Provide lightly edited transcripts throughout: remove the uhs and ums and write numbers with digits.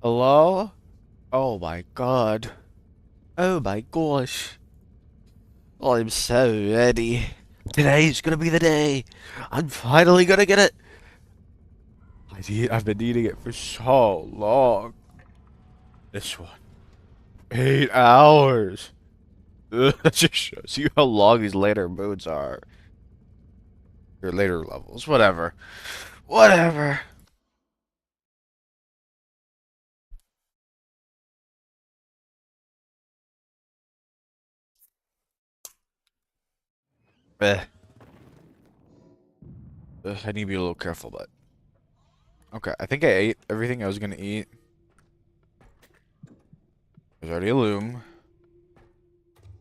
Hello? Oh my god. Oh my gosh. I'm so ready. Today's gonna be the day. I'm finally gonna get it. I've been needing it for so long. This one. 8 hours. That just shows you how long these later modes are. Or later levels. Whatever. Whatever. Eh. I need to be a little careful, but. Okay, I think I ate everything I was gonna eat. There's already a loom.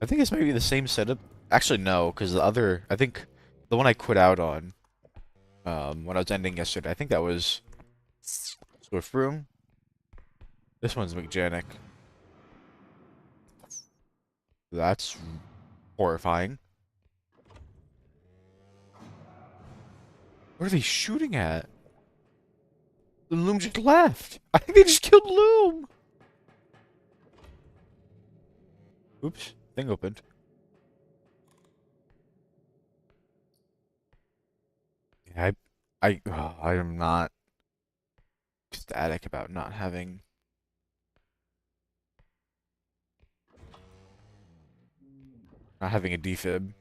I think it's maybe the same setup. Actually, no, because I think the one I quit out on, when I was ending yesterday, I think that was Swift Room. This one's mechanic. That's horrifying. What are they shooting at? The Loom just left. I think they just killed Loom. Oops, thing opened. Yeah, I am not ecstatic about not having a defib.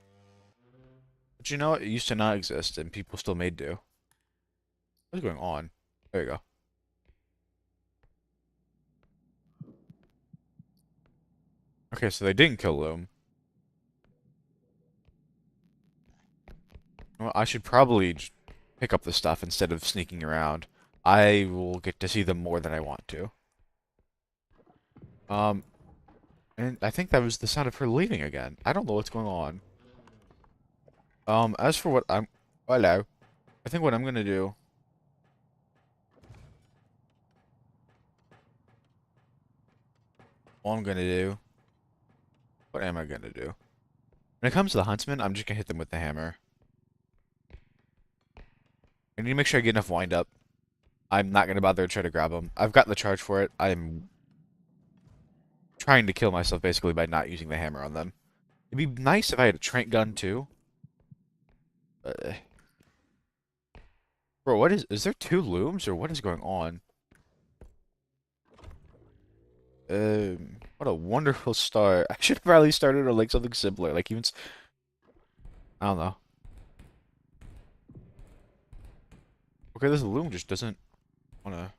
But you know what? It used to not exist, and people still made do. What's going on? There you go. Okay, so they didn't kill Loom. Well, I should probably pick up the stuff instead of sneaking around. I will get to see them more than I want to. Um, and I think that was the sound of her leaving again. I don't know what's going on. As for what I'm... Hello. I think what I'm gonna do... All I'm gonna do... What am I gonna do? When it comes to the huntsman, I'm just gonna hit them with the hammer. I need to make sure I get enough wind up. I'm not gonna bother to try to grab them. I've got the charge for it. I'm trying to kill myself basically by not using the hammer on them. It'd be nice if I had a trank gun too. But, bro, what is there two looms or what is going on? What a wonderful start. I should have probably started on like something simpler, like even I don't know. Okay, this loom just doesn't wanna.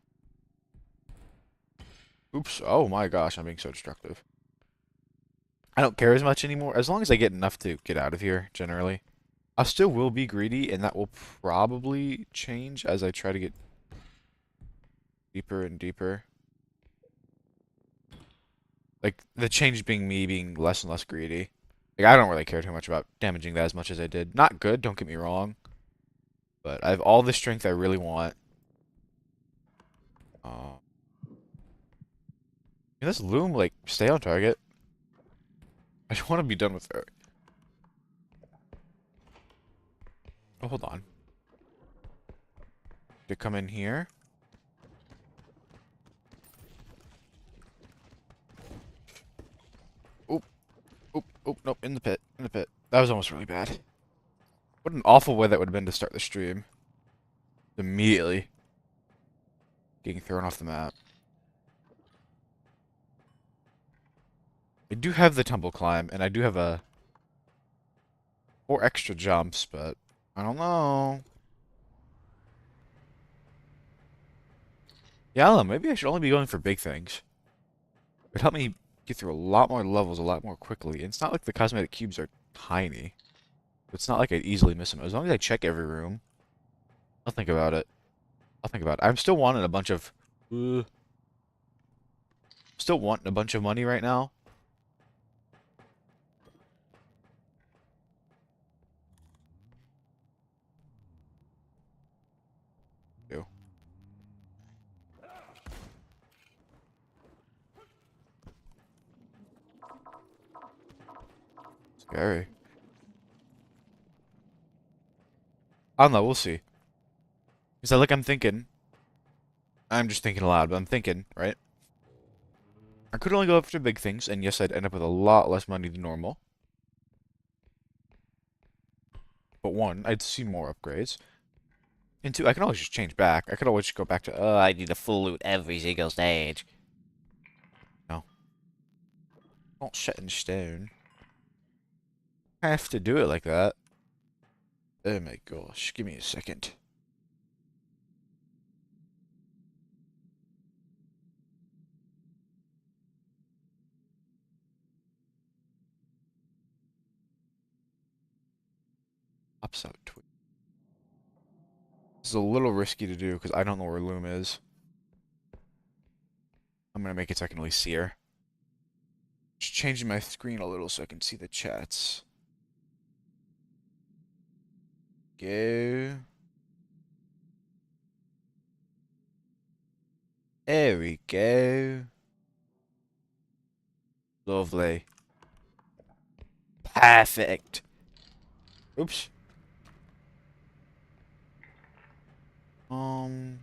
Oops. Oh my gosh, I'm being so destructive. I don't care as much anymore, as long as I get enough to get out of here, generally. I still will be greedy, and that will probably change as I try to get deeper and deeper. Like, the change being me being less and less greedy. Like, I don't really care too much about damaging that as much as I did. Not good, don't get me wrong. But I have all the strength I really want. Uh, can this loom, like, stay on target? I just want to be done with her. Oh, hold on. To come in here. Oop, oop, oop, nope, in the pit, in the pit. That was almost really bad. What an awful way that would have been to start the stream. Immediately getting thrown off the map. I do have the tumble climb, and I do have 4 extra jumps, but I don't know. Yeah, I don't know. Maybe I should only be going for big things. It would help me get through a lot more levels a lot more quickly. And it's not like the cosmetic cubes are tiny. It's not like I'd easily miss them. As long as I check every room, I'll think about it. I'll think about it. I'm still wanting a bunch of... still wanting a bunch of money right now. Ew. Scary. I don't know. We'll see. Because I'm thinking. I'm just thinking aloud, but I'm thinking, right? I could only go after big things, and yes, I'd end up with a lot less money than normal. But one, I'd see more upgrades. And two, I can always just change back. I could always just go back to, oh, I need a full loot every single stage. No. Not set in stone. I have to do it like that. Oh my gosh, give me a second. Pops out tweet. This is a little risky to do because I don't know where Loom is. I'm gonna make it so I can at least see her. Just changing my screen a little so I can see the chats. Go. There we go. Lovely. Perfect. Oops. Um.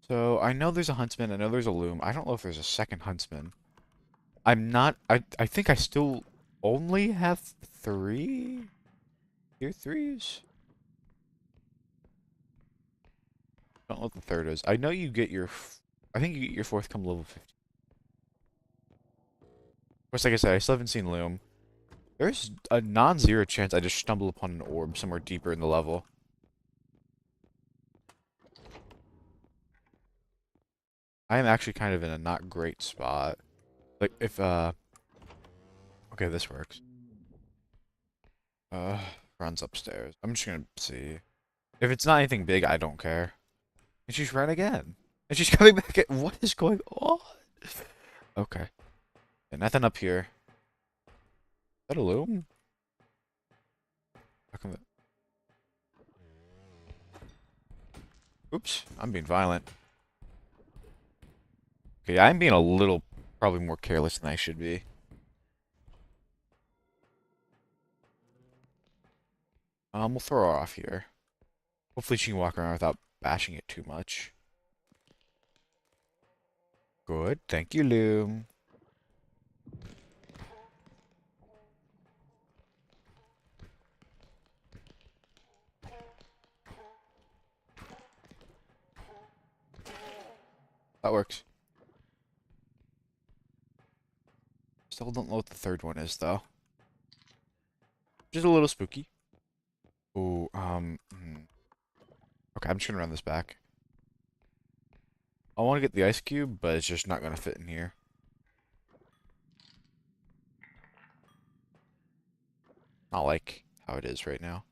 So I know there's a huntsman. I know there's a loom. I don't know if there's a second huntsman. I'm not. I think I still only have three tier threes. I don't know what the third is. I know you get your. I think you get your fourth come level 50. Of course, like I said, I still haven't seen loom. There's a non-zero chance I just stumble upon an orb somewhere deeper in the level. I am actually kind of in a not great spot. Like, if, okay, this works. Runs upstairs. I'm just gonna see. If it's not anything big, I don't care. And she's ran again. And she's coming back at, what is going on? Okay. Yeah, nothing up here. Is that a loom? How come that? Oops, I'm being violent. Okay, I'm being a little, probably more careless than I should be. We'll throw her off here. Hopefully she can walk around without bashing it too much. Good, thank you, Loom. That works. Still don't know what the third one is, though. Just a little spooky. Ooh, okay, I'm just gonna run this back. I want to get the ice cube, but it's just not gonna fit in here. Not like how it is right now.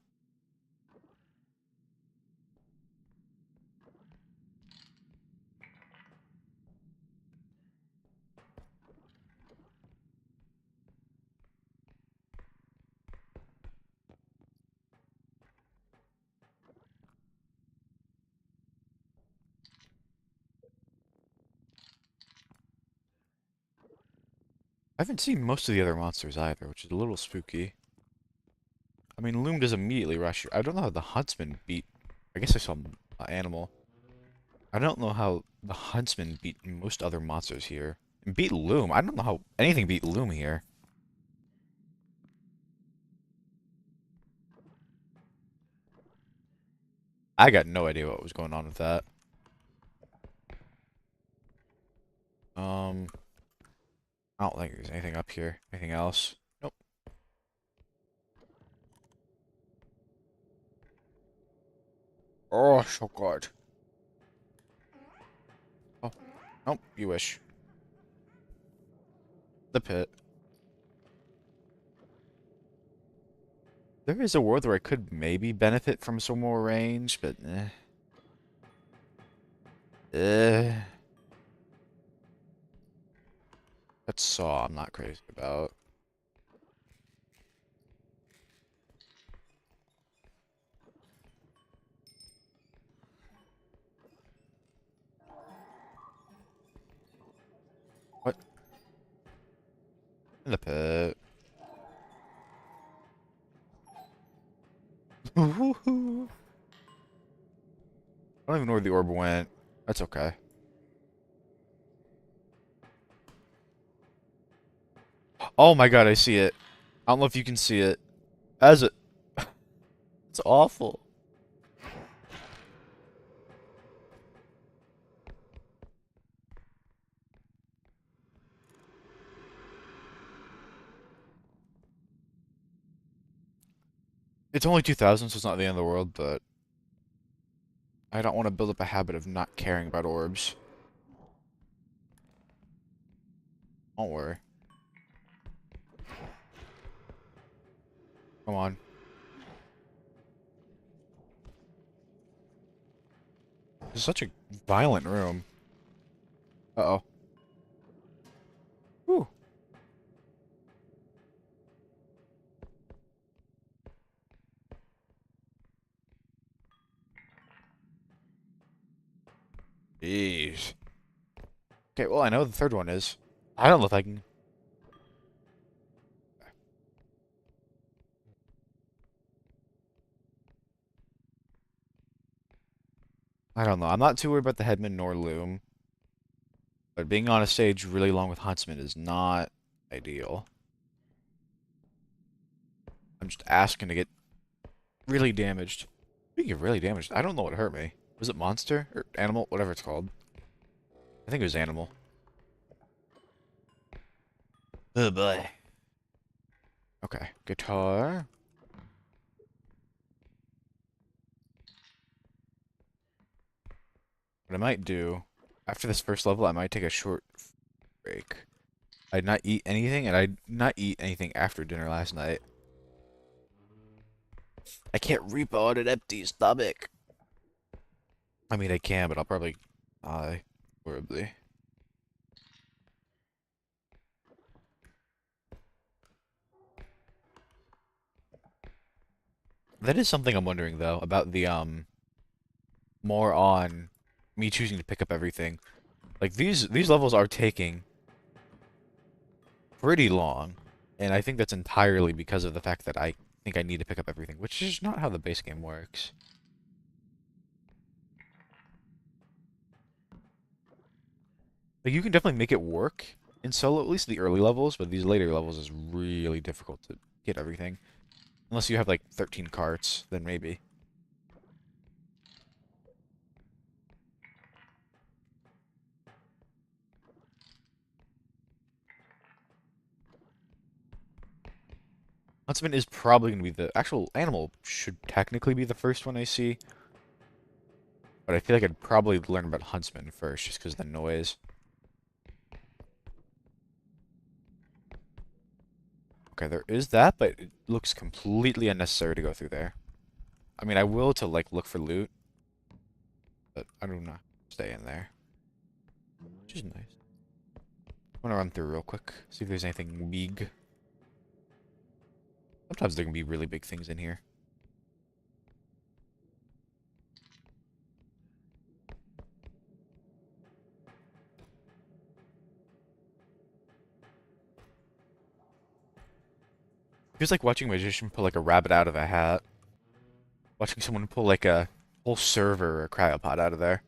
I haven't seen most of the other monsters either, which is a little spooky. I mean, Loom does immediately rush you. I don't know how the Huntsman beat... I guess I saw an animal. I don't know how the Huntsman beat most other monsters here. And beat Loom. I don't know how anything beat Loom here. I got no idea what was going on with that. I don't think there's anything up here. Anything else? Nope. Oh, so good. Oh, nope. You wish. The pit. There is a world where I could maybe benefit from some more range, but eh. That saw I'm not crazy about. What? In the pit. Woohoo. I don't even know where the orb went. That's okay. Oh my god, I see it. I don't know if you can see it. As it. It's awful. It's only 2000, so it's not the end of the world, but I don't want to build up a habit of not caring about orbs. Don't worry. Come on. This is such a violent room. Uh-oh. Whew. Jeez. Okay, well, I know the third one is. I don't know if I can... I don't know. I'm not too worried about the Headman nor Loom. But being on a stage really long with Huntsman is not ideal. I'm just asking to get really damaged. Speaking of really damaged, I don't know what hurt me. Was it monster? Or animal? Whatever it's called. I think it was animal. Oh boy. Okay. Guitar. What I might do, after this first level, I might take a short break. I'd not eat anything, and I'd not eat anything after dinner last night. I can't repo on an empty stomach. I mean, I can, but I'll probably die horribly. That is something I'm wondering, though, about the, more on me choosing to pick up everything. Like, these levels are taking pretty long, and I think that's entirely because of the fact that I think I need to pick up everything, which is not how the base game works. Like, you can definitely make it work in solo, at least the early levels, but these later levels is really difficult to get everything. Unless you have, like, 13 carts, then maybe. Huntsman is probably going to be the actual animal should technically be the first one I see. But I feel like I'd probably learn about Huntsman first, just because of the noise. Okay, there is that, but it looks completely unnecessary to go through there. I mean, I will to, like, look for loot, but I do not stay in there. Which is nice. I'm gonna run through real quick, see if there's anything big. Sometimes there can be really big things in here. Feels like watching a magician pull, like, a rabbit out of a hat. Watching someone pull, like, a whole server or a cryopod out of there.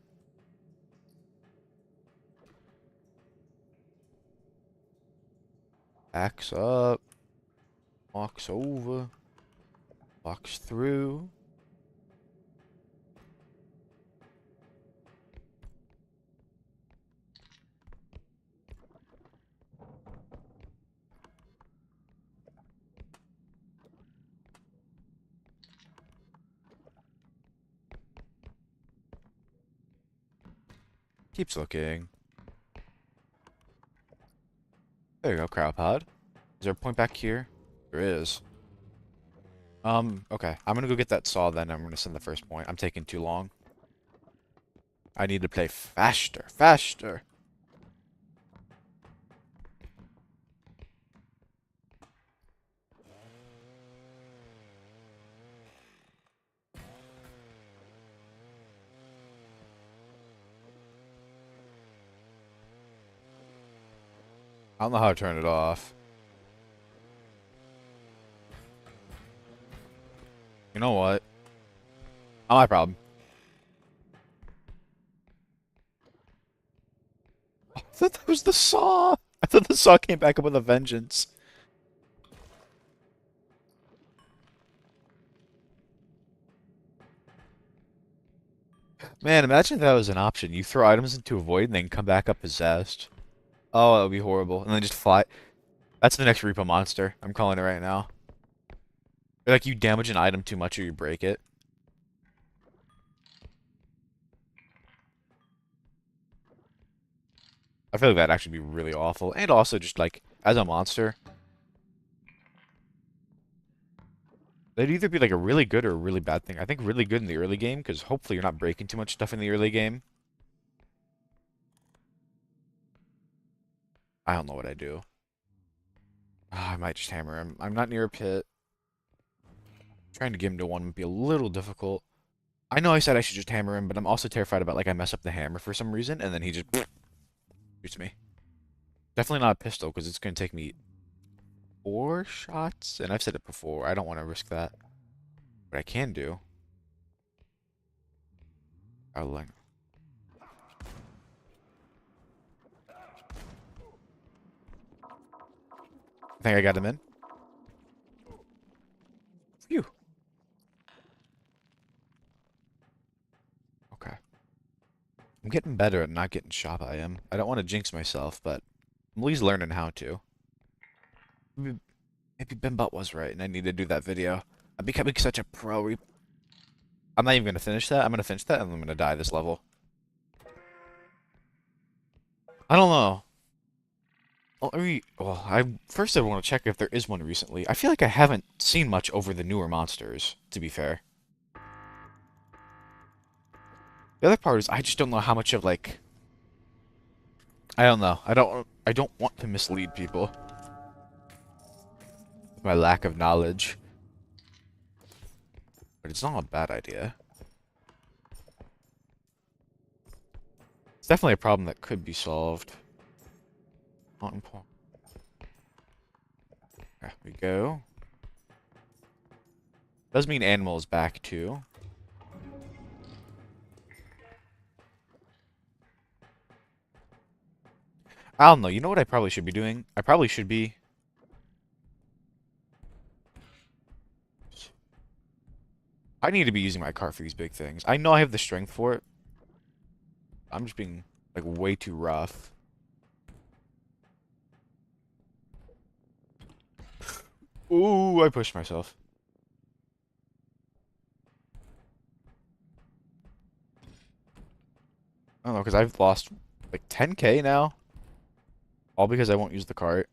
Backs up. Walks over. Walks through. Keeps looking. There you go, cryopod. Is there a point back here? There is. Okay. I'm gonna go get that saw then. I'm gonna send the first point. I'm taking too long. I need to play faster. Faster. I don't know how to turn it off. You know what? Not my problem. I thought that was the saw. I thought the saw came back up with a vengeance. Man, imagine if that was an option. You throw items into a void and then come back up possessed. Oh, that would be horrible. And then just fly. That's the next Repo monster. I'm calling it right now. Like you damage an item too much or you break it. I feel like that'd actually be really awful. And also just like, as a monster, they'd either be like a really good or a really bad thing. I think really good in the early game, because hopefully you're not breaking too much stuff in the early game. I don't know what I do. I might just hammer him. I'm not near a pit. Trying to get him to one would be a little difficult. I know I said I should just hammer him, but I'm also terrified about like I mess up the hammer for some reason, and then he just shoots me. Definitely not a pistol, because it's going to take me 4 shots, and I've said it before. I don't want to risk that. What I can do... I'll like... I think I got him in. Phew. Okay. I'm getting better at not getting shot by him. I don't want to jinx myself, but I'm at least learning how to. Maybe Bimbot was right, and I need to do that video. I'm becoming such a pro. I'm not even going to finish that. I'm going to finish that, and I'm going to die this level. I don't know. Well, first I want to check if there is one recently. I feel like I haven't seen much over the newer monsters, to be fair. The other part is I just don't know how much of like I don't know. I don't want to mislead people with my lack of knowledge. But it's not a bad idea. It's definitely a problem that could be solved. Mountain Paw. There we go. Does mean animal is back too. I don't know. You know what I probably should be doing? I probably should be... I need to be using my cart for these big things. I know I have the strength for it. I'm just being, like, way too rough. Ooh, I pushed myself. I don't know, because I've lost, like, 10k now. All because I won't use the cart.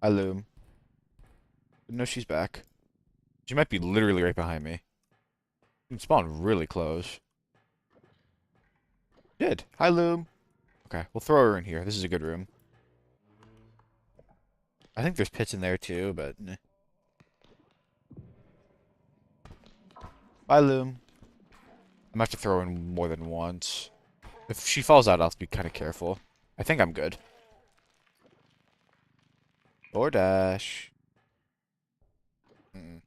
I loom. No, she's back. She might be literally right behind me. You can spawn really close. Did. Hi, Loom. Okay, we'll throw her in here. This is a good room. I think there's pits in there too, but... Bye, Loom. I'm gonna have to throw her in more than once. If she falls out, I'll have to be kind of careful. I think I'm good. Or dash. Mm.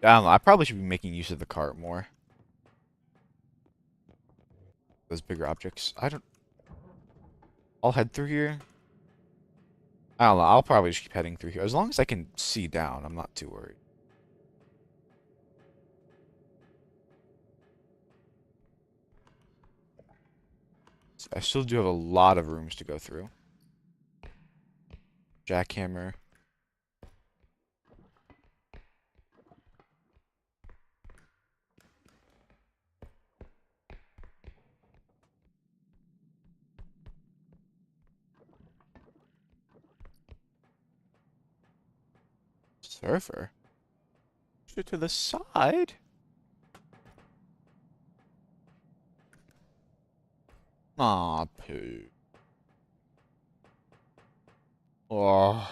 I don't know. I probably should be making use of the cart more. Those bigger objects. I'll head through here. I don't know. I'll probably just keep heading through here. As long as I can see down, I'm not too worried. I still do have a lot of rooms to go through. Jackhammer. Surfer. Shoot to the side. Aw, poo. Oh,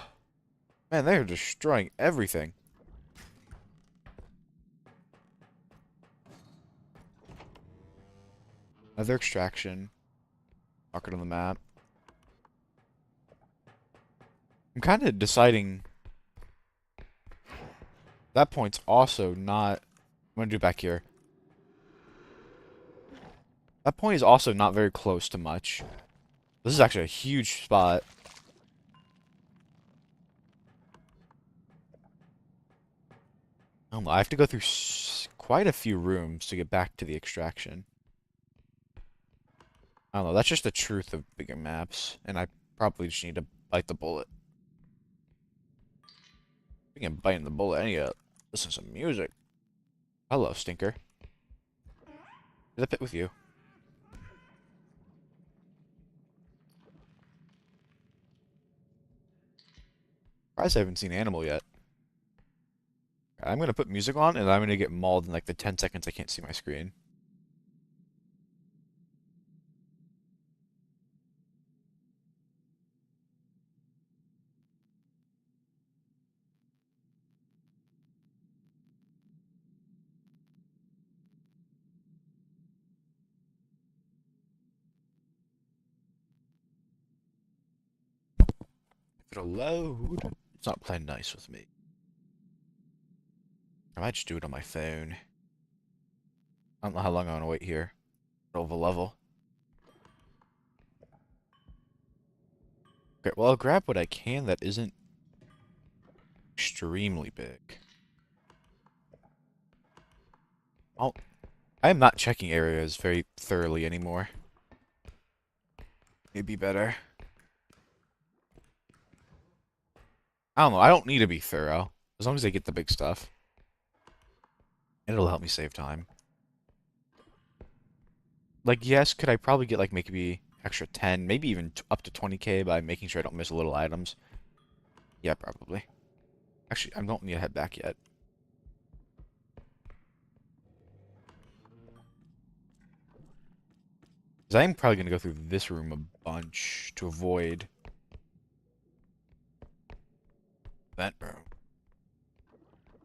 man, they're destroying everything. Another extraction. Mark it on the map. I'm kind of deciding that point's also not. I'm gonna do back here. That point is also not very close to much. This is actually a huge spot. I don't know, I have to go through quite a few rooms to get back to the extraction. I don't know, that's just the truth of bigger maps, and I probably just need to bite the bullet. Speaking of biting the bullet, I need to listen to some music. Hello, Stinker. To the pit with you. Surprised I haven't seen Animal yet. I'm gonna put music on, and I'm gonna get mauled in like the 10 seconds I can't see my screen. If it'll load, it's not playing nice with me. I might just do it on my phone. I don't know how long I'm gonna wait here. Middle of a level. Okay, well, I'll grab what I can that isn't extremely big. I'll, I am not checking areas very thoroughly anymore. It'd be better. I don't know, I don't need to be thorough. As long as I get the big stuff. And it'll help me save time. Like, yes, could I probably get, like, maybe extra 10, maybe even up to 20k by making sure I don't miss little items? Yeah, probably. Actually, I don't need to head back yet. Because I am probably going to go through this room a bunch to avoid vent room.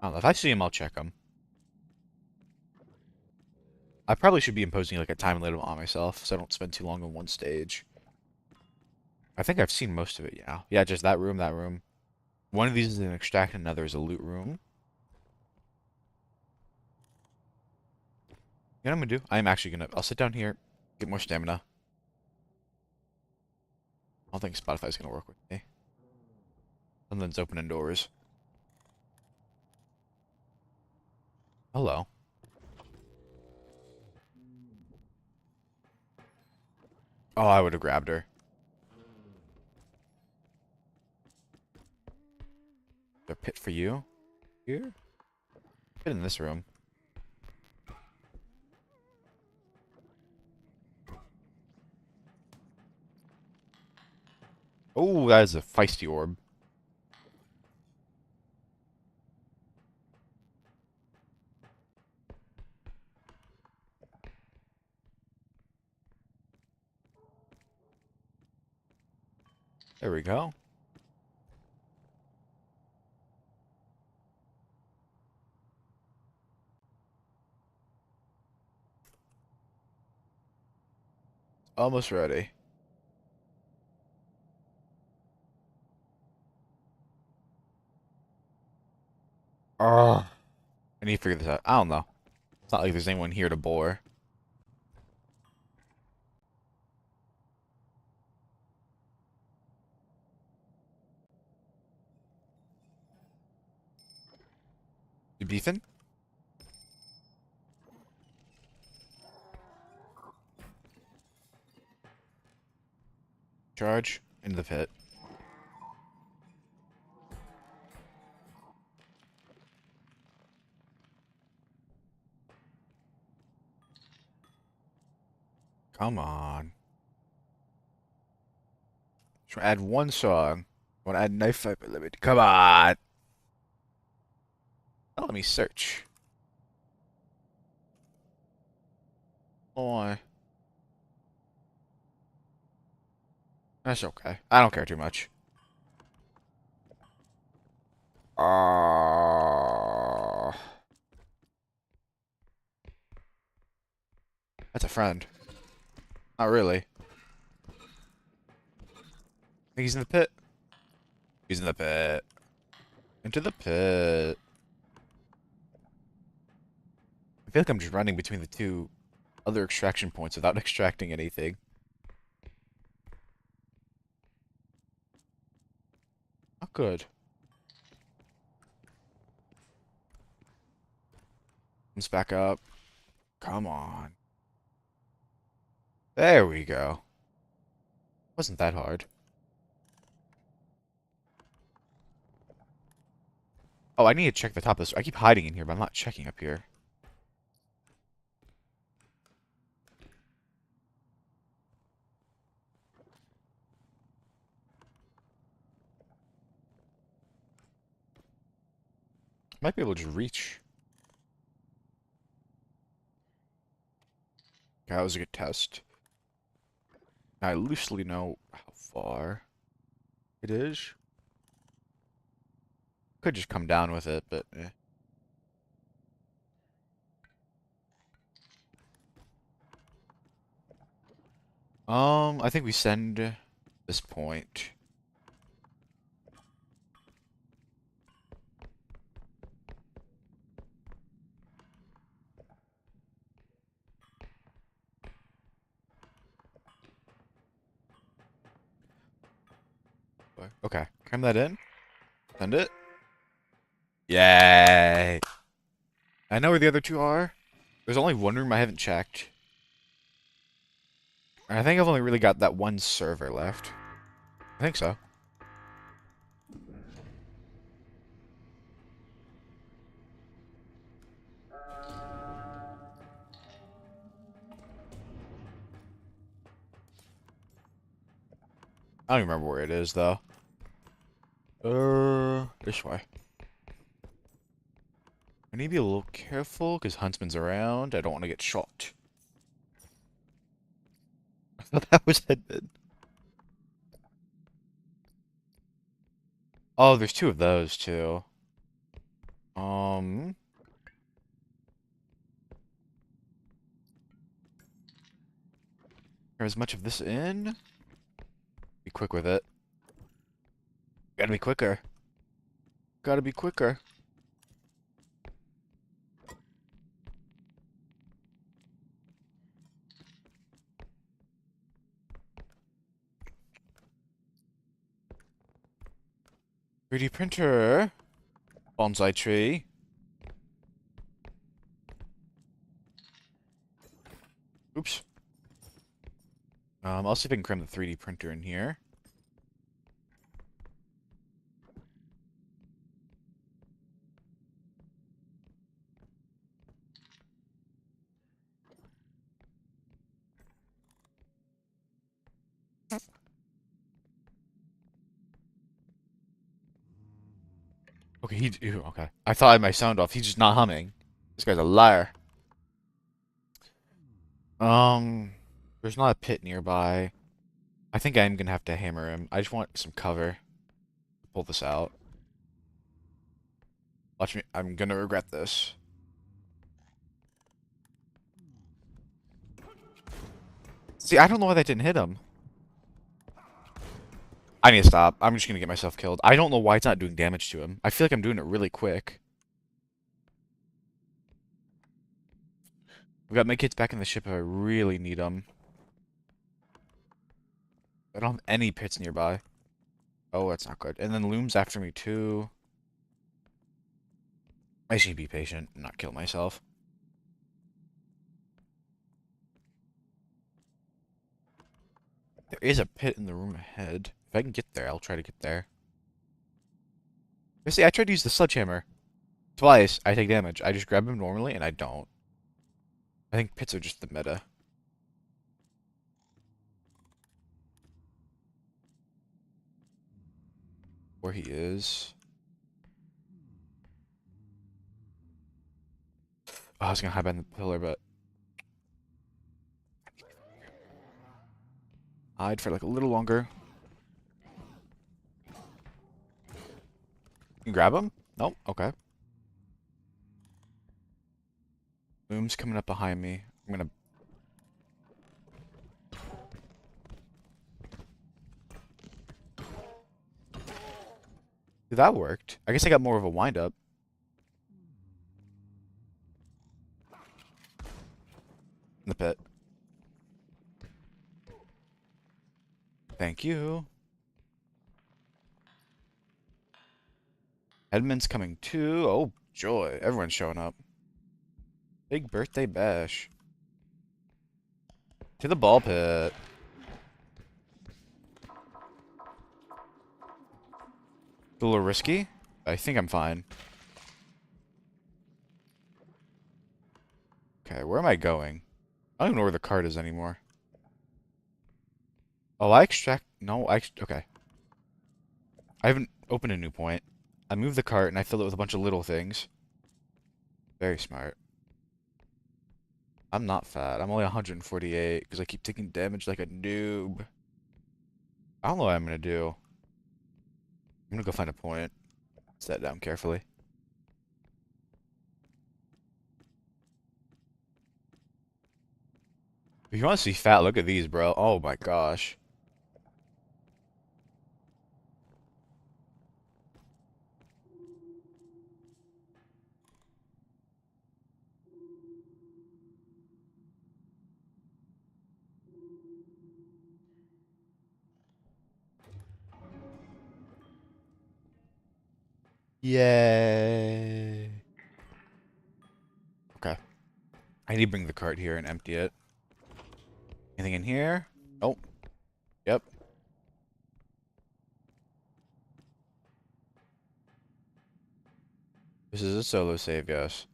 I don't know. If I see him, I'll check him. I probably should be imposing like a time limit on myself so I don't spend too long on one stage. I think I've seen most of it, yeah. Yeah, just that room, that room. One of these is an extract, another is a loot room. You know what I'm gonna do? I'm actually gonna... I'll sit down here, get more stamina. I don't think Spotify's gonna work with me. Something's opening doors. Hello. Oh, I would have grabbed her. Is there a pit for you? Here? Pit in this room. Oh, that is a feisty orb. There we go. Almost ready. Oh, I need to figure this out. I don't know. It's not like there's anyone here to bore. You beefing? Charge into the pit. Come on. Just want to add one song. I want to add knife fight by limit. Come on. Oh, let me search. Oh, that's okay. I don't care too much. Uh, that's a friend. Not really. I think he's in the pit. He's in the pit. Into the pit. I feel like I'm just running between the two other extraction points without extracting anything. Not good. Let's back up. Come on. There we go. Wasn't that hard. Oh, I need to check the top of this. I keep hiding in here, but I'm not checking up here. Might be able to just reach. Okay, that was a good test. I loosely know how far it is. Could just come down with it, but eh. I think we send this point. Okay, cram that in. Send it. Yay! I know where the other two are. There's only one room I haven't checked. And I think I've only really got that one server left. I think so. I don't even remember where it is, though. This way. I need to be a little careful, because Huntsman's around. I don't want to get shot. I thought that was Headman. Oh, there's two of those, too. There's much of this in. Be quick with it. Gotta be quicker. Gotta be quicker. Pretty printer. Bonsai tree. Oops. I'll see if I can cram the 3D printer in here. Okay, ew, okay. I thought I had my sound off. He's just not humming. This guy's a liar. There's not a pit nearby. I think I'm gonna have to hammer him. I just want some cover. Pull this out. Watch me. I'm gonna regret this. See, I don't know why that didn't hit him. I need to stop. I'm just gonna get myself killed. I don't know why it's not doing damage to him. I feel like I'm doing it really quick. I've got my kids back in the ship if I really need them. I don't have any pits nearby. Oh, that's not good. And then Loom's after me too. I should be patient and not kill myself. There is a pit in the room ahead. If I can get there, I'll try to get there. You see, I tried to use the sledgehammer. Twice, I take damage. I just grab him normally, and I don't. I think pits are just the meta. Where he is. Oh, I was gonna hide behind the pillar, but... hide for like a little longer. You can grab him? Nope, okay. Loom's coming up behind me. I'm gonna... That worked. I guess I got more of a wind-up. In the pit. Thank you. Edmund's coming too. Oh, joy. Everyone's showing up. Big birthday bash. To the ball pit. A little risky. I think I'm fine. Okay, where am I going? I don't even know where the card is anymore. Oh, I extract... No, okay. I haven't opened a new point. I move the cart and I fill it with a bunch of little things. Very smart. I'm not fat. I'm only 148 because I keep taking damage like a noob. I don't know what I'm gonna do. I'm gonna go find a point. Set down carefully. If you want to see fat, look at these, bro. Oh my gosh. Yay. Okay. I need to bring the cart here and empty it. Anything in here? Oh, yep. This is a solo save, yes.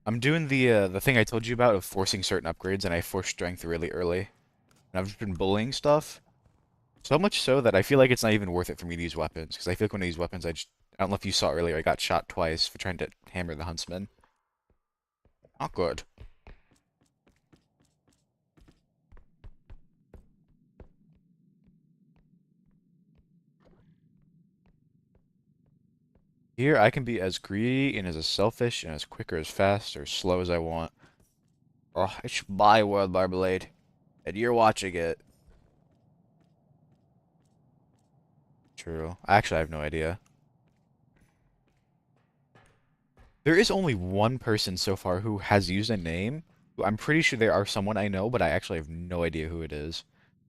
I'm doing the thing I told you about of forcing certain upgrades, and I forced strength really early. And I've just been bullying stuff. So much so that I feel like it's not even worth it for me to use weapons, because I feel like when I use weapons, I don't know if you saw earlier, I got shot twice for trying to hammer the huntsman. Not good. Here, I can be as greedy and as selfish and as quick or as fast or slow as I want. Oh, it's my world, Marmalade. And you're watching it. True. Actually, I have no idea. There is only one person so far who has used a name. I'm pretty sure there are someone I know, but I actually have no idea who it is.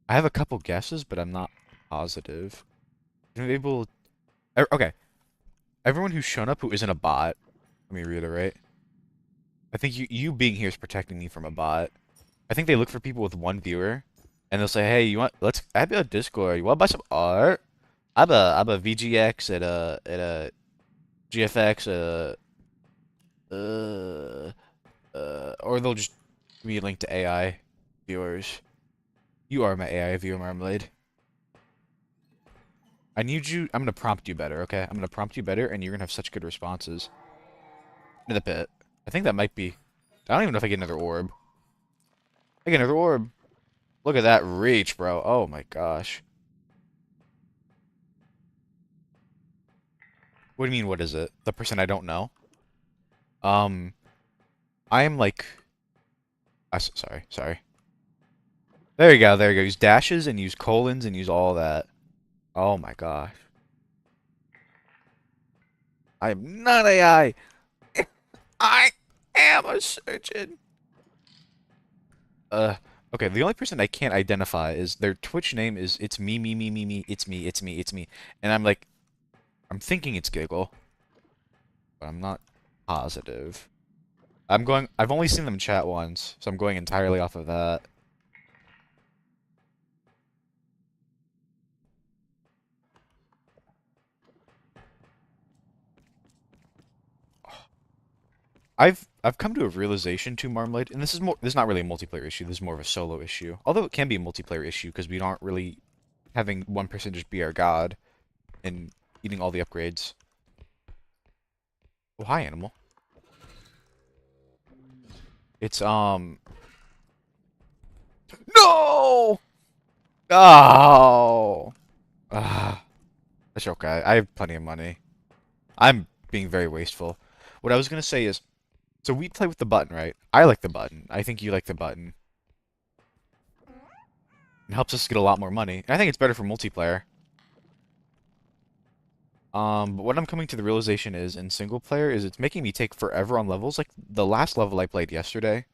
I have a couple guesses, but I'm not positive. Able. Okay. Everyone who's shown up who isn't a bot. Let me reiterate. I think you being here is protecting me from a bot. I think they look for people with one viewer, and they'll say, "Hey, you want? Let's add a Discord. You want to buy some art? I'm a VGX at a GFX uh or they'll just give me a link to AI viewers. You are my AI viewer, Marmalade. I need you. I'm gonna prompt you better, okay? I'm gonna prompt you better, and you're gonna have such good responses. Into the pit. I think that might be. I don't even know if I get another orb. I get another orb. Look at that reach, bro. Oh my gosh. What do you mean? What is it? The person I don't know? Um, I am like. Sorry. There you go. There you go. Use dashes and use colons and use all that. Oh my gosh. I am not AI. I am a surgeon. Uh, okay, the only person I can't identify is their Twitch name is it's me, it's me. And I'm like, I'm thinking it's Giggle, but I'm not positive. I've only seen them chat once, so I'm going entirely off of that. I've come to a realization too, Marmalade, and this is not really a multiplayer issue, this is more of a solo issue. Although it can be a multiplayer issue because we aren't really having one person just be our god and eating all the upgrades. Oh, hi, animal. It's no! Oh! Ah, that's okay. I have plenty of money. I'm being very wasteful. What I was gonna say is, so we play with the button, right? I like the button. I think you like the button. It helps us get a lot more money. And I think it's better for multiplayer. But what I'm coming to the realization is in single player is it's making me take forever on levels. Like the last level I played yesterday,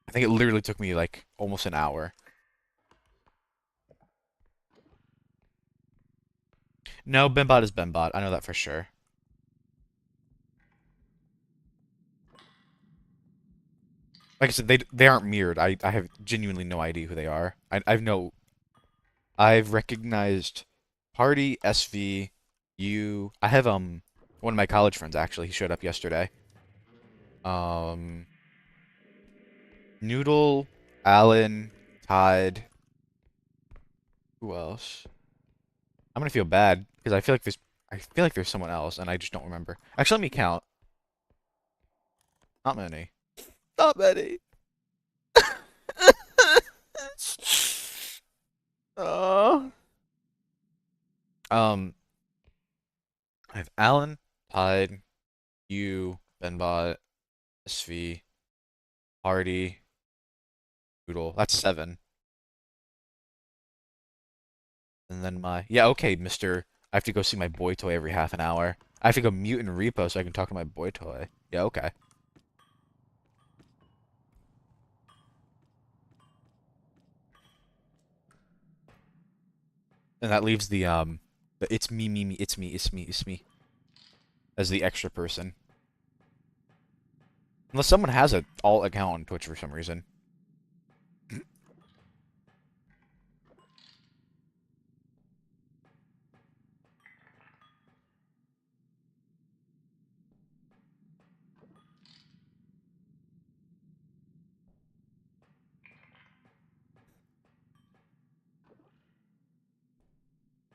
I think it literally took me like almost an hour. No, Bembot is Bembot. I know that for sure. Like I said, they aren't mirrored. I have genuinely no idea who they are. I've recognized Party, SV, you. I have one of my college friends actually. He showed up yesterday. Um, Noodle, Alan, Tide. Who else? I'm gonna feel bad because I feel like there's someone else and I just don't remember. Actually, let me count. Not many. Not many. Uh, um, I have Alan, Tide, you, Benbot, SV, Hardy, Poodle. That's seven. And then yeah, okay, Mister. I have to go see my boy toy every half an hour. I have to go mute and repo so I can talk to my boy toy. Yeah, okay. And that leaves the it's me, it's me as the extra person. Unless someone has a alt account on Twitch for some reason.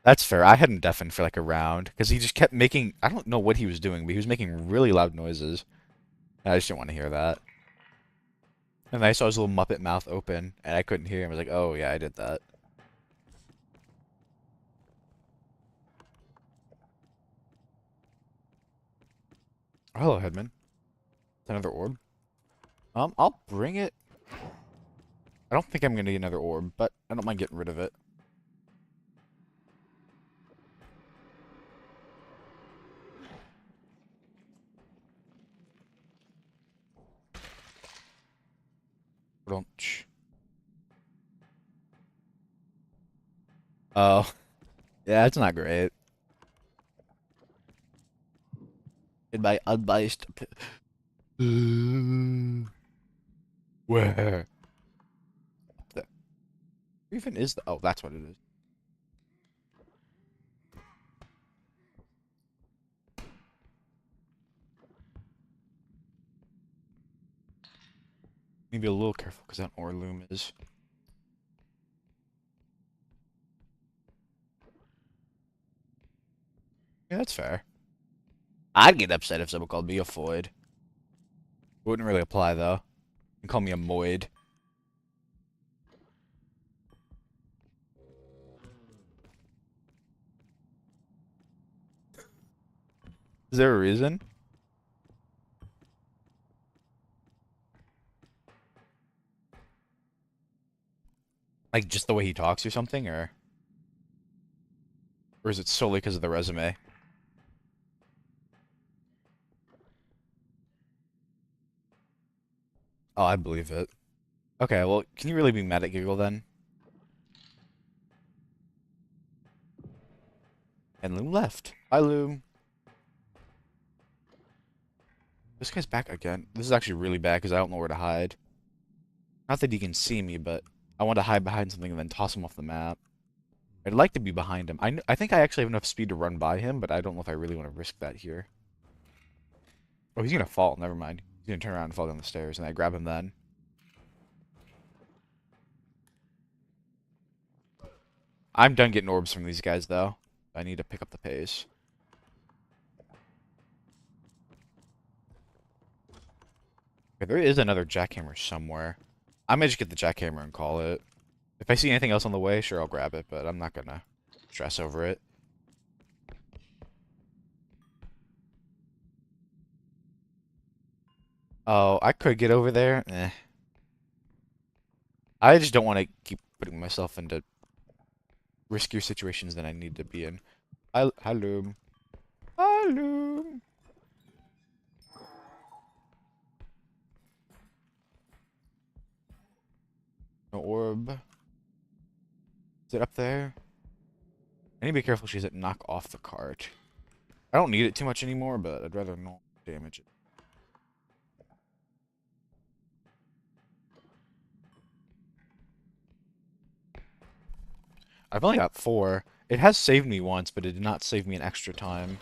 That's fair. I hadn't deafened for like a round because he just kept making. I don't know what he was doing, but he was making really loud noises. And I just didn't want to hear that. And I saw his little Muppet mouth open, and I couldn't hear him. I was like, "Oh yeah, I did that." Oh, hello, Headman. Another orb. I'll bring it. I don't think I'm gonna get another orb, but I don't mind getting rid of it. Don't. Oh, yeah, it's not great. In my unbiased. Where? Where even is the? Oh, that's what it is. Need to be a little careful because that ore loom is. Yeah, that's fair. I'd get upset if someone called me a foid. Wouldn't really apply though. You can call me a moid. Is there a reason? Like just the way he talks or something, or is it solely because of the resume? Oh, I believe it. Okay, well, can you really be mad at Giggle then? And Loom left. Hi, Loom. This guy's back again. This is actually really bad because I don't know where to hide. Not that he can see me, but I want to hide behind something and then toss him off the map. I'd like to be behind him. I think I actually have enough speed to run by him, but I don't know if I really want to risk that here. Oh, he's gonna fall. Never mind. He's gonna turn around and fall down the stairs, and I grab him then. I'm done getting orbs from these guys, though. I need to pick up the pace. Okay, there is another jackhammer somewhere. I may just get the jackhammer and call it. If I see anything else on the way, sure, I'll grab it, but I'm not gonna stress over it. Oh, I could get over there. Eh. I just don't want to keep putting myself into riskier situations than I need to be in. Hello. volume. No orb. Is it up there? I need to be careful she doesn't knock off the cart. I don't need it too much anymore, but I'd rather not damage it. I've only got 4. It has saved me once, but it did not save me an extra time.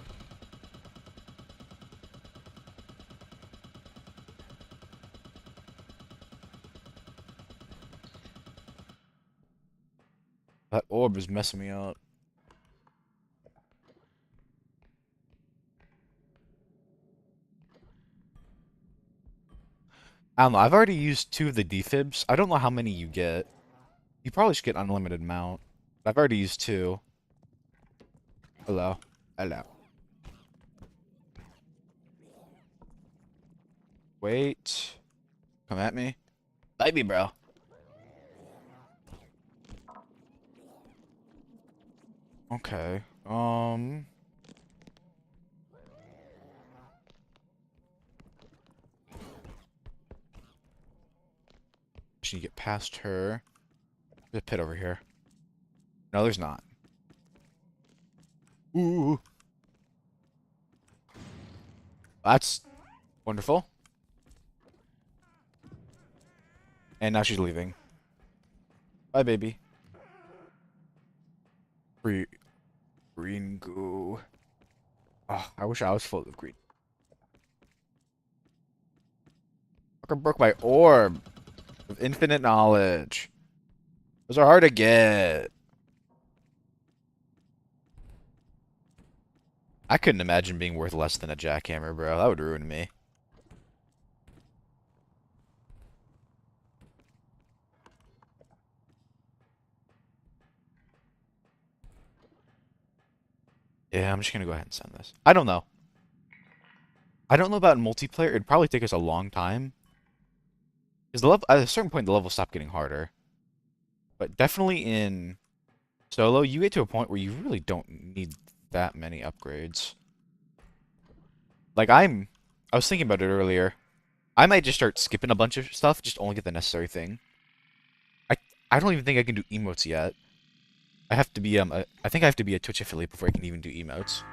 That orb is messing me up. I don't know. I've already used 2 of the defibs. I don't know how many you get. You probably should get unlimited amount. I've already used 2. Hello. Hello. Wait. Come at me. Baby, bro. Okay. Just need to get past her. There's a pit over here. No, there's not. Ooh. That's wonderful. And now she's leaving. Bye, baby. Green goo. Oh, I wish I was full of green. Fucker broke my orb of infinite knowledge. Those are hard to get. I couldn't imagine being worth less than a jackhammer, bro. That would ruin me. Yeah, I'm just gonna go ahead and send this. I don't know. I don't know about multiplayer. It'd probably take us a long time. Because the level, at a certain point, the levels stop getting harder. But definitely in solo, you get to a point where you really don't need that many upgrades. Like, I was thinking about it earlier. I might just start skipping a bunch of stuff, just only get the necessary thing. I don't even think I can do emotes yet. I have to be, I think I have to be a Twitch affiliate before I can even do emotes.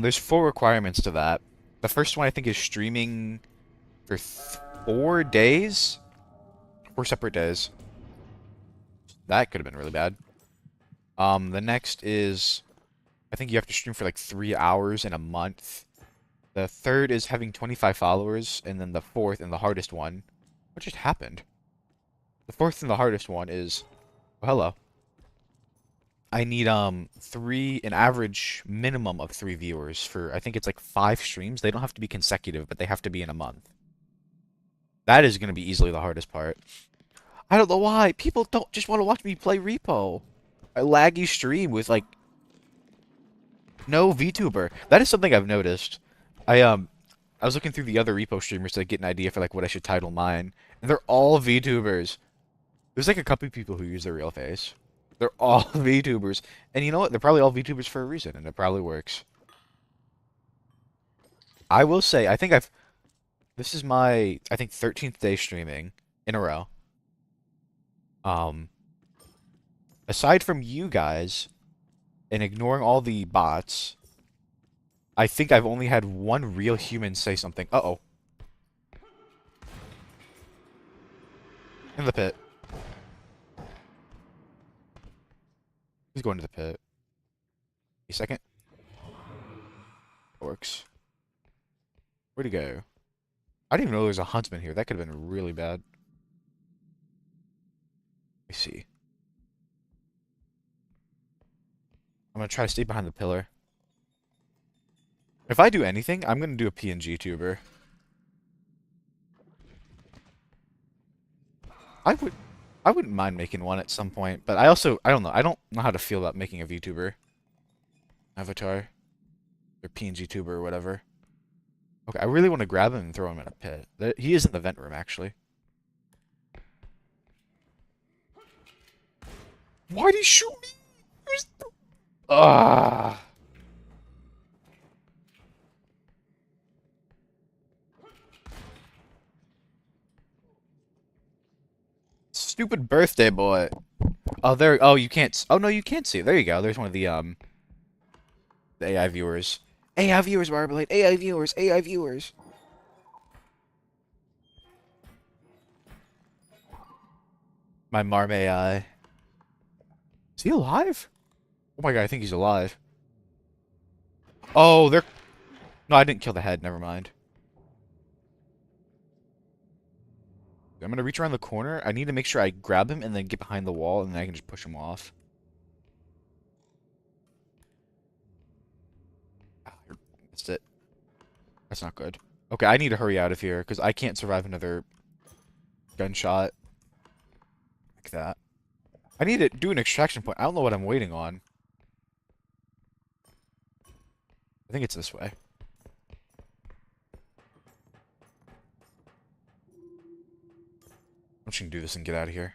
There's 4 requirements to that. The first one I think is streaming for 4 days? 4 separate days. That could have been really bad. The next is, I think you have to stream for like 3 hours in a month. The third is having 25 followers, and then the fourth and the hardest one. What just happened? The fourth and the hardest one is, oh, hello. I need an average minimum of 3 viewers for, I think it's like 5 streams. They don't have to be consecutive, but they have to be in a month. That is going to be easily the hardest part. I don't know why. People don't just want to watch me play Repo. A laggy stream with like no VTuber. That is something I've noticed. I was looking through the other Repo streamers to get an idea for like what I should title mine, and they're all VTubers. There's like a couple of people who use their real face. They're all VTubers. And you know what? They're probably all VTubers for a reason, and it probably works. I will say, this is my, I think, 13th day streaming in a row. Aside from you guys, and ignoring all the bots, I think I've only had one real human say something. Uh-oh. In the pit. He's going to the pit. A second. Works. Where'd he go? I didn't even know there was a huntsman here. That could have been really bad. Let me see. I'm gonna try to stay behind the pillar. If I do anything, I'm gonna do a PNG tuber. I wouldn't mind making one at some point, but I don't know. I don't know how to feel about making a VTuber avatar or PNG tuber or whatever. Okay, I really want to grab him and throw him in a pit. He is in the vent room, actually. Why'd he shoot me? Ah. Stupid birthday boy. Oh, there. Oh, you can't. Oh, no, you can't see it. There you go. There's one of the AI viewers. AI viewers, Marmalade. AI viewers. AI viewers. My Marm AI. Is he alive? Oh my god, I think he's alive. Oh, they're. No, I didn't kill the head. Never mind. I'm gonna reach around the corner. I need to make sure I grab him and then get behind the wall, and then I can just push him off. Ah, missed it. That's not good. Okay, I need to hurry out of here because I can't survive another gunshot like that. I need to do an extraction point. I don't know what I'm waiting on. I think it's this way. I'm just gonna do this and get out of here.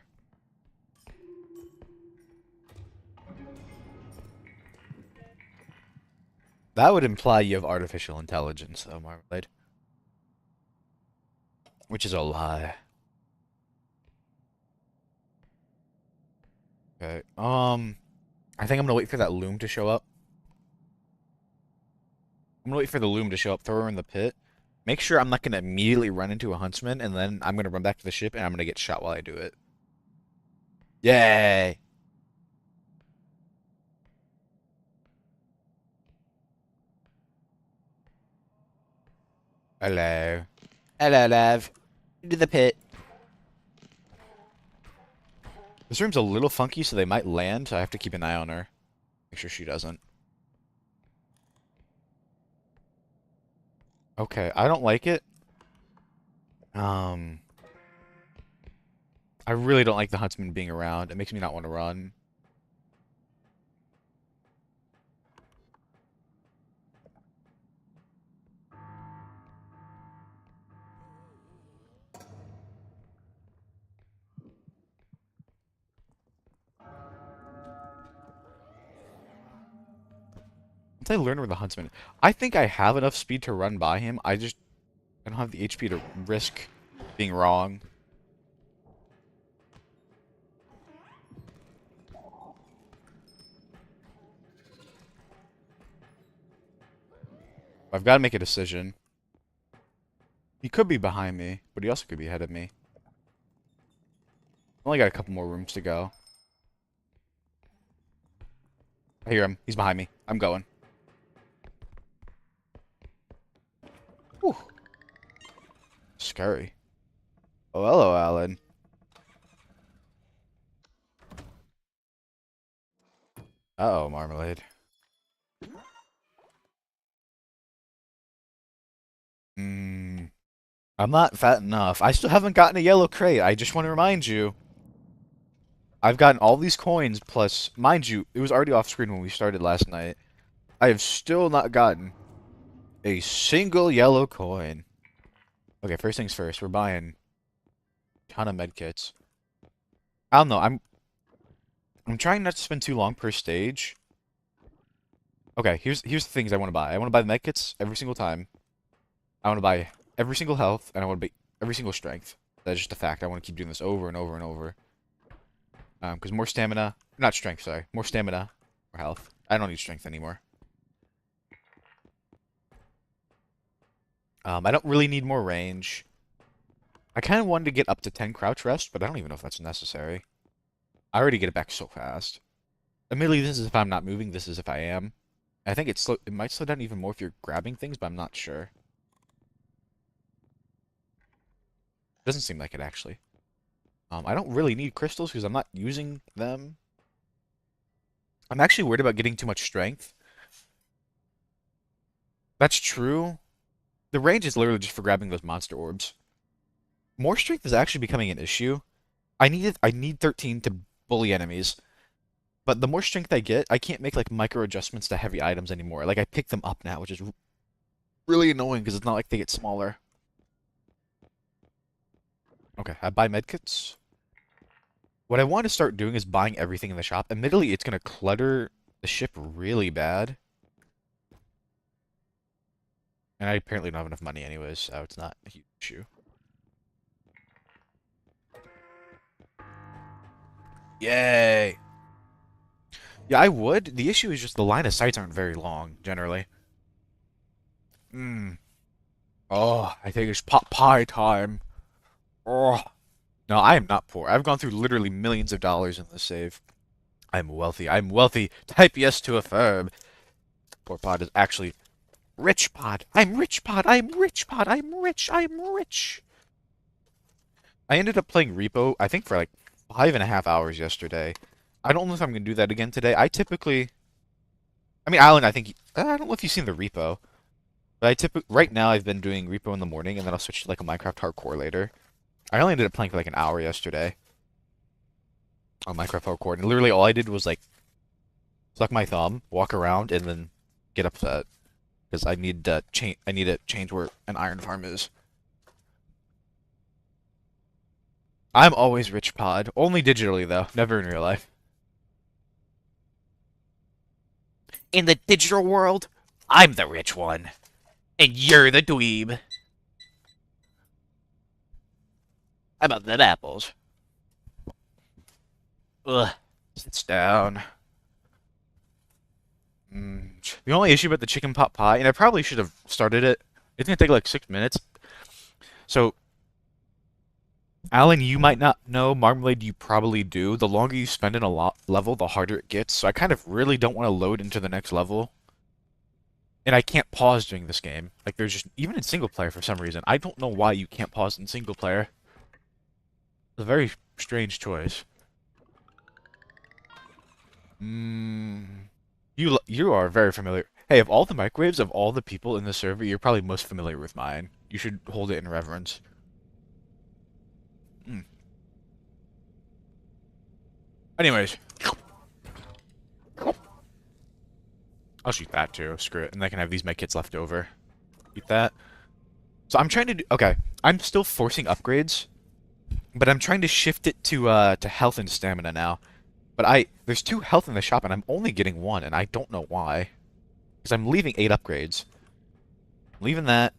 That would imply you have artificial intelligence, though, Marmalade. Which is a lie. Okay. I think I'm gonna wait for that loom to show up. I'm gonna wait for the loom to show up, throw her in the pit. Make sure I'm not gonna immediately run into a huntsman, and then I'm gonna run back to the ship, and I'm gonna get shot while I do it. Yay! Hello. Hello, love. Into the pit. This room's a little funky, so they might land, so I have to keep an eye on her. Make sure she doesn't. Okay, I don't like it. Um, I really don't like the huntsman being around. It makes me not want to run. Once I learn where the huntsman, I think I have enough speed to run by him. I don't have the HP to risk being wrong. I've got to make a decision. He could be behind me, but he also could be ahead of me. Only got a couple more rooms to go. I hear him. He's behind me. I'm going. Whew. Scary. Oh, hello, Alan. Uh-oh, Marmalade. Hmm. I'm not fat enough. I still haven't gotten a yellow crate. I just want to remind you. I've gotten all these coins, plus, mind you, it was already off screen when we started last night. I have still not gotten a single yellow coin. Okay, first things first. We're buying a ton of medkits. I don't know. I'm trying not to spend too long per stage. Okay, here's the things I want to buy. I want to buy the medkits every single time. I want to buy every single health, and I want to buy every single strength. That's just a fact. I want to keep doing this over and over and over. Because more stamina, not strength, sorry. More stamina, more health. I don't need strength anymore. I don't really need more range. I kind of wanted to get up to 10 crouch rest, but I don't even know if that's necessary. I already get it back so fast. Admittedly, this is if I'm not moving, this is if I am. I think it might slow down even more if you're grabbing things, but I'm not sure. Doesn't seem like it, actually. I don't really need crystals because I'm not using them. I'm actually worried about getting too much strength. That's true. The range is literally just for grabbing those monster orbs. More strength is actually becoming an issue. I need 13 to bully enemies. But the more strength I get, I can't make like micro adjustments to heavy items anymore. Like I pick them up now, which is really annoying because it's not like they get smaller. Okay, I buy medkits. What I want to start doing is buying everything in the shop. Admittedly, it's gonna clutter the ship really bad. And I apparently don't have enough money anyways, so it's not a huge issue. Yay! Yeah, I would. The issue is just the line of sights aren't very long, generally. Hmm. Oh, I think it's pot pie time. Oh. No, I am not poor. I've gone through literally millions of dollars in this save. I'm wealthy. I'm wealthy. Type yes to affirm. Poor pod is actually rich pod. I'm rich pod. I'm rich pod. I'm rich. I'm rich. I ended up playing Repo, I think for like 5.5 hours yesterday. I don't know if I'm gonna do that again today. I mean, Alan, I don't know if you've seen the Repo, but I typically right now I've been doing Repo in the morning, and then I'll switch to like a Minecraft hardcore later. I only ended up playing for like an hour yesterday on Minecraft hardcore, and literally all I did was like suck my thumb, walk around, and then get upset because I need to change. I need to change where an iron farm is. I'm always rich pod, only digitally though, never in real life. In the digital world, I'm the rich one, and you're the dweeb. How about them apples? Ugh. Sits down. The only issue about the chicken pot pie, and I probably should have started it. It's gonna take like 6 minutes. So, Alan, you might not know. Marmalade, you probably do. The longer you spend in a level, the harder it gets. So I kind of really don't want to load into the next level. And I can't pause during this game. Like, there's just, even in single player for some reason. I don't know why you can't pause in single player. It's a very strange choice. You are very familiar. Hey, of all the microwaves, of all the people in the server, you're probably most familiar with mine. You should hold it in reverence. Mm. Anyways, I'll shoot that too. Screw it. And I can have these medkits left over. Eat that. So I'm trying to do... Okay. I'm still forcing upgrades, but I'm trying to shift it to health and stamina now. But there's 2 health in the shop, and I'm only getting 1, and I don't know why. Because I'm leaving 8 upgrades. Leaving that.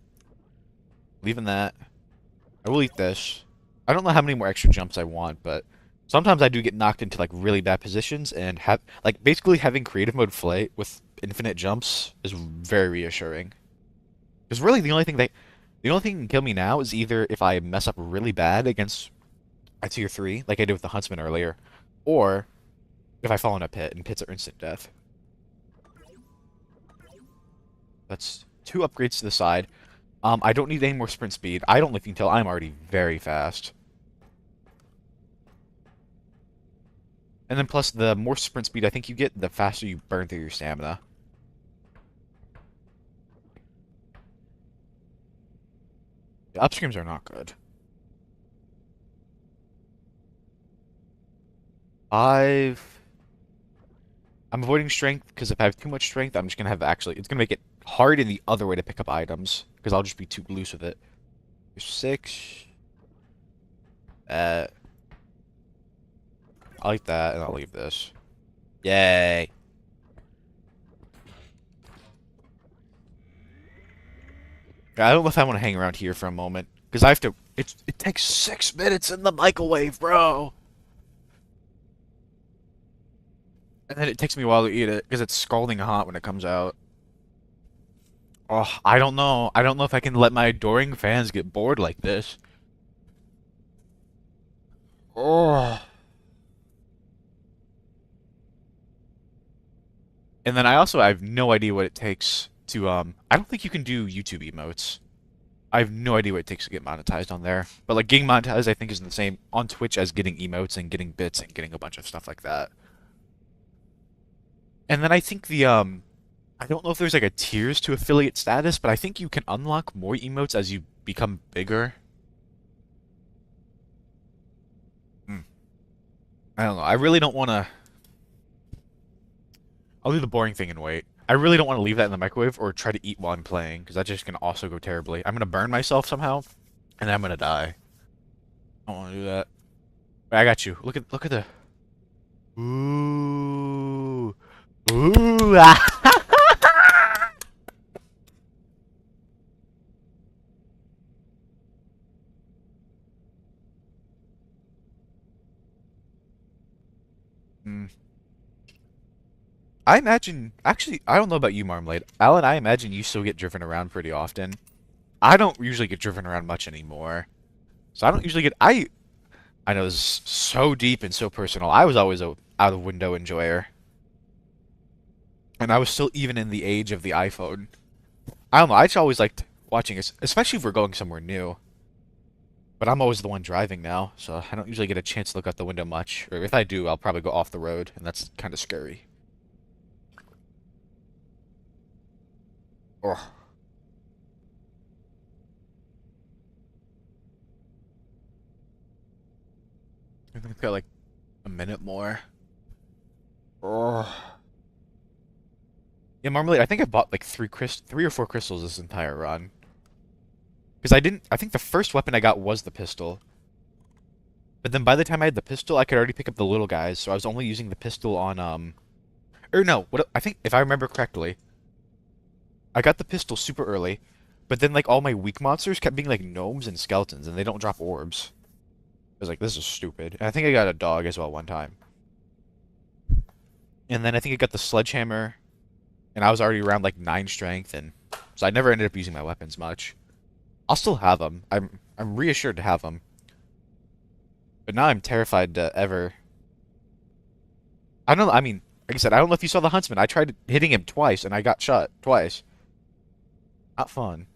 Leaving that. I will eat this. I don't know how many more extra jumps I want, but sometimes I do get knocked into like really bad positions, and have like basically having creative mode play with infinite jumps is very reassuring. Because really the only thing that can kill me now is either if I mess up really bad against a tier 3, like I did with the Huntsman earlier, or if I fall in a pit, and pits are instant death. That's 2 upgrades to the side. I don't need any more sprint speed. I don't know if you can tell, I'm already very fast. And then plus, the more sprint speed I think you get, the faster you burn through your stamina. The upstreams are not good. I've... I'm avoiding strength, because if I have too much strength, I'm just going to have actually... It's going to make it hard in the other way to pick up items, because I'll just be too loose with it. There's 6. I'll eat that, and I'll leave this. Yay! I don't know if I want to hang around here for a moment, because I have to... It takes 6 minutes in the microwave, bro! And then it takes me a while to eat it, because it's scalding hot when it comes out. Oh, I don't know. I don't know if I can let my adoring fans get bored like this. Oh. And then I have no idea what it takes to I don't think you can do YouTube emotes. I have no idea what it takes to get monetized on there. But like getting monetized I think is the same on Twitch as getting emotes and getting bits and getting a bunch of stuff like that. And then I think I don't know if there's like a tiers to affiliate status, but I think you can unlock more emotes as you become bigger. Hmm. I don't know. I really don't want to I'll do the boring thing and wait. I really don't want to leave that in the microwave or try to eat while I'm playing, because that's just going to also go terribly. I'm going to burn myself somehow, and then I'm going to die. I don't want to do that. Wait, I got you. Look at the... Ooh. Ooh, ah. Mm. I imagine, actually, I don't know about you, Marmalade. Alan, I imagine you still get driven around pretty often. I don't usually get driven around much anymore. So I don't usually get, I know this is so deep and so personal. I was always a out of window enjoyer. And I was still even in the age of the iPhone. I don't know, I just always liked watching it, especially if we're going somewhere new. But I'm always the one driving now, so I don't usually get a chance to look out the window much. Or if I do, I'll probably go off the road, and that's kind of scary. Oh, I think I've got like a minute more. Oh. Yeah, Marmalade, I think I bought like three or four crystals this entire run. Because I think the first weapon I got was the pistol. But then by the time I had the pistol, I could already pick up the little guys, so I was only using the pistol on, or no, what, I think, if I remember correctly, I got the pistol super early, but then like all my weak monsters kept being like gnomes and skeletons, and they don't drop orbs. I was like, this is stupid. And I think I got a dog as well one time. And then I think I got the sledgehammer, and I was already around like 9 strength, and so I never ended up using my weapons much. I'll still have them. I'm reassured to have them. But now I'm terrified to ever. I don't know. I mean, like I said, I don't know if you saw the huntsman. I tried hitting him twice, and I got shot twice. Not fun.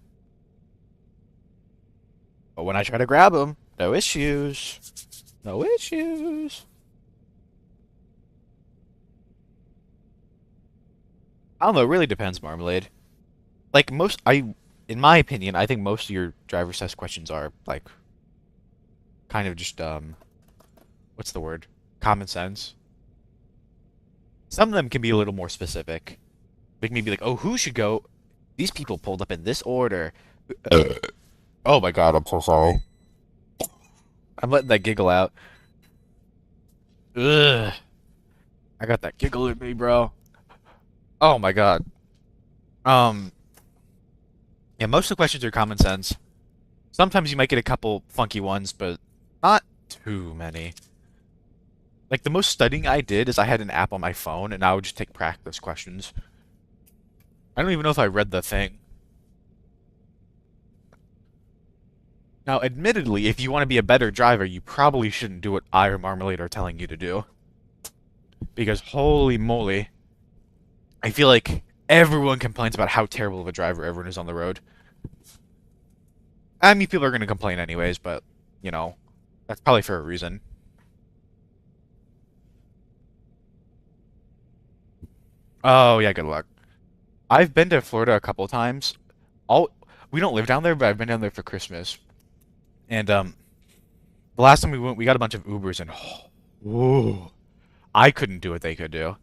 But when I try to grab him, no issues. No issues. I don't know. It really depends, Marmalade. Like in my opinion, I think most of your driver's test questions are like kind of just what's the word? Common sense. Some of them can be a little more specific. Like maybe like, oh, who should go? These people pulled up in this order. Oh my God, I'm so sorry. I'm letting that giggle out. Ugh. I got that giggle in me, bro. Oh my God. Um, yeah, most of the questions are common sense. Sometimes you might get a couple funky ones, but not too many. Like the most studying I did is I had an app on my phone and I would just take practice questions. I don't even know if I read the thing. Now, admittedly, if you want to be a better driver, you probably shouldn't do what I or Marmalade are telling you to do. Because holy moly, I feel like everyone complains about how terrible of a driver everyone is on the road. I mean, people are going to complain anyways, but, you know, that's probably for a reason. Oh, yeah, good luck. I've been to Florida a couple times. All We don't live down there, but I've been down there for Christmas. And the last time we went, we got a bunch of Ubers, and oh, I couldn't do what they could do.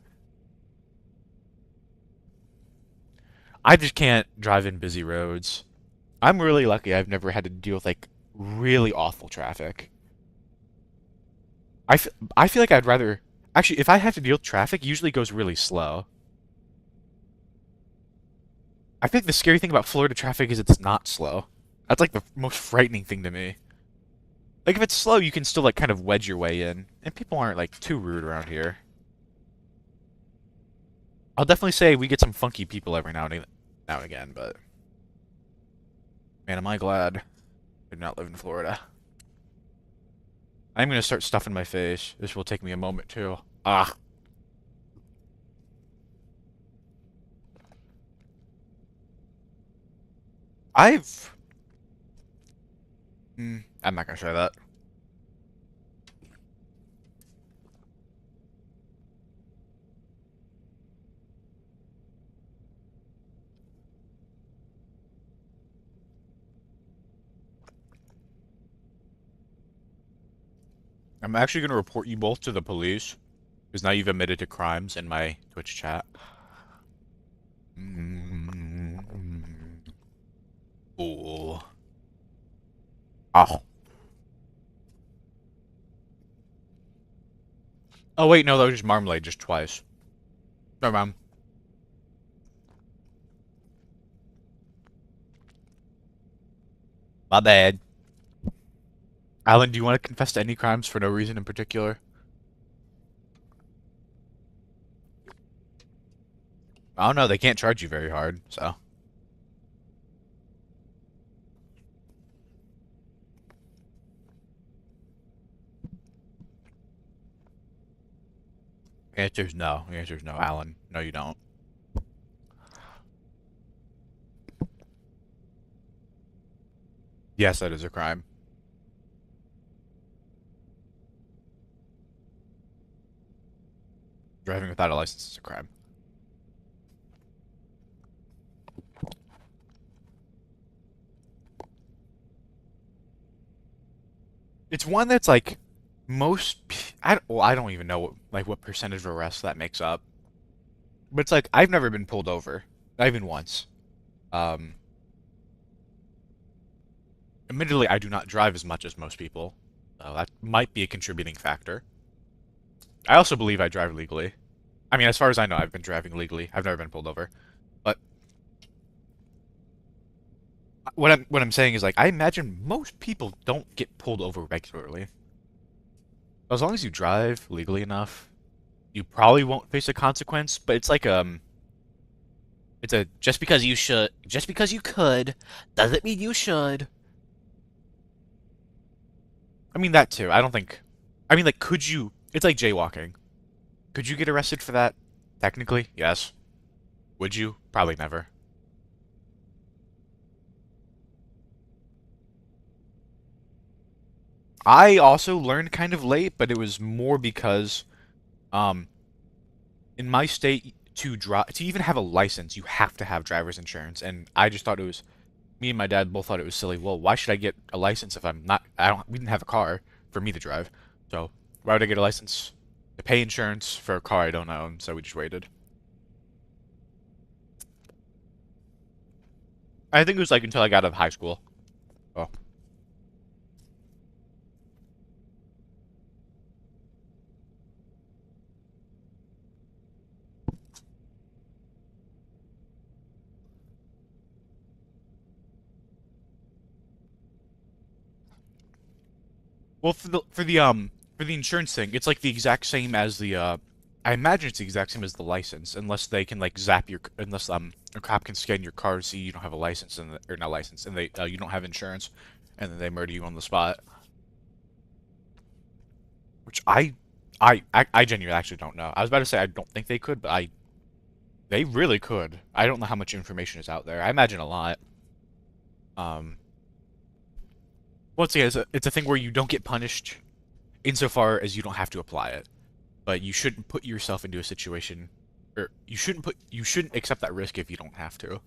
I just can't drive in busy roads. I'm really lucky I've never had to deal with like really awful traffic. I feel like I'd rather actually if I have to deal with traffic, it usually goes really slow. I think the scary thing about Florida traffic is it's not slow. That's like the most frightening thing to me. Like if it's slow, you can still like kind of wedge your way in, and people aren't like too rude around here. I'll definitely say we get some funky people every now and again, but man, am I glad I do not live in Florida. I'm gonna start stuffing my face. This will take me a moment too. Ah, I've. I'm not gonna say that. I'm actually gonna report you both to the police because now you've admitted to crimes in my Twitch chat. Ooh. Oh. Oh wait, no, that was just Marmalade, just twice. No, ma'am. My bad. Alan, do you want to confess to any crimes for no reason in particular? I don't know. They can't charge you very hard, so. The answer's no. The answer's no, Alan. No, you don't. Yes, that is a crime. Driving without a license is a crime. It's one that's like I don't even know what percentage of arrests that makes up. But it's like I've never been pulled over, not even once. Um, Admittedly, I do not drive as much as most people. That might be a contributing factor. I also believe I drive legally. I mean, as far as I know, I've been driving legally. I've never been pulled over. But what I'm saying is like I imagine most people don't get pulled over regularly. As long as you drive legally enough, you probably won't face a consequence, but it's a just because you could doesn't mean you should. I mean that too. I don't think I mean like could you it's like jaywalking. Could you get arrested for that? Technically, yes. Would you? Probably never. I also learned kind of late, but it was more because um in my state to even have a license, you have to have driver's insurance, and I just thought it was me and my dad both thought it was silly. Well, why should I get a license if I'm not? I don't. We didn't have a car for me to drive, so why would I get a license to pay insurance for a car I don't own? So we just waited. I think it was like until I got out of high school. Oh. Well, for the insurance thing, it's like the exact same as the I imagine it's the exact same as the license, unless they can like zap your unless a cop can scan your car to see you don't have a license and or not license and they you don't have insurance, and then they murder you on the spot. Which I genuinely actually don't know. I was about to say I don't think they could, but I they really could. I don't know how much information is out there. I imagine a lot. Um, Once again, it's a thing where you don't get punished insofar as you don't have to apply it, but you shouldn't put yourself into a situation, or you shouldn't accept that risk if you don't have to,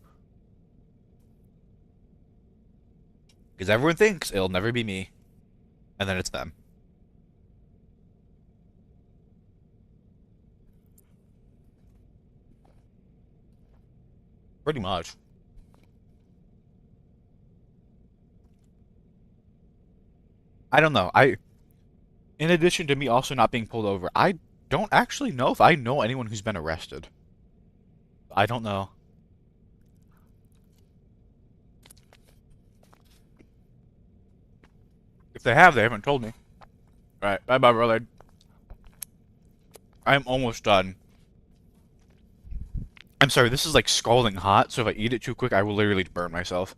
because everyone thinks it'll never be me, and then it's them. Pretty much. I don't know. In addition to me also not being pulled over, I don't actually know if I know anyone who's been arrested. I don't know. If they have, they haven't told me. All right, bye bye, brother. I'm almost done. I'm sorry, this is like scalding hot, so if I eat it too quick, I will literally burn myself.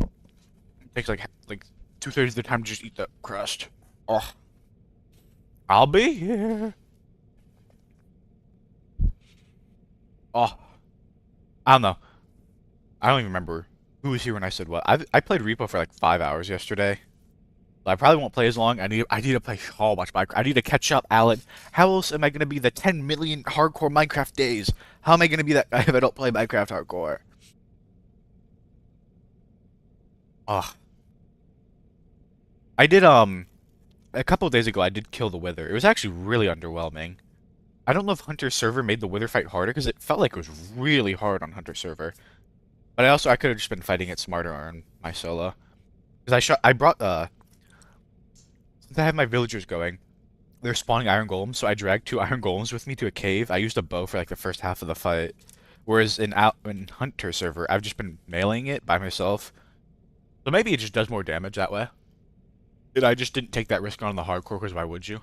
It takes like 2/3 of the time to just eat the crust. Oh, I'll be here. Oh, I don't know. I don't even remember who was here when I said what. I played Repo for like 5 hours yesterday. I probably won't play as long. I need to play so much Minecraft. I need to catch up, Alan. How else am I gonna be the 10 million hardcore Minecraft days? How am I gonna be that guy if I don't play Minecraft hardcore? Oh, I did a couple of days ago. I did kill the Wither. It was actually really underwhelming. I don't know if Hunter server made the Wither fight harder because it felt like it was really hard on Hunter server. But I could have just been fighting it smarter on my solo because I brought since I have my villagers going. they're spawning iron golems, so I dragged two iron golems with me to a cave. I used a bow for like the first half of the fight. Whereas in Hunter server, I've just been meleeing it by myself. So maybe it just does more damage that way. And I just didn't take that risk on the hardcore, because why would you?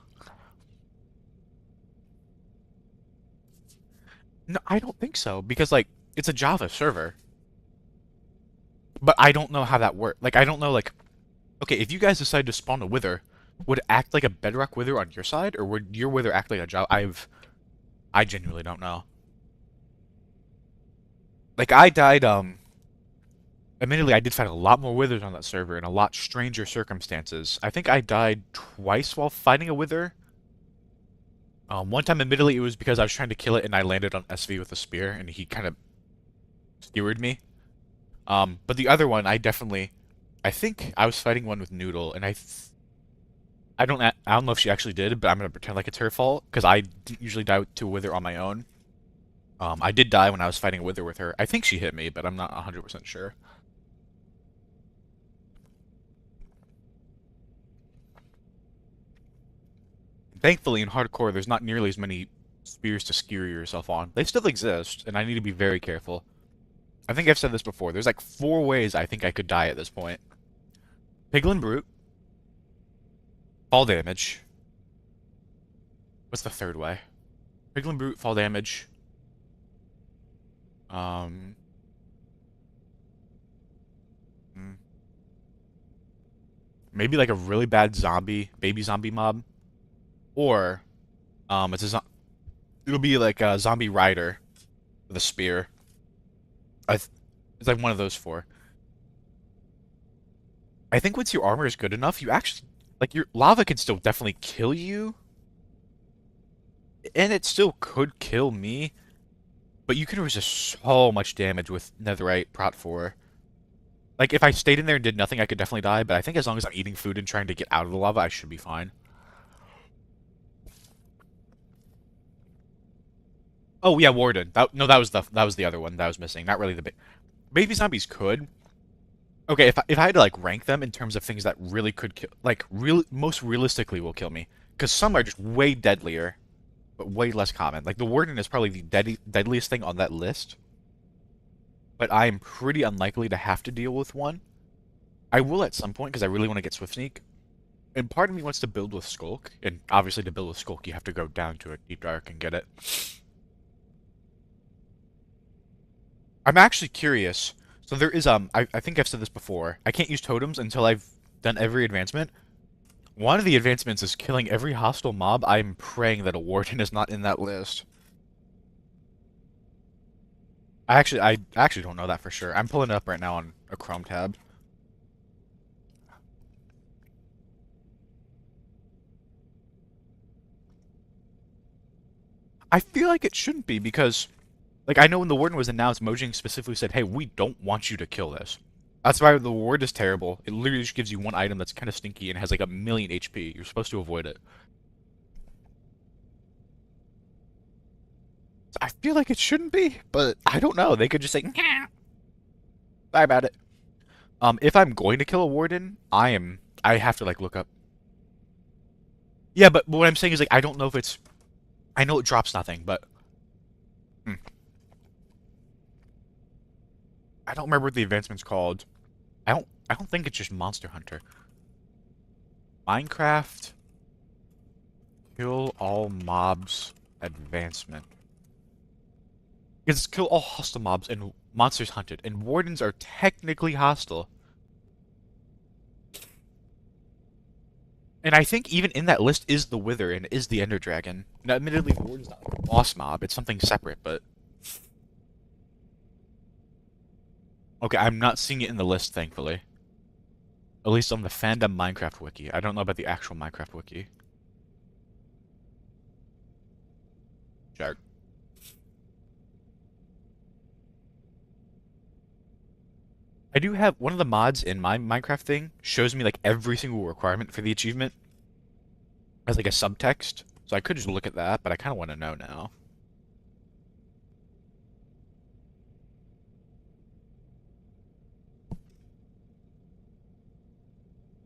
No, I don't think so, because like it's a Java server. But I don't know how that works. Like I don't know like okay, if you guys decide to spawn a wither, would it act like a bedrock wither on your side, or would your wither act like a Java? I genuinely don't know. Like I died admittedly I did fight a lot more withers on that server in a lot stranger circumstances. I think I died twice while fighting a wither. One time admittedly it was because I was trying to kill it and I landed on SV with a spear and he kind of skewered me. But the other one I think I was fighting one with Noodle and I don't know if she actually did, but I'm gonna pretend like it's her fault because I usually die to a wither on my own. I did die when I was fighting a wither with her. I think she hit me, but I'm not 100% sure. Thankfully, in hardcore, there's not nearly as many spears to skewer yourself on. They still exist, and I need to be very careful. I think I've said this before. There's like four ways I think I could die at this point. Piglin Brute, fall damage. What's the third way? Piglin Brute, fall damage. Um, hmm, maybe like a really bad baby zombie mob, or it's it'll be like a zombie rider with a spear. I th it's like one of those four. I think once your armor is good enough, you actually like your lava can still definitely kill you, and it still could kill me, but you can resist so much damage with Netherite Prot 4. Like, if I stayed in there and did nothing, I could definitely die, but I think as long as I'm eating food and trying to get out of the lava, I should be fine. Oh, yeah, Warden. No, that was the other one that was missing. Not really the baby zombies could. Okay, if I had to, like, rank them in terms of things that really could kill, like, most realistically will kill me, because some are just way deadlier, but way less common. Like, the Warden is probably the deadliest thing on that list, but I am pretty unlikely to have to deal with one. I will at some point because I really want to get Swift Sneak. And part of me wants to build with Skulk, and obviously to build with Skulk you have to go down to a Deep Dark and get it. I'm actually curious. So there is I think I've said this before. I can't use totems until I've done every advancement. One of the advancements is killing every hostile mob. I'm praying that a warden is not in that list. I actually don't know that for sure. I'm pulling it up right now on a Chrome tab. I feel like it shouldn't be because like I know when the warden was announced, Mojang specifically said, "Hey, we don't want you to kill this." That's why the ward is terrible. It literally just gives you one item that's kind of stinky and has like a million HP. You're supposed to avoid it. I feel like it shouldn't be, but I don't know. They could just say, "Nah, bye about it." If I'm going to kill a warden, I have to like look up. Yeah, but what I'm saying is like I don't know if it's. I know it drops nothing, but hmm, I don't remember what the advancement's called. I don't think it's just Monster Hunter. Minecraft kill all mobs advancement. Because kill all hostile mobs and monsters hunted, and wardens are technically hostile. And I think even in that list is the Wither and is the Ender Dragon. Now, admittedly, the Warden's not like a boss mob, it's something separate, but... Okay, I'm not seeing it in the list, thankfully. At least on the fandom Minecraft wiki. I don't know about the actual Minecraft wiki. Shark. I do have one of the mods in my Minecraft thing shows me like every single requirement for the achievement as like a subtext. So I could just look at that, but I kind of want to know now.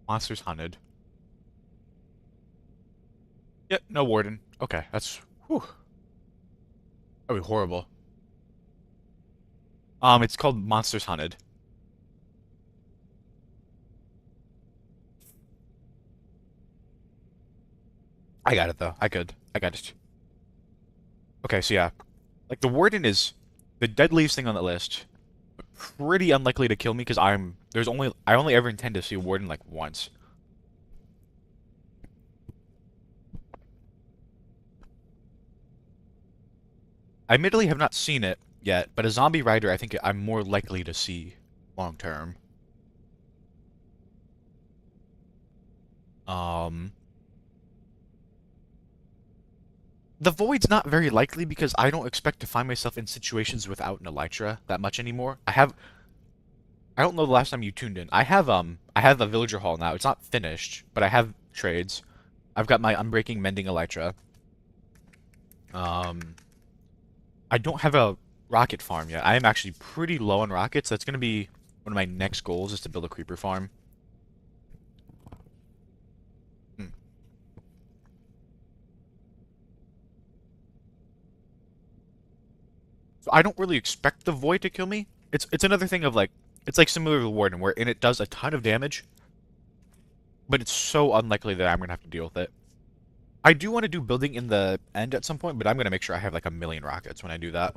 Monsters hunted. Yep, no warden. Okay, that's whew, that'd be horrible. It's called Monsters Hunted. I got it though. I could. I got it. Okay, so yeah, like the warden is the deadliest thing on the list. Pretty unlikely to kill me because I only ever intend to see a warden like once. I admittedly have not seen it yet, but a zombie rider I think I'm more likely to see long term. Um, the void's not very likely because I don't expect to find myself in situations without an elytra that much anymore. I don't know the last time you tuned in. I have a villager hall now. It's not finished, but I have trades. I've got my unbreaking mending elytra. Um, I don't have a rocket farm yet. I am actually pretty low on rockets. That's gonna be one of my next goals is to build a creeper farm. Hmm. So I don't really expect the void to kill me. It's another thing of like it's like similar to the warden where and it does a ton of damage, but it's so unlikely that I'm gonna have to deal with it. I do want to do building in the end at some point, but I'm gonna make sure I have like a million rockets when I do that.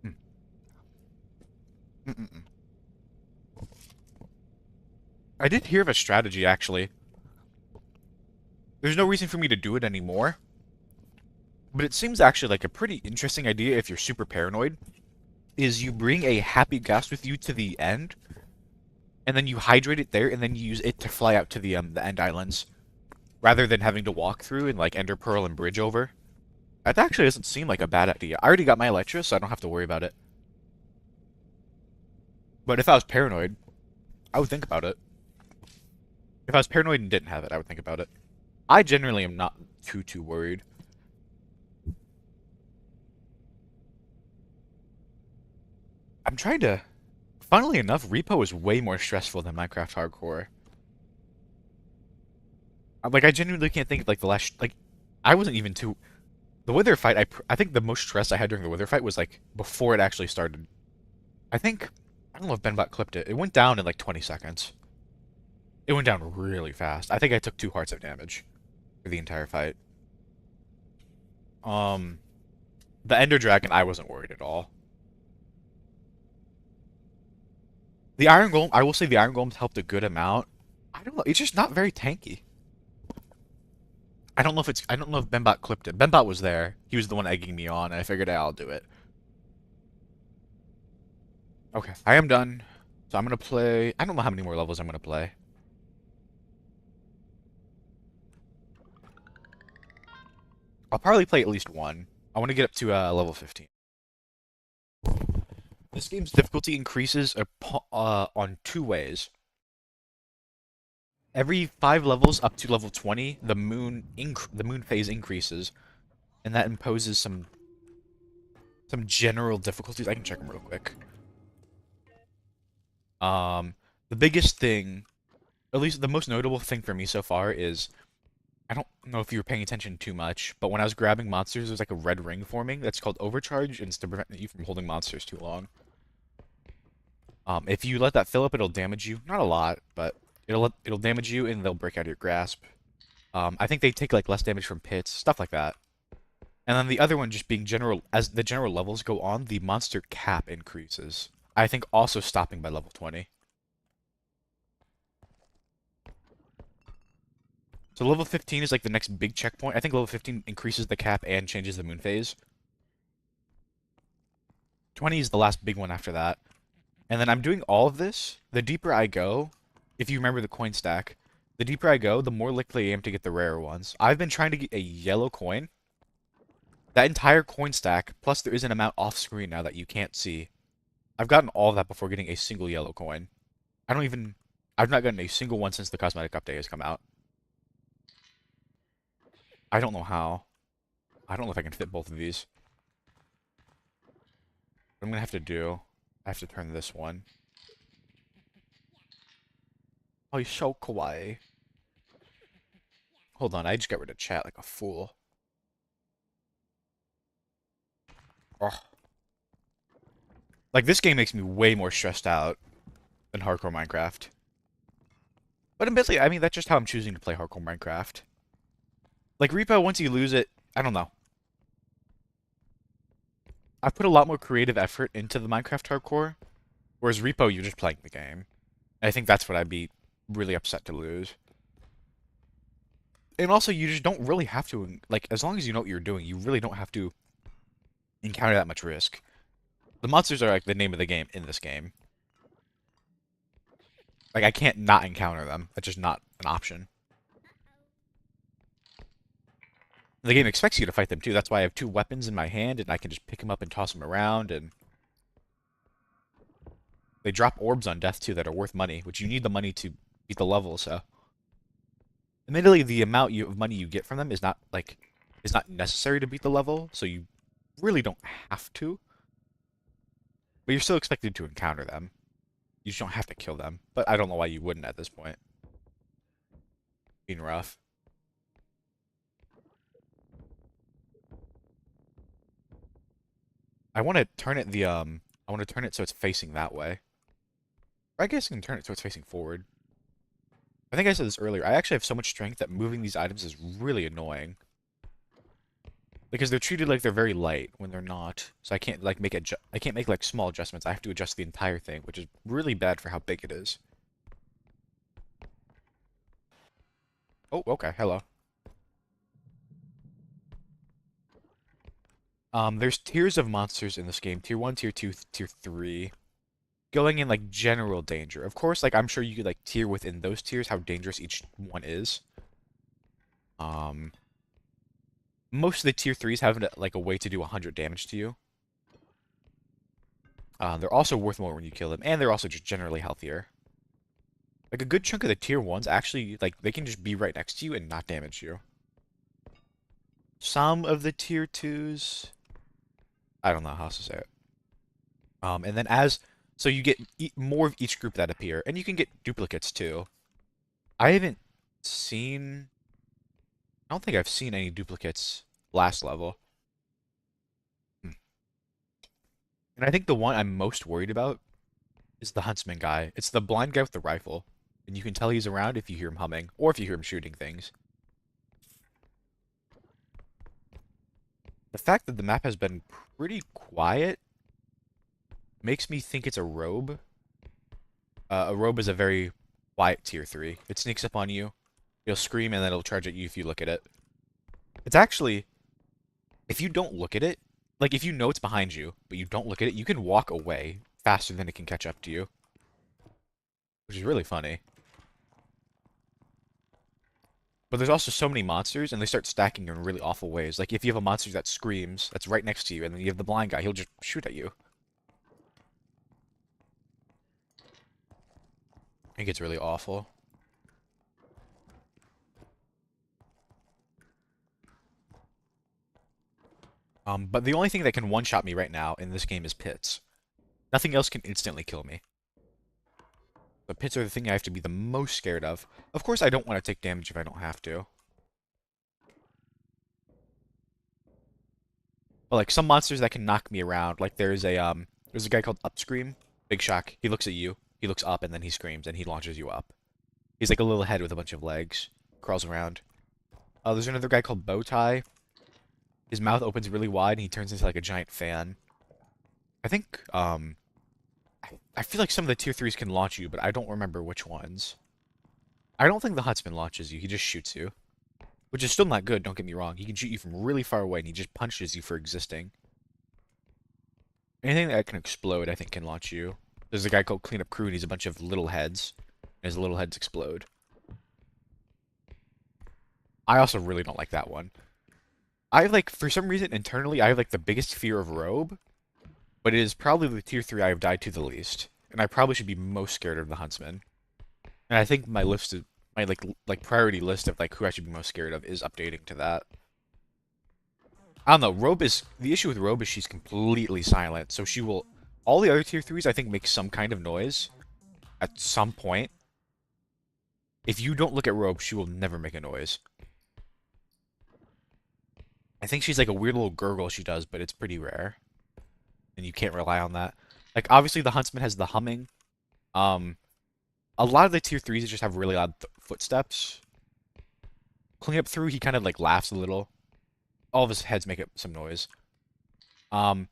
Hmm. Mm-mm-mm. I did hear of a strategy actually. There's no reason for me to do it anymore, but it seems actually like a pretty interesting idea if you're super paranoid. Is you bring a happy gas with you to the end, and then you hydrate it there, and then you use it to fly out to the end islands, rather than having to walk through and like ender pearl and bridge over. That actually doesn't seem like a bad idea. I already got my Elytra, so I don't have to worry about it. But if I was paranoid, I would think about it. If I was paranoid and didn't have it, I would think about it. I generally am not too worried. I'm trying to. Funnily enough, Repo is way more stressful than Minecraft Hardcore. Like I genuinely can't think of like the last like I wasn't even too the wither fight. I think the most stress I had during the wither fight was like before it actually started. I think I don't know if Benbot clipped it. It went down in like 20 seconds. It went down really fast. I think I took 2 hearts of damage for the entire fight. Um, the Ender Dragon, I wasn't worried at all. The Iron Golem, I will say the Iron Golem's helped a good amount. I don't know. It's just not very tanky. I don't know if Benbot clipped it. Benbot was there. He was the one egging me on, and I figured, hey, I'll do it. Okay, I am done. So I'm gonna play. I don't know how many more levels I'm gonna play. I'll probably play at least one. I want to get up to level 15. This game's difficulty increases on 2 ways. Every 5 levels up to level 20, the moon phase increases, and that imposes some general difficulties. I can check them real quick. Um, the biggest thing, at least the most notable thing for me so far is I don't know if you were paying attention too much, but when I was grabbing monsters, there's like a red ring forming that's called overcharge, and it's to prevent you from holding monsters too long. If you let that fill up, it'll damage you. Not a lot, but it'll damage you, and they'll break out of your grasp. I think they take like less damage from pits, stuff like that. And then the other one just being general, as the general levels go on, the monster cap increases. I think also stopping by level 20. So level 15 is like the next big checkpoint. I think level 15 increases the cap and changes the moon phase. 20 is the last big one after that. And then I'm doing all of this. The deeper I go, if you remember the coin stack, the deeper I go, the more likely I am to get the rarer ones. I've been trying to get a yellow coin. That entire coin stack, plus there is an amount off screen now that you can't see. I've gotten all of that before getting a single yellow coin. I don't even... I've not gotten a single one since the cosmetic update has come out. I don't know how. I don't know if I can fit both of these. What I'm gonna have to do, I have to turn this one. Oh, he's so kawaii. Hold on, I just got rid of chat like a fool. Oh. Like, this game makes me way more stressed out than hardcore Minecraft. But admittedly, I mean, that's just how I'm choosing to play hardcore Minecraft. Like, Repo, once you lose it, I don't know. I put a lot more creative effort into the Minecraft hardcore, whereas Repo, you're just playing the game. And I think that's what I'd be really upset to lose. And also, you just don't really have to, like, as long as you know what you're doing, you really don't have to encounter that much risk. The monsters are, like, the name of the game in this game. Like, I can't not encounter them. That's just not an option. The game expects you to fight them, too. That's why I have two weapons in my hand, and I can just pick them up and toss them around, and they drop orbs on death, too, that are worth money, which you need the money to beat the level, so... Admittedly, the amount of money you get from them is not, like, is not necessary to beat the level, so you really don't have to. But you're still expected to encounter them. You just don't have to kill them. But I don't know why you wouldn't at this point. Being rough. I want to turn it I want to turn it so it's facing that way. Or I guess I can turn it so it's facing forward. I think I said this earlier. I actually have so much strength that moving these items is really annoying. Because they're treated like they're very light when they're not. So I can't like I can't make like small adjustments. I have to adjust the entire thing, which is really bad for how big it is. Oh, okay. Hello. There's tiers of monsters in this game. Tier 1, Tier 2, Tier 3. Going in like general danger. Of course, like I'm sure you could like tier within those tiers how dangerous each one is. Um, most of the tier 3s have like a way to do 100 damage to you. They're also worth more when you kill them, and they're also just generally healthier. Like a good chunk of the tier 1s actually like they can just be right next to you and not damage you. Some of the tier 2s, I don't know how to say it. And then so you get more of each group that appear, and you can get duplicates too. I haven't seen. I don't think I've seen any duplicates last level. Hmm. And I think the one I'm most worried about is the huntsman guy. It's the blind guy with the rifle, and you can tell he's around if you hear him humming or if you hear him shooting things. The fact that the map has been pretty quiet makes me think it's a robe. A robe is a very quiet tier 3. It sneaks up on you, you'll scream, and then it'll charge at you if you look at it. It's actually, if you don't look at it, like if you know it's behind you, but you don't look at it, you can walk away faster than it can catch up to you. Which is really funny. But there's also so many monsters, and they start stacking in really awful ways. Like if you have a monster that screams, that's right next to you, and then you have the blind guy, he'll just shoot at you. It gets really awful. But the only thing that can one-shot me right now in this game is pits. Nothing else can instantly kill me. But pits are the thing I have to be the most scared of. Of course, I don't want to take damage if I don't have to. But like some monsters that can knock me around, like there's a guy called Upscream, Big Shock. He looks at you, he looks up, and then he screams, and he launches you up. He's like a little head with a bunch of legs, crawls around. There's another guy called Bowtie. His mouth opens really wide, and he turns into like a giant fan. I think I feel like some of the tier 3s can launch you, but I don't remember which ones. I don't think the Huntsman launches you, he just shoots you. Which is still not good, don't get me wrong. He can shoot you from really far away, and he just punches you for existing. Anything that can explode, I think, can launch you. There's a guy called Cleanup Crew, and he's a bunch of little heads. And his little heads explode. I also really don't like that one. I like, for some reason, internally, I have like the biggest fear of Robe, but it is probably the tier 3 I have died to the least. And I probably should be most scared of the Huntsman. And I think my list is, my like priority list of like who I should be most scared of is updating to that. I don't know. Robe is the issue with Robe is she's completely silent, so she will. All the other tier threes I think make some kind of noise at some point. If you don't look at Robe, she will never make a noise. I think she's like a weird little gurgle she does, but it's pretty rare, and you can't rely on that. Like obviously the Huntsman has the humming. Um, a lot of the tier threes just have really loud footsteps. Clean up through, he kind of like laughs a little. All of his heads make some noise. Um,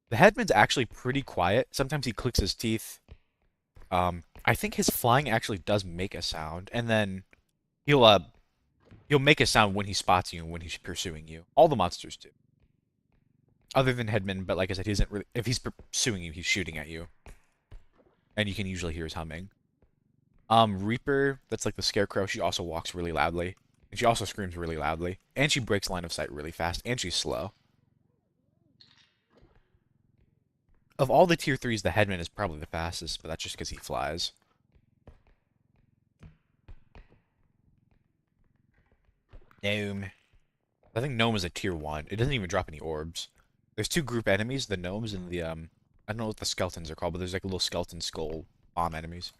the Headman's actually pretty quiet. Sometimes he clicks his teeth. I think his flying actually does make a sound, and then he'll uh he'll make a sound when he spots you and when he's pursuing you. All the monsters do, other than Headman. But like I said, he isn't really. If he's pursuing you, he's shooting at you, and you can usually hear his humming. Reaper, that's like the Scarecrow. She also walks really loudly, and she also screams really loudly, and she breaks line of sight really fast, and she's slow. Of all the tier threes, the Headman is probably the fastest, but that's just because he flies. Gnome. I think Gnome is a tier 1. It doesn't even drop any orbs. There's two group enemies, the Gnomes and the, I don't know what the skeletons are called, but there's like little skeleton skull bomb enemies.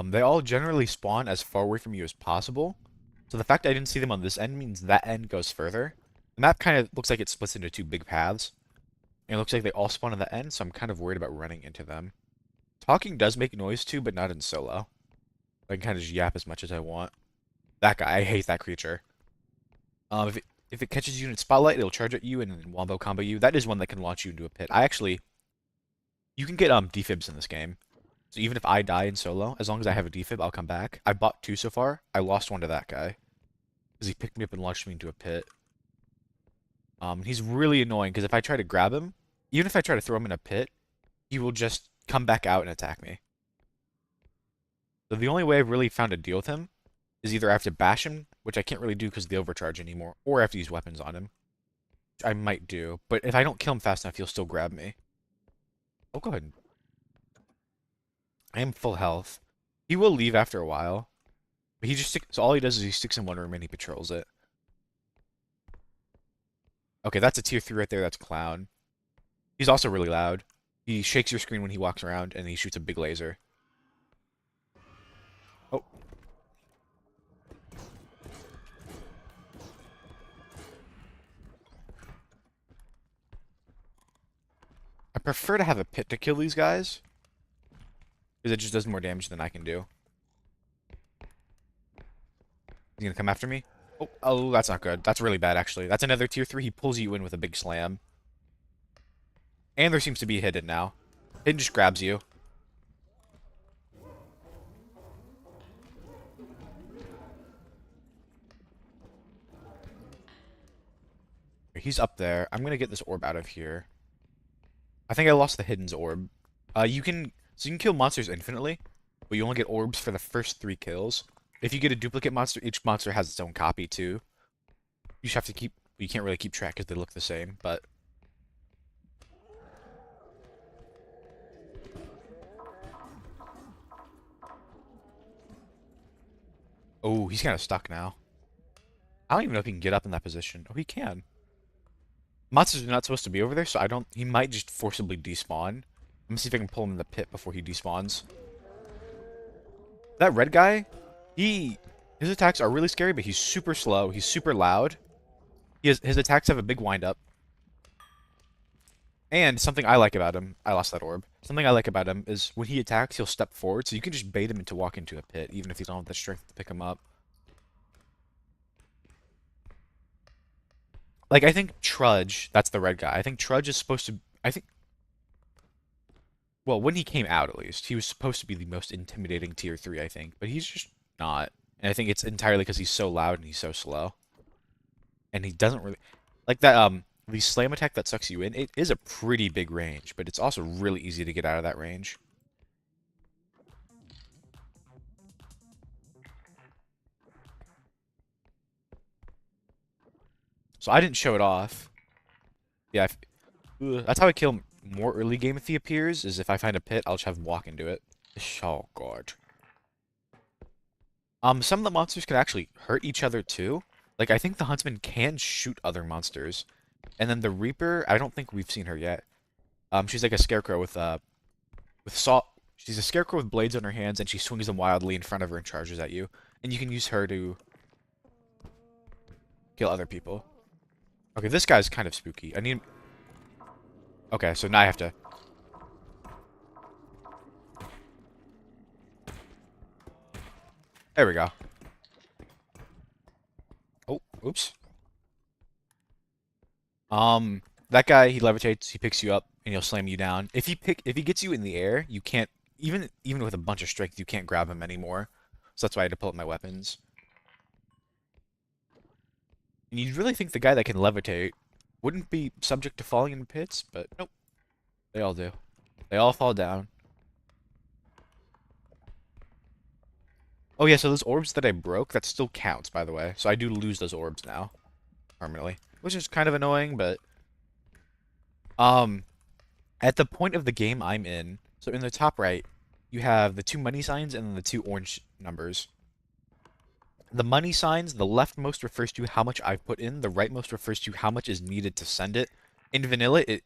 They all generally spawn as far away from you as possible. So the fact I didn't see them on this end means that end goes further. The map kind of looks like it splits into two big paths. And it looks like they all spawn on the end, so I'm kind of worried about running into them. Talking does make noise too, but not in solo. I can kind of just yap as much as I want. That guy, I hate that creature. If it catches you in its spotlight, it'll charge at you and then wombo combo you. That is one that can launch you into a pit. You can get defibs in this game. So even if I die in solo, as long as I have a defib, I'll come back. I bought 2 so far. I lost one to that guy because he picked me up and launched me into a pit. He's really annoying because if I try to grab him, even if I try to throw him in a pit, he will just come back out and attack me. So the only way I've really found a deal with him is either I have to bash him, which I can't really do because of the overcharge anymore, or I have to use weapons on him, which I might do. But if I don't kill him fast enough, he'll still grab me. Oh, go ahead. I am full health. He will leave after a while. But so all he does is he sticks in one room and he patrols it. Okay, that's a tier 3 right there. That's Clown. He's also really loud. He shakes your screen when he walks around and he shoots a big laser. Oh. I prefer to have a pit to kill these guys. Because it just does more damage than I can do. He's gonna come after me? Oh, that's not good. That's really bad, actually. That's another tier 3. He pulls you in with a big slam. And there seems to be a hidden now. Hidden just grabs you. He's up there. I'm gonna get this orb out of here. I think I lost the Hidden's orb. So you can kill monsters infinitely, but you only get orbs for the first 3 kills. If you get a duplicate monster, each monster has its own copy too. You just have to keep. You can't really keep track because they look the same, but. Oh, he's kind of stuck now. I don't even know if he can get up in that position. Oh, he can. Monsters are not supposed to be over there, so I don't. He might just forcibly despawn. I'm gonna see if I can pull him in the pit before he despawns. That red guy, his attacks are really scary, but he's super slow. He's super loud. His attacks have a big wind up. And something I like about him, I lost that orb. Something I like about him is when he attacks, he'll step forward, so you can just bait him into walk into a pit, even if you don't have the strength to pick him up. Like, I think Trudge, that's the red guy. I think Trudge is supposed to. I think. Well, when he came out, at least, he was supposed to be the most intimidating tier 3, I think. But he's just not. And I think it's entirely because he's so loud and he's so slow. And he doesn't really. Like that, the slam attack that sucks you in, it is a pretty big range, but it's also really easy to get out of that range. So I didn't show it off. Yeah, that's how I kill him. more early game if he appears is if I find a pit, I'll just have him walk into it. Oh god. Some of the monsters can actually hurt each other too. Like I think the huntsman can shoot other monsters, and then the reaper, I don't think we've seen her yet. She's like a scarecrow with saw. She's a scarecrow with blades on her hands, and she swings them wildly in front of her and charges at you. And you can use her to kill other people. Okay, this guy's kind of spooky. I need. Okay, so now I have to. There we go. Oh, oops. That guy, he levitates, he picks you up, and he'll slam you down. If he gets you in the air, you can't even with a bunch of strength, you can't grab him anymore. So that's why I had to pull up my weapons. And you'd really think the guy that can levitate wouldn't be subject to falling in pits, but nope, they all do. They all fall down. Oh yeah, so those orbs that I broke, that still counts, by the way. So I do lose those orbs now, permanently. Which is kind of annoying, but um at the point of the game I'm in, so in the top right, you have the two money signs and then the two orange numbers. The money signs, the leftmost refers to how much I've put in, the rightmost refers to how much is needed to send it. In vanilla, it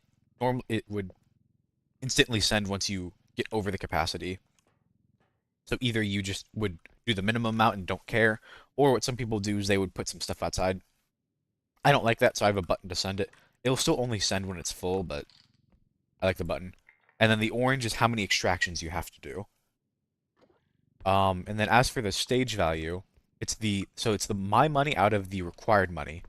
would instantly send once you get over the capacity. So either you just would do the minimum amount and don't care, or what some people do is they would put some stuff outside. I don't like that, so I have a button to send it. It'll still only send when it's full, but I like the button. And then the orange is how many extractions you have to do. And then as for the stage value, it's the my money out of the required money.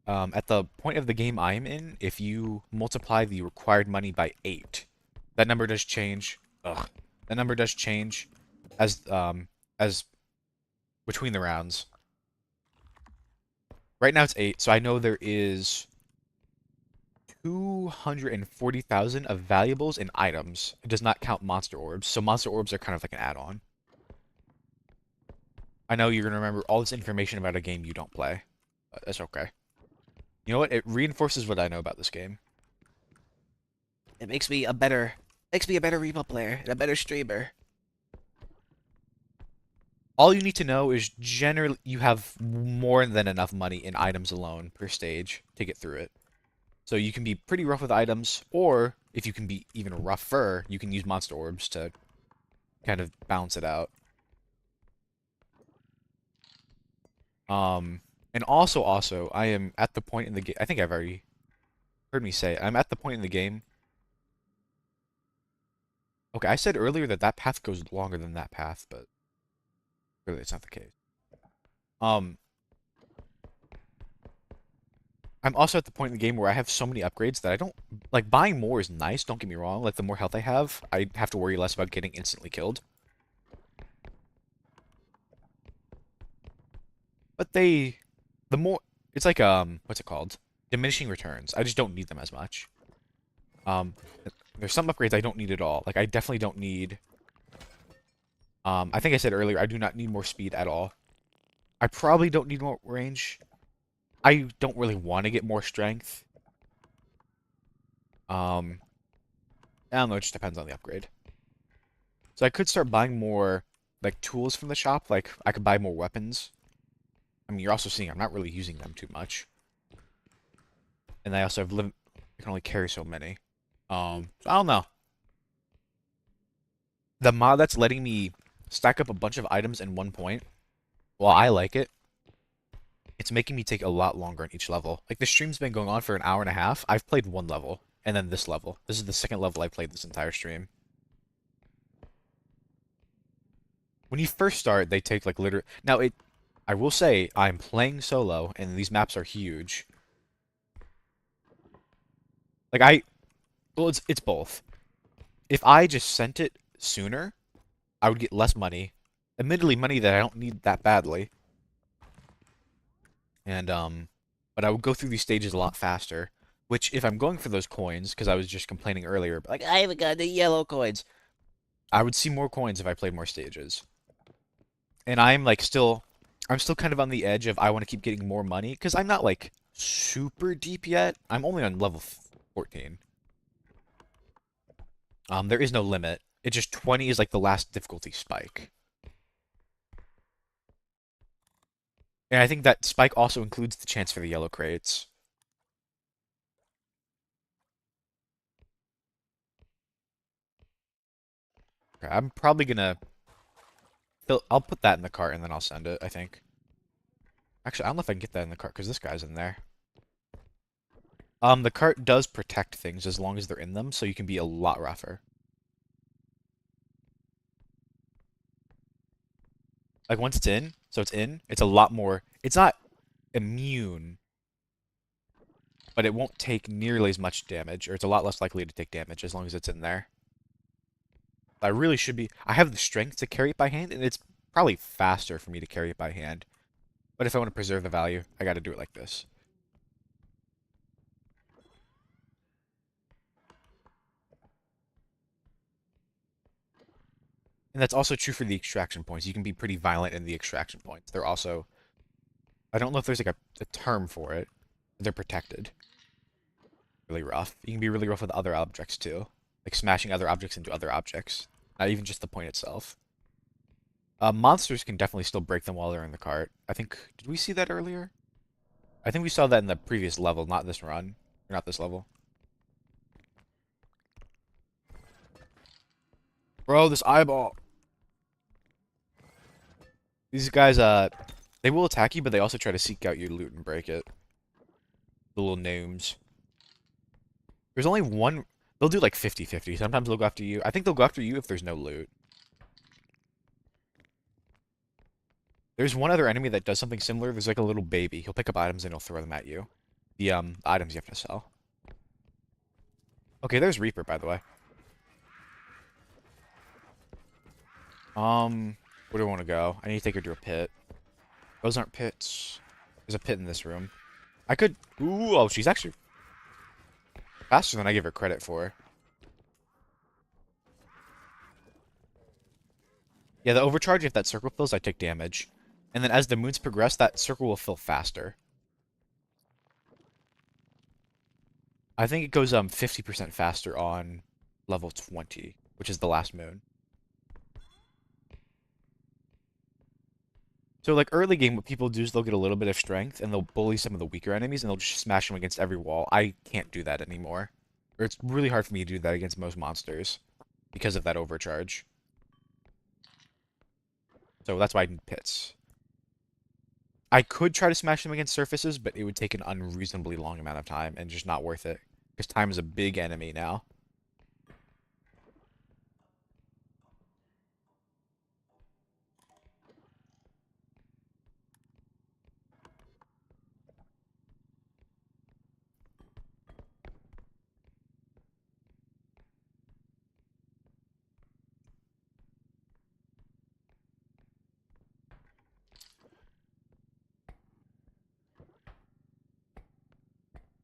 At the point of the game I am in, if you multiply the required money by 8, that number does change. Ugh. That number does change as between the rounds. Right now it's 8, so I know there is 240,000 of valuables and items. It does not count monster orbs, so monster orbs are kind of like an add-on. I know you're going to remember all this information about a game you don't play, but that's okay. You know what? It reinforces what I know about this game. It makes me a better REPO player and a better streamer. All you need to know is generally you have more than enough money in items alone per stage to get through it. So you can be pretty rough with items, or if you can be even rougher, you can use monster orbs to kind of balance it out. And also, I am at the point in the game. I think I've already heard me say it. I'm at the point in the game. Okay, I said earlier that that path goes longer than that path, but really, it's not the case. Um, I'm also at the point in the game where I have so many upgrades that I don't like buying more is nice. Don't get me wrong. Like the more health I have to worry less about getting instantly killed. But the more, it's like what's it called? Diminishing returns. I just don't need them as much. Um, there's some upgrades I don't need at all. Like I definitely don't need. I think I said earlier I do not need more speed at all. I probably don't need more range. I don't really want to get more strength. Um, I don't know. It just depends on the upgrade. So I could start buying more like tools from the shop. Like I could buy more weapons. I mean, you're also seeing I'm not really using them too much. And I also have I can only carry so many. So I don't know. The mod that's letting me stack up a bunch of items in one point, well, I like it. It's making me take a lot longer on each level. Like the stream's been going on for an hour and a half. I've played one level, and then this level. This is the second level I played this entire stream. When you first start, they take like literally. Now it, I will say I'm playing solo, and these maps are huge. Like well, it's both. If I just sent it sooner, I would get less money. Admittedly, money that I don't need that badly. And but I would go through these stages a lot faster. Which, if I'm going for those coins, because I was just complaining earlier, but like I haven't got the yellow coins, I would see more coins if I played more stages. And I'm still kind of on the edge of I want to keep getting more money because I'm not like super deep yet. I'm only on level 14. There is no limit. It's just 20 is like the last difficulty spike. And I think that spike also includes the chance for the yellow crates. Okay, I'm probably gonna I'll put that in the cart and then I'll send it, I think. Actually, I don't know if I can get that in the cart because this guy's in there. The cart does protect things as long as they're in them, so you can be a lot rougher. Like once it's in, so it's in, it's a lot more. It's not immune, but it won't take nearly as much damage, or it's a lot less likely to take damage as long as it's in there. I really should be. I have the strength to carry it by hand, and it's probably faster for me to carry it by hand. But if I want to preserve the value, I got to do it like this. And that's also true for the extraction points. You can be pretty violent in the extraction points. They're also, I don't know if there's like a term for it. They're protected. Really rough. You can be really rough with other objects too. Like smashing other objects into other objects. Not even just the point itself. Monsters can definitely still break them while they're in the cart. I think, did we see that earlier? I think we saw that in the previous level, not this run. Or not this level. Bro, this eyeball. These guys, they will attack you, but they also try to seek out your loot and break it. The little gnomes. There's only one. They'll do like 50-50. Sometimes they'll go after you. I think they'll go after you if there's no loot. There's one other enemy that does something similar. There's like a little baby. He'll pick up items and he'll throw them at you. The items you have to sell. Okay, there's Reaper, by the way. Where do I want to go? I need to take her to a pit. Those aren't pits. There's a pit in this room. I could. Ooh, oh, she's actually faster than I give her credit for. Yeah, the overcharge, if that circle fills, I take damage. And then as the moons progress, that circle will fill faster. I think it goes 50% faster on level 20, which is the last moon. So like early game, what people do is they'll get a little bit of strength and they'll bully some of the weaker enemies and they'll just smash them against every wall. I can't do that anymore. Or it's really hard for me to do that against most monsters because of that overcharge. So that's why I need pits. I could try to smash them against surfaces, but it would take an unreasonably long amount of time and just not worth it. Because time is a big enemy now.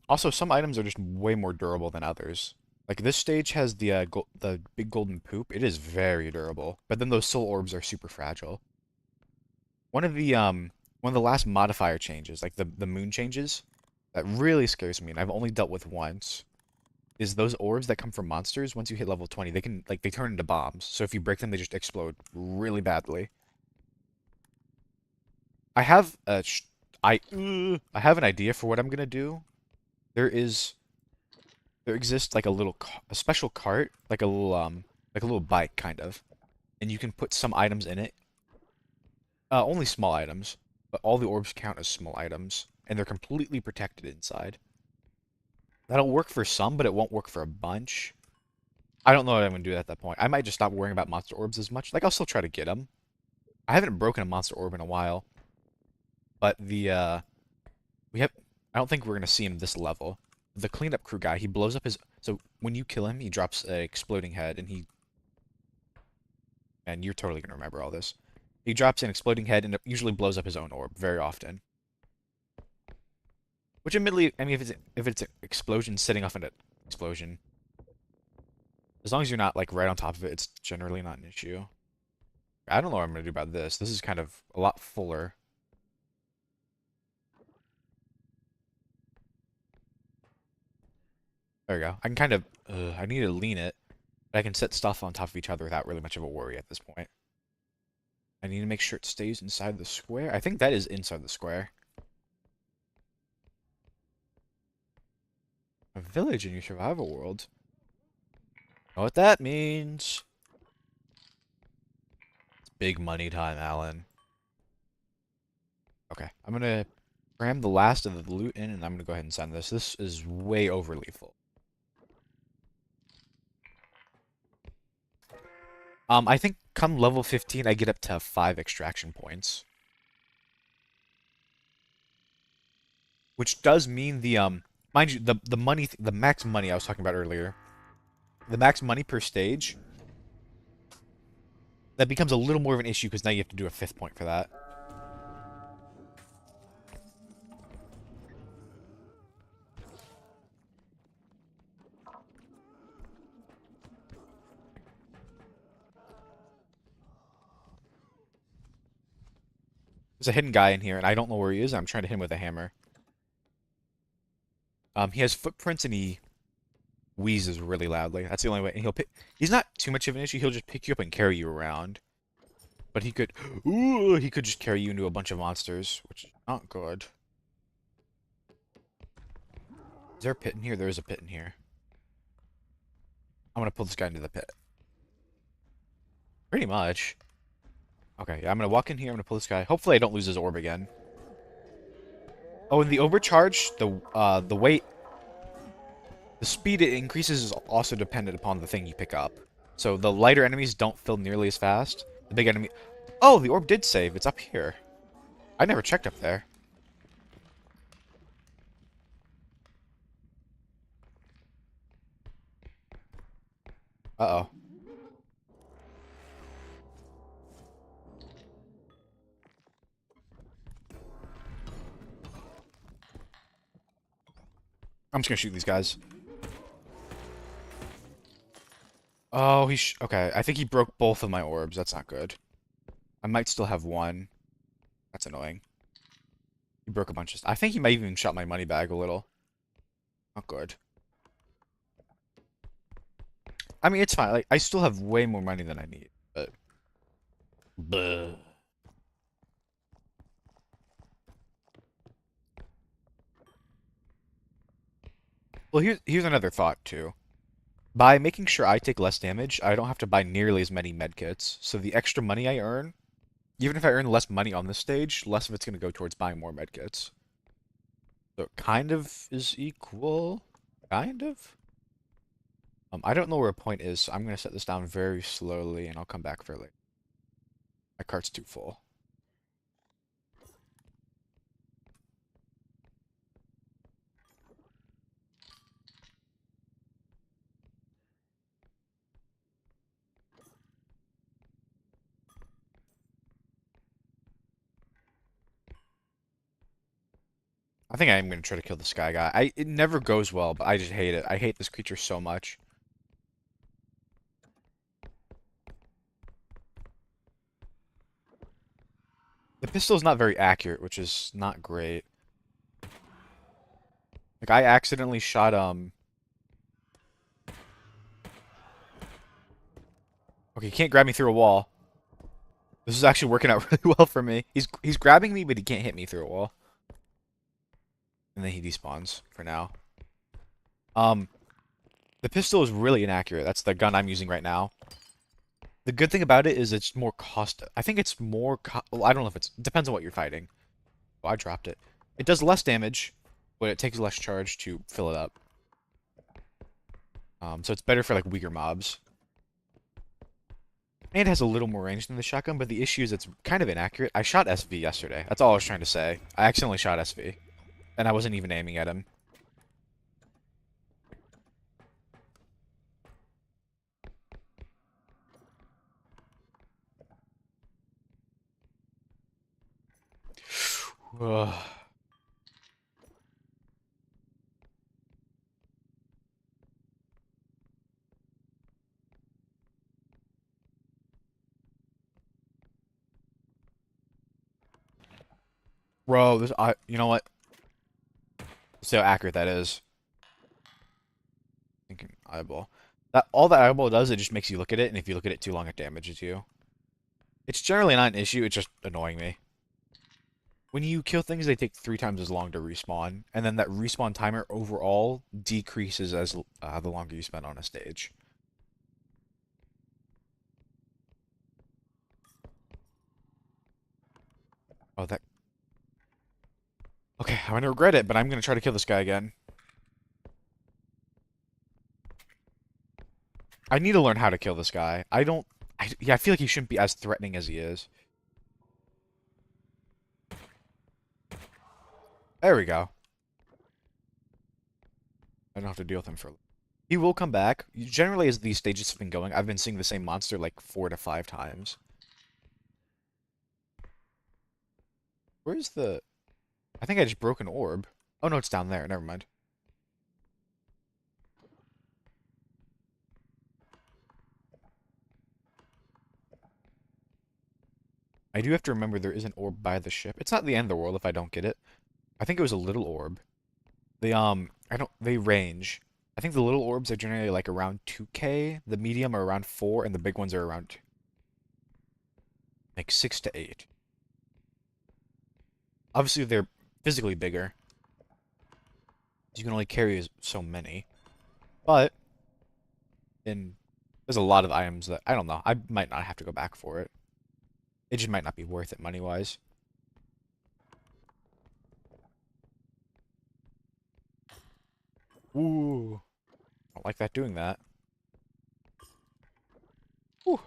Also, some items are just way more durable than others. Like this stage has the big golden poop. It is very durable. But then those soul orbs are super fragile. One of the one of the last modifier changes, like the moon changes, that really scares me, and I've only dealt with once, is those orbs that come from monsters. Once you hit level 20, they can like they turn into bombs. So if you break them, they just explode really badly. I have a I have an idea for what I'm gonna do. There is there exists like a special cart, like a little bike kind of, and you can put some items in it. Only small items, but all the orbs count as small items, and they're completely protected inside. That'll work for some, but it won't work for a bunch. I don't know what I'm gonna do at that point. I might just stop worrying about monster orbs as much. Like I'll still try to get them. I haven't broken a monster orb in a while, but we have. I don't think we're gonna see him this level. The cleanup crew guy, he blows up his. So when you kill him, he drops an exploding head, and he. And you're totally gonna remember all this. He drops an exploding head, and it usually blows up his own orb very often. Which, admittedly, I mean, if it's an explosion setting off an explosion, as long as you're not like right on top of it, it's generally not an issue. I don't know what I'm gonna do about this. This is kind of a lot fuller. There we go. I can kind of. I need to lean it. But I can set stuff on top of each other without really much of a worry at this point. I need to make sure it stays inside the square. I think that is inside the square. A village in your survival world. Know what that means? It's big money time, Alan. Okay, I'm gonna cram the last of the loot in, and I'm gonna go ahead and send this. This is way overly full. I think come level 15, I get up to 5 extraction points. Which does mean mind you, the money, the max money I was talking about earlier, the max money per stage, that becomes a little more of an issue because now you have to do a 5th point for that. There's a hidden guy in here, and I don't know where he is. I'm trying to hit him with a hammer. He has footprints and he wheezes really loudly. That's the only way. And he's not too much of an issue. He'll just pick you up and carry you around. But he could, ooh, he could just carry you into a bunch of monsters, which is not good. Is there a pit in here? There is a pit in here. I'm gonna pull this guy into the pit. Pretty much. Okay, yeah, I'm gonna walk in here. I'm gonna pull this guy. Hopefully, I don't lose his orb again. Oh, and the overcharge, the weight, the speed it increases is also dependent upon the thing you pick up. So the lighter enemies don't fill nearly as fast. The big enemy. Oh, the orb did save. It's up here. I never checked up there. Uh-oh. I'm just gonna shoot these guys. Oh, okay. I think he broke both of my orbs. That's not good. I might still have one. That's annoying. He broke a bunch of stuff. I think he might even shot my money bag a little. Not good. I mean, it's fine. Like, I still have way more money than I need, but... Bleh. Well, here's another thought, too. By making sure I take less damage, I don't have to buy nearly as many medkits. So the extra money I earn, even if I earn less money on this stage, less of it's going to go towards buying more medkits. So it kind of is equal. Kind of. I don't know where a point is, so I'm going to set this down very slowly, and I'll come back for it later. My cart's too full. I think I am going to try to kill the sky guy. It never goes well, but I just hate it. I hate this creature so much. The pistol is not very accurate, which is not great. Like, I accidentally shot, Okay, he can't grab me through a wall. This is actually working out really well for me. He's grabbing me, but he can't hit me through a wall. And then he despawns for now. Um, the pistol is really inaccurate. That's the gun I'm using right now. The good thing about it is it's more cost. I think it's more. Well, I don't know if it's. Depends on what you're fighting. Oh, I dropped it. It does less damage, but it takes less charge to fill it up. So it's better for like weaker mobs. And it has a little more range than the shotgun, but the issue is it's kind of inaccurate. I shot SV yesterday. That's all I was trying to say. I accidentally shot SV. And I wasn't even aiming at him. Ugh. Bro, you know what? See how accurate that is. Thinking eyeball. That all that eyeball does, it just makes you look at it, and if you look at it too long, it damages you. It's generally not an issue, it's just annoying me. When you kill things, they take 3 times as long to respawn, and then that respawn timer overall decreases as the longer you spend on a stage. Oh, that... Okay, I'm gonna regret it, but I'm gonna try to kill this guy again. I need to learn how to kill this guy. I don't... yeah, I feel like he shouldn't be as threatening as he is. There we go. I don't have to deal with him for... He will come back. Generally, as these stages have been going, I've been seeing the same monster like 4 to 5 times. Where's the... I think I just broke an orb. Oh no, it's down there. Never mind. I do have to remember there is an orb by the ship. It's not the end of the world if I don't get it. I think it was a little orb. They range. I think the little orbs are generally like around 2K, the medium are around 4, and the big ones are around like 6 to 8. Obviously, they're physically bigger. You can only carry so many. But in there's a lot of items that I don't know. I might not have to go back for it. It just might not be worth it money-wise. Ooh. Don't like that doing that. Ooh.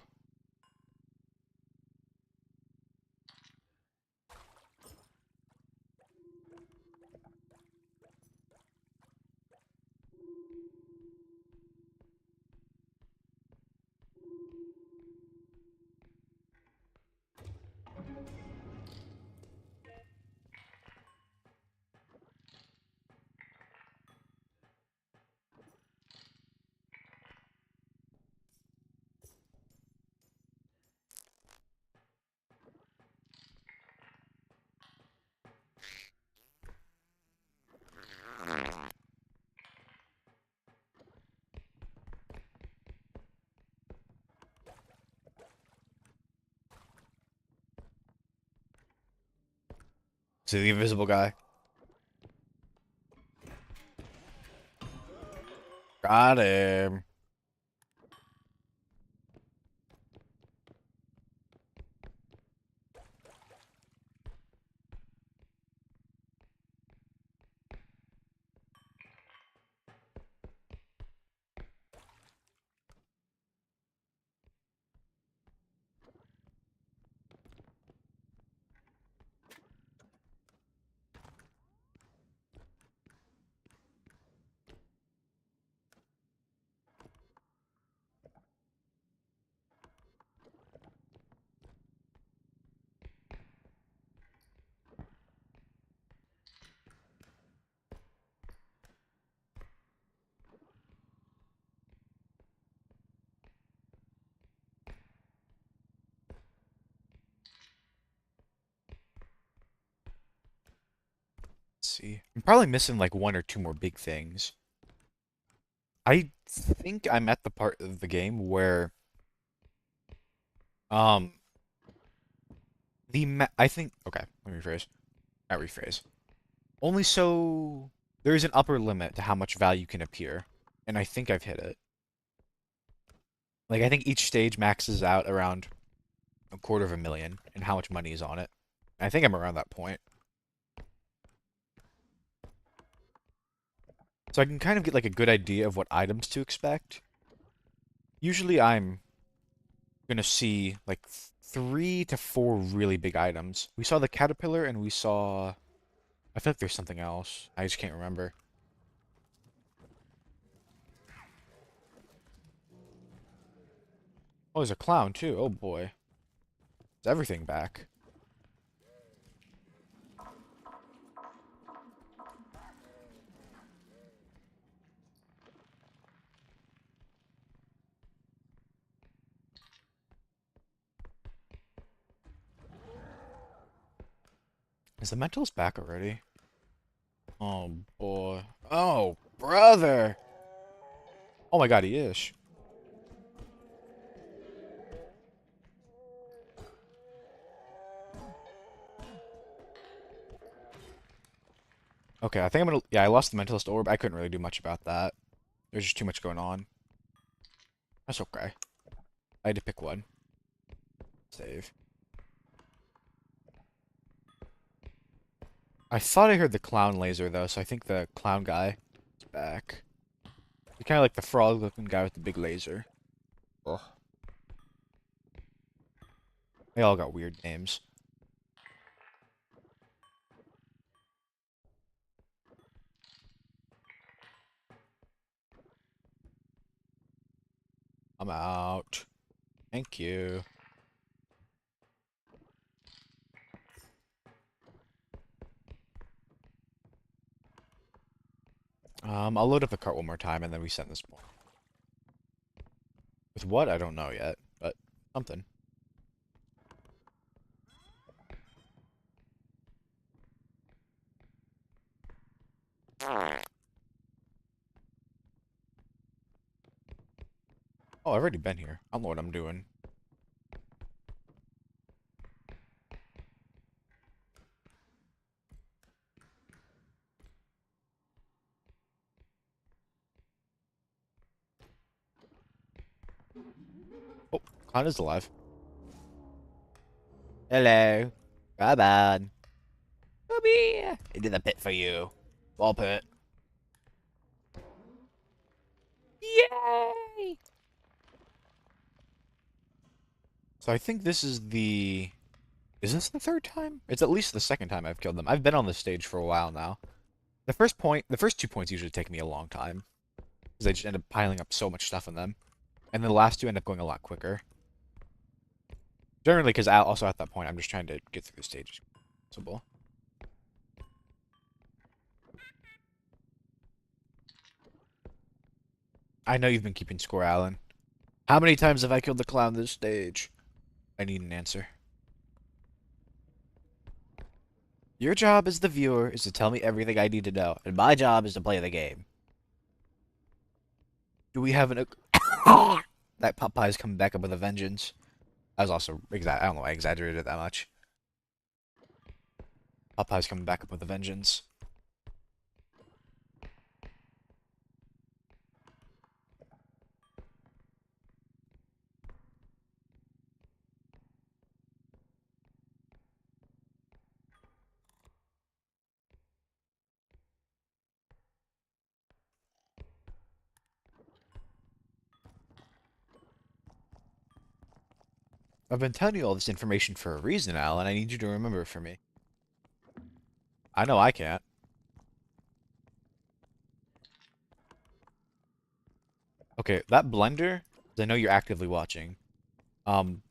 See the invisible guy. Got him. Let's see. I'm probably missing like 1 or 2 more big things. I think I'm at the part of the game where um I think okay, let me rephrase. Not rephrase. Only so there is an upper limit to how much value can appear, and I think I've hit it. Like I think each stage maxes out around 250,000 and how much money is on it. I think I'm around that point. So I can kind of get like a good idea of what items to expect. Usually I'm gonna see like 3 to 4 really big items. We saw the caterpillar and we saw... I feel like there's something else. I just can't remember. Oh, there's a clown too. Oh boy. Is everything back? Is the mentalist back already? Oh boy. Oh, brother! Oh my god, he is. Okay, I think I'm gonna. Yeah, I lost the Mentalist Orb. I couldn't really do much about that. There's just too much going on. That's okay. I had to pick one. Save. I thought I heard the clown laser though, so I think the clown guy is back. He's kind of like the frog-looking guy with the big laser. Ugh. They all got weird names. I'm out. Thank you. I'll load up the cart one more time and then we send this more. With what? I don't know yet, but something. Oh, I've already been here. I don't know what I'm doing. Oh, Clown is alive. Hello. Come on. Come here. I did a pit for you. Ball pit. Yay! So I think this is the... Is this the third time? It's at least the second time I've killed them. I've been on this stage for a while now. The first 2 points usually take me a long time. Because I just end up piling up so much stuff in them. And then the last two end up going a lot quicker. Generally, because also at that point, I'm just trying to get through the stage as possible. I know you've been keeping score, Alan. How many times have I killed the clown this stage? I need an answer. Your job as the viewer is to tell me everything I need to know, and my job is to play the game. Do we have an... That Popeye's coming back up with a vengeance. I was also... I don't know why I exaggerated that much. Popeye's coming back up with a vengeance. I've been telling you all this information for a reason, Al, and I need you to remember it for me. I know I can't. Okay, that blender, 'cause I know you're actively watching. Um,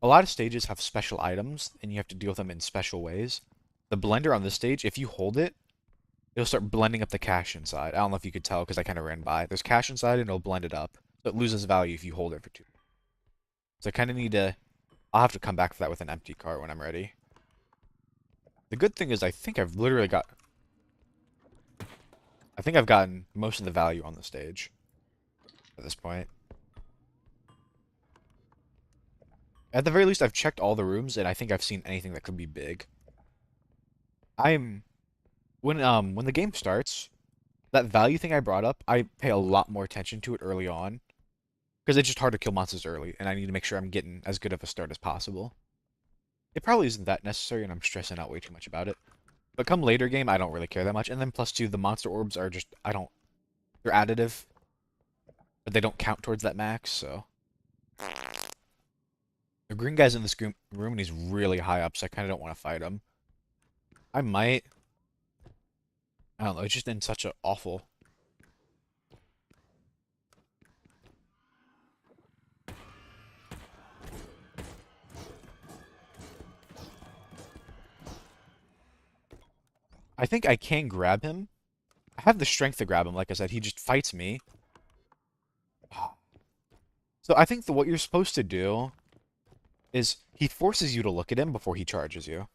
a lot of stages have special items, and you have to deal with them in special ways. The blender on this stage, if you hold it, it'll start blending up the cash inside. I don't know if you could tell because I kind of ran by. There's cash inside, and it'll blend it up. So it loses value if you hold it for too. So I kind of need to... I'll have to come back for that with an empty cart when I'm ready. The good thing is I think I've literally got... I think I've gotten most of the value on the stage at this point. At the very least, I've checked all the rooms, and I think I've seen anything that could be big. I'm... when the game starts, that value thing I brought up, I pay a lot more attention to it early on. Because it's just hard to kill monsters early, and I need to make sure I'm getting as good of a start as possible. It probably isn't that necessary, and I'm stressing out way too much about it. But come later game, I don't really care that much. And then plus two, the monster orbs are just, I don't, they're additive. But they don't count towards that max, so. The green guy's in this room, and he's really high up, so I kind of don't want to fight him. I might. I don't know, it's just in such an awful... I think I can grab him. I have the strength to grab him, like I said, he just fights me. So I think what you're supposed to do is he forces you to look at him before he charges you.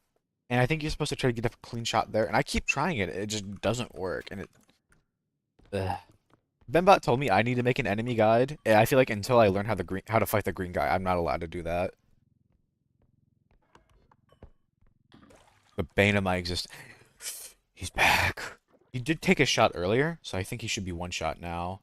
And I think you're supposed to try to get a clean shot there. And I keep trying it. It just doesn't work. And it... Ugh. Benbot told me I need to make an enemy guide. And I feel like until I learn how to fight the green guy, I'm not allowed to do that. The bane of my existence. He's back. He did take a shot earlier, so I think he should be one shot now.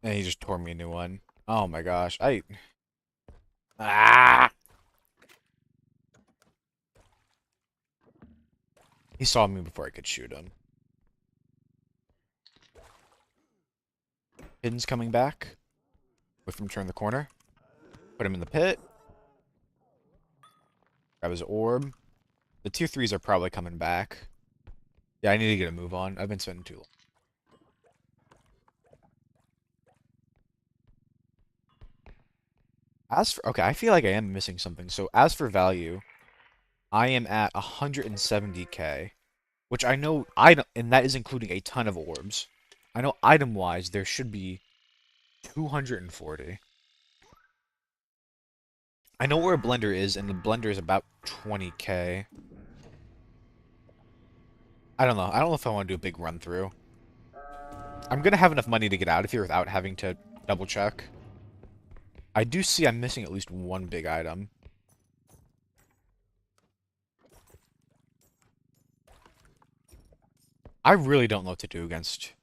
And he just tore me a new one. Oh my gosh. Ah! He saw me before I could shoot him. Hidden's coming back. With him turn the corner. Put him in the pit. Grab his orb. The tier 3s are probably coming back. Yeah, I need to get a move on. I've been spending too long. Okay, I feel like I am missing something. So as for value, I am at 170k, which I know and that is including a ton of orbs. I know item-wise there should be 240. I know where a blender is, and the blender is about 20k. I don't know. I don't know if I want to do a big run through. I'm gonna have enough money to get out of here without having to double check. I do see I'm missing at least one big item. I really don't know what to do against.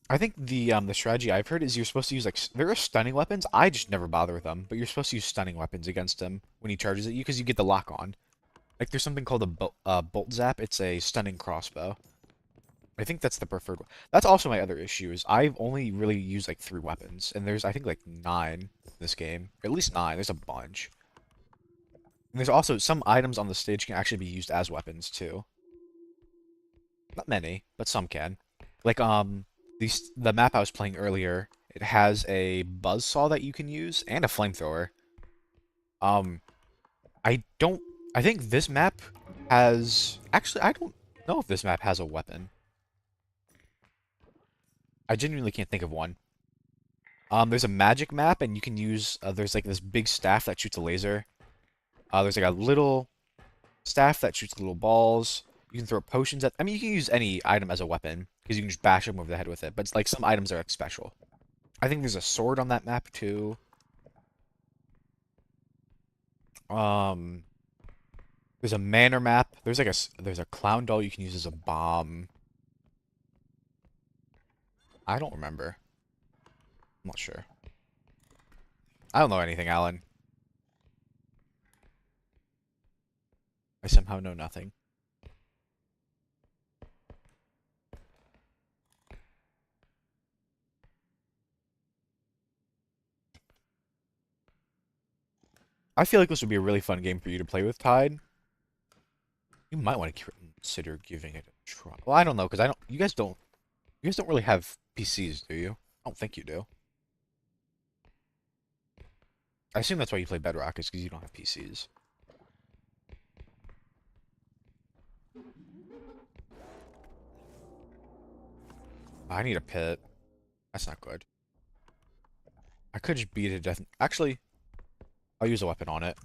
I think the strategy I've heard is you're supposed to use like there are stunning weapons. I just never bother with them, but you're supposed to use stunning weapons against him when he charges at you because you get the lock on. Like there's something called a bolt zap. It's a stunning crossbow. I think that's the preferred one. That's also my other issue is I've only really used like 3 weapons, and there's I think like 9 in this game, or at least 9. There's a bunch. And there's also some items on the stage can actually be used as weapons too. Not many, but some can. Like the map I was playing earlier, it has a buzzsaw that you can use and a flamethrower. Um, I don't. I think this map has. Actually, I don't know if this map has a weapon. I genuinely can't think of one. There's a magic map, and you can use. There's like this big staff that shoots a laser. There's like a little staff that shoots little balls. You can throw potions at. I mean, you can use any item as a weapon because you can just bash them over the head with it. But it's like some items are like special. I think there's a sword on that map too. Um, there's a manor map. There's a clown doll you can use as a bomb. I don't remember. I'm not sure. I don't know anything, Alan. I somehow know nothing. I feel like this would be a really fun game for you to play with Tide. You might want to consider giving it a try. Well, I don't know because I don't. You guys don't really have PCs, do you? I don't think you do. I assume that's why you play Bedrock is because you don't have PCs. I need a pit. That's not good. I could just beat it to death. Actually, I'll use a weapon on it.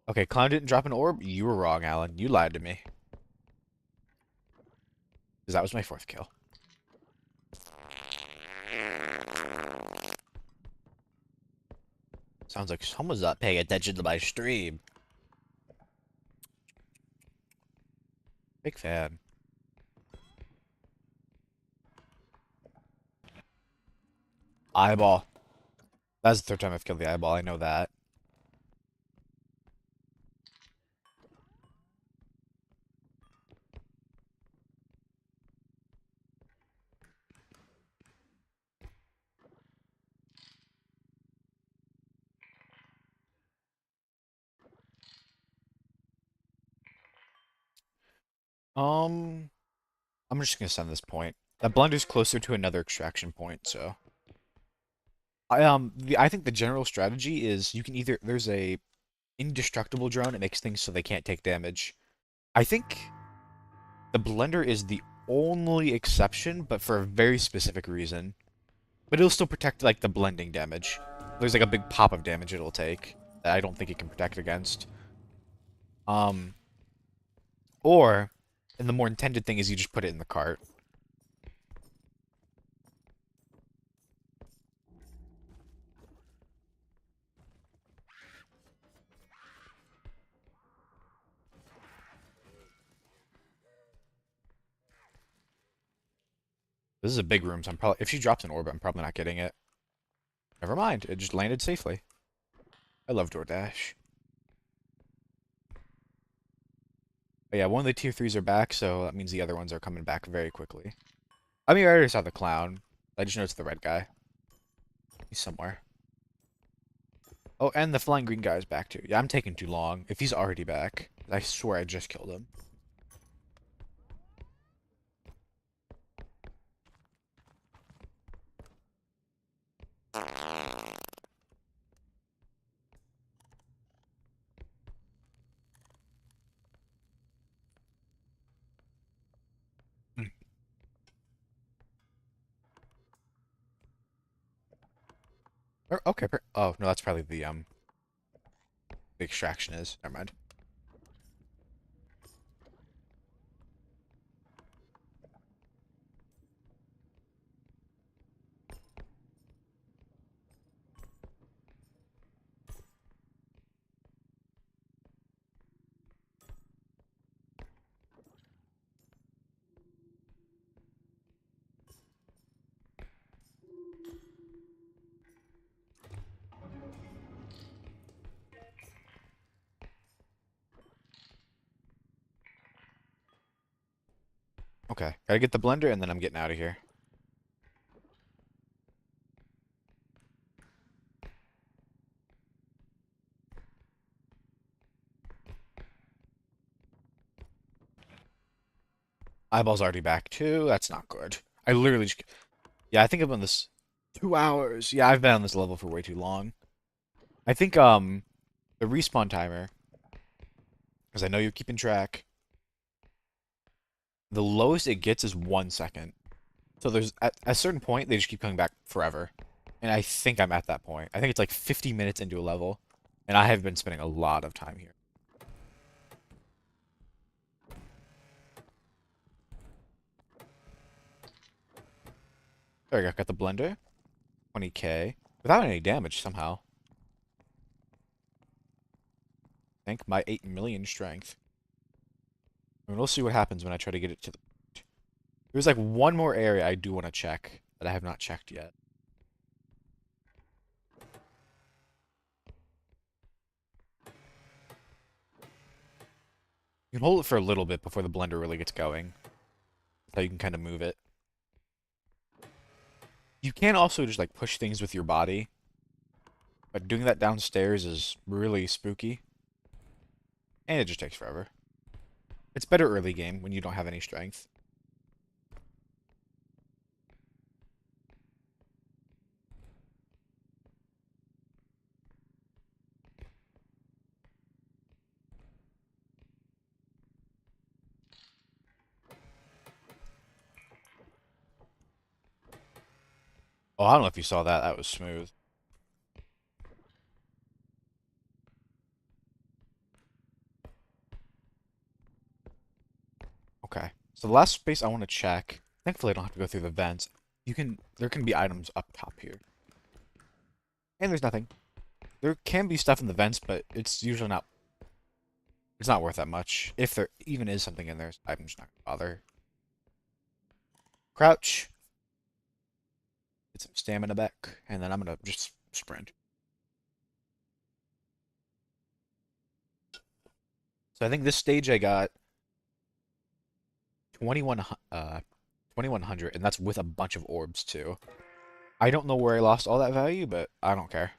Okay, Clown didn't drop an orb. You were wrong, Alan. You lied to me. Because that was my 4th kill. Sounds like someone's not paying attention to my stream. Big fan. Eyeball. That's the 3rd time I've killed the eyeball. I know that. Um, I'm just gonna send this point. That blunder's closer to another extraction point, so. I think the general strategy is you can either there's a indestructible drone. It makes things so they can't take damage. I think the blender is the only exception, but for a very specific reason. But it'll still protect like the blending damage. There's like a big pop of damage it'll take that I don't think it can protect against. Um, or, and the more intended thing is you just put it in the cart. This is a big room, so I'm probably if she drops an orb, I'm probably not getting it. Never mind, it just landed safely. I love DoorDash. But yeah, one of the tier threes are back, so that means the other ones are coming back very quickly. I mean, I already saw the clown. I just know it's the red guy. He's somewhere. Oh, and the flying green guy is back too. Yeah, I'm taking too long. If he's already back, I swear I just killed him. Hmm. Okay. Oh no, that's probably the extraction is. Never mind. Okay, gotta get the blender and then I'm getting out of here. Eyeball's already back too. That's not good. I literally just, yeah, I think I've been on this 2 hours. Yeah, I've been on this level for way too long. I think the respawn timer, because I know you're keeping track, the lowest it gets is 1 second. So there's at a certain point they just keep coming back forever. And I think I'm at that point. I think it's like 50 minutes into a level, and I have been spending a lot of time here. There we go, got the blender. 20k. Without any damage somehow. Thank my 8 million strength. And we'll see what happens when I try to get it to the... There's like one more area I do want to check that I have not checked yet. You can hold it for a little bit before the blender really gets going. So you can kind of move it. You can also just like push things with your body. But doing that downstairs is really spooky. And it just takes forever. It's better early game when you don't have any strength. Oh, I don't know if you saw that. That was smooth. Okay. So the last space I want to check. Thankfully, I don't have to go through the vents. There can be items up top here. And there's nothing. There can be stuff in the vents, but it's usually not. It's not worth that much. If there even is something in there, I'm just not gonna bother. Crouch. Get some stamina back, and then I'm gonna just sprint. So I think this stage I got 21 2100, and that's with a bunch of orbs too. I don't know where I lost all that value, but I don't care.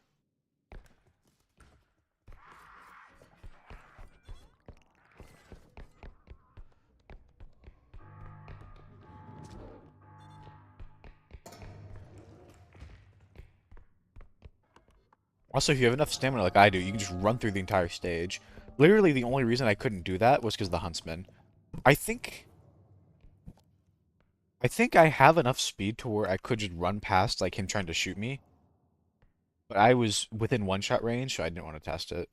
Also, if you have enough stamina like I do, you can just run through the entire stage. Literally, the only reason I couldn't do that was because of the huntsman. I think I think I have enough speed to where I could just run past like him trying to shoot me. But I was within one-shot range, so I didn't want to test it.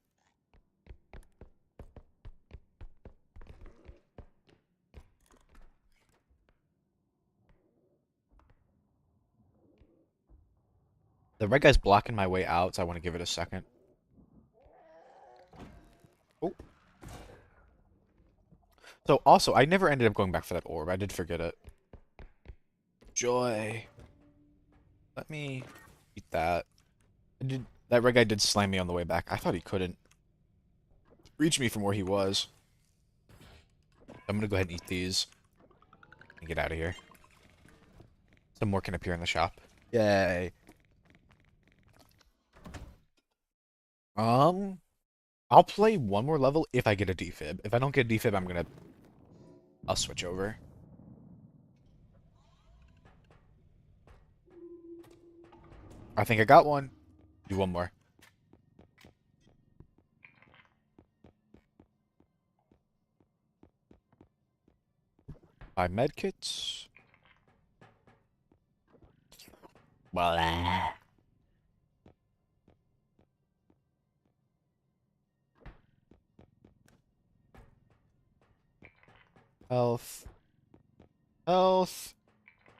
The red guy's blocking my way out, so I want to give it a second. Oh. So also, I never ended up going back for that orb. I did forget it. Joy. Let me eat that. That red guy did slam me on the way back. I thought he couldn't reach me from where he was. I'm gonna go ahead and eat these and get out of here. Some more can appear in the shop. Yay. Um, I'll play one more level if I get a defib. If I don't get a defib, I'll switch over. I think I got one. Do one more. Buy medkits. Blah. Health. Health.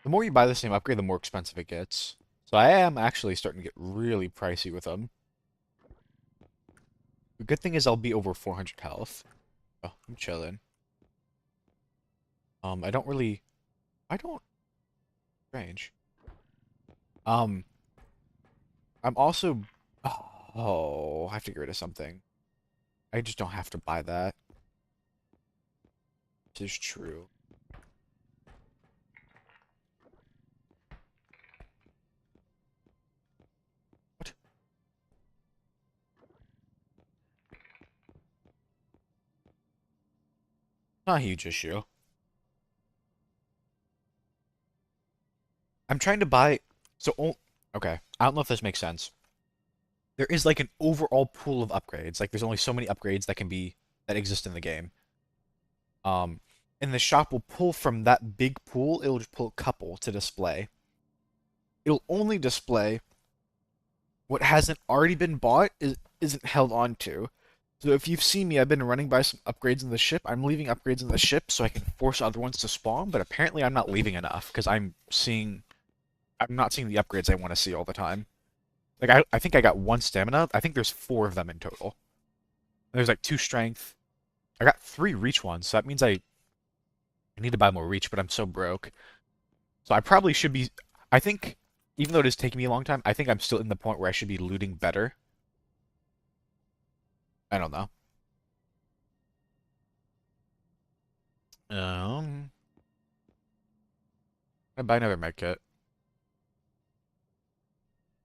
The more you buy the same upgrade, the more expensive it gets. So I am actually starting to get really pricey with them. The good thing is I'll be over 400 health. Oh, I'm chilling. I don't really... I don't... Strange. Um, I'm also... Oh, I have to get rid of something. I just don't have to buy that. This is true. What? Not a huge issue. I'm trying to buy... So, okay. I don't know if this makes sense. There is like an overall pool of upgrades. Like there's only so many upgrades that exist in the game. Um, and the shop will pull from that big pool. It'll just pull a couple to display. It'll only display what hasn't already been bought isn't held on to. So if you've seen me, I've been running by some upgrades in the ship. I'm leaving upgrades in the ship so I can force other ones to spawn, but apparently I'm not leaving enough because I'm not seeing the upgrades I want to see all the time. Like I think I got one stamina. I think there's four of them in total. There's like two strength. I got three reach ones, so that means I need to buy more reach, but I'm so broke. So I probably should be. I think, even though it is taking me a long time, I think I'm still in the point where I should be looting better. I don't know. I buy another med kit.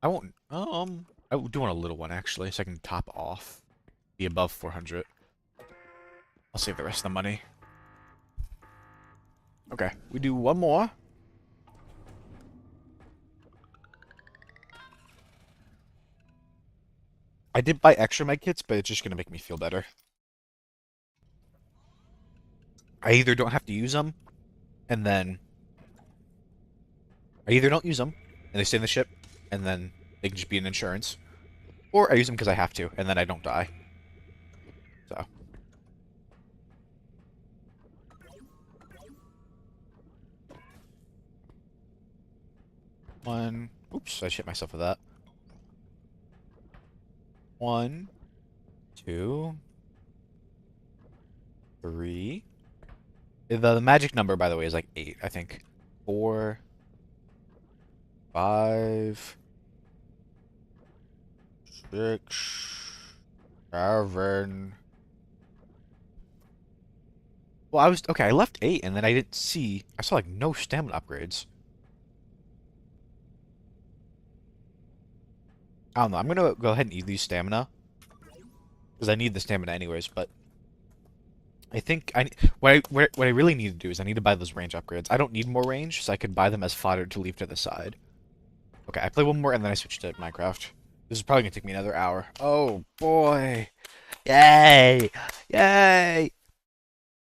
I won't. I do want a little one actually, so I can top off. Be above 400. I'll save the rest of the money. Okay, we do one more. I did buy extra med kits, but it's just gonna make me feel better. I either don't have to use them, and then I either don't use them, and they stay in the ship, and then they can just be an insurance, or I use them because I have to, and then I don't die. So, one. Oops, I shit myself with that. One, two, three. The magic number, by the way, is like 8, I think. 4, 5, 6, 7. Well, okay. I left 8, and then I didn't see. I saw like no stamina upgrades. I don't know. I'm gonna go ahead and eat these stamina because I need the stamina anyways. But I think what I really need to do is I need to buy those range upgrades. I don't need more range, so I could buy them as fodder to leave to the side. Okay, I play one more and then I switch to Minecraft. This is probably gonna take me another hour. Oh boy! Yay! Yay!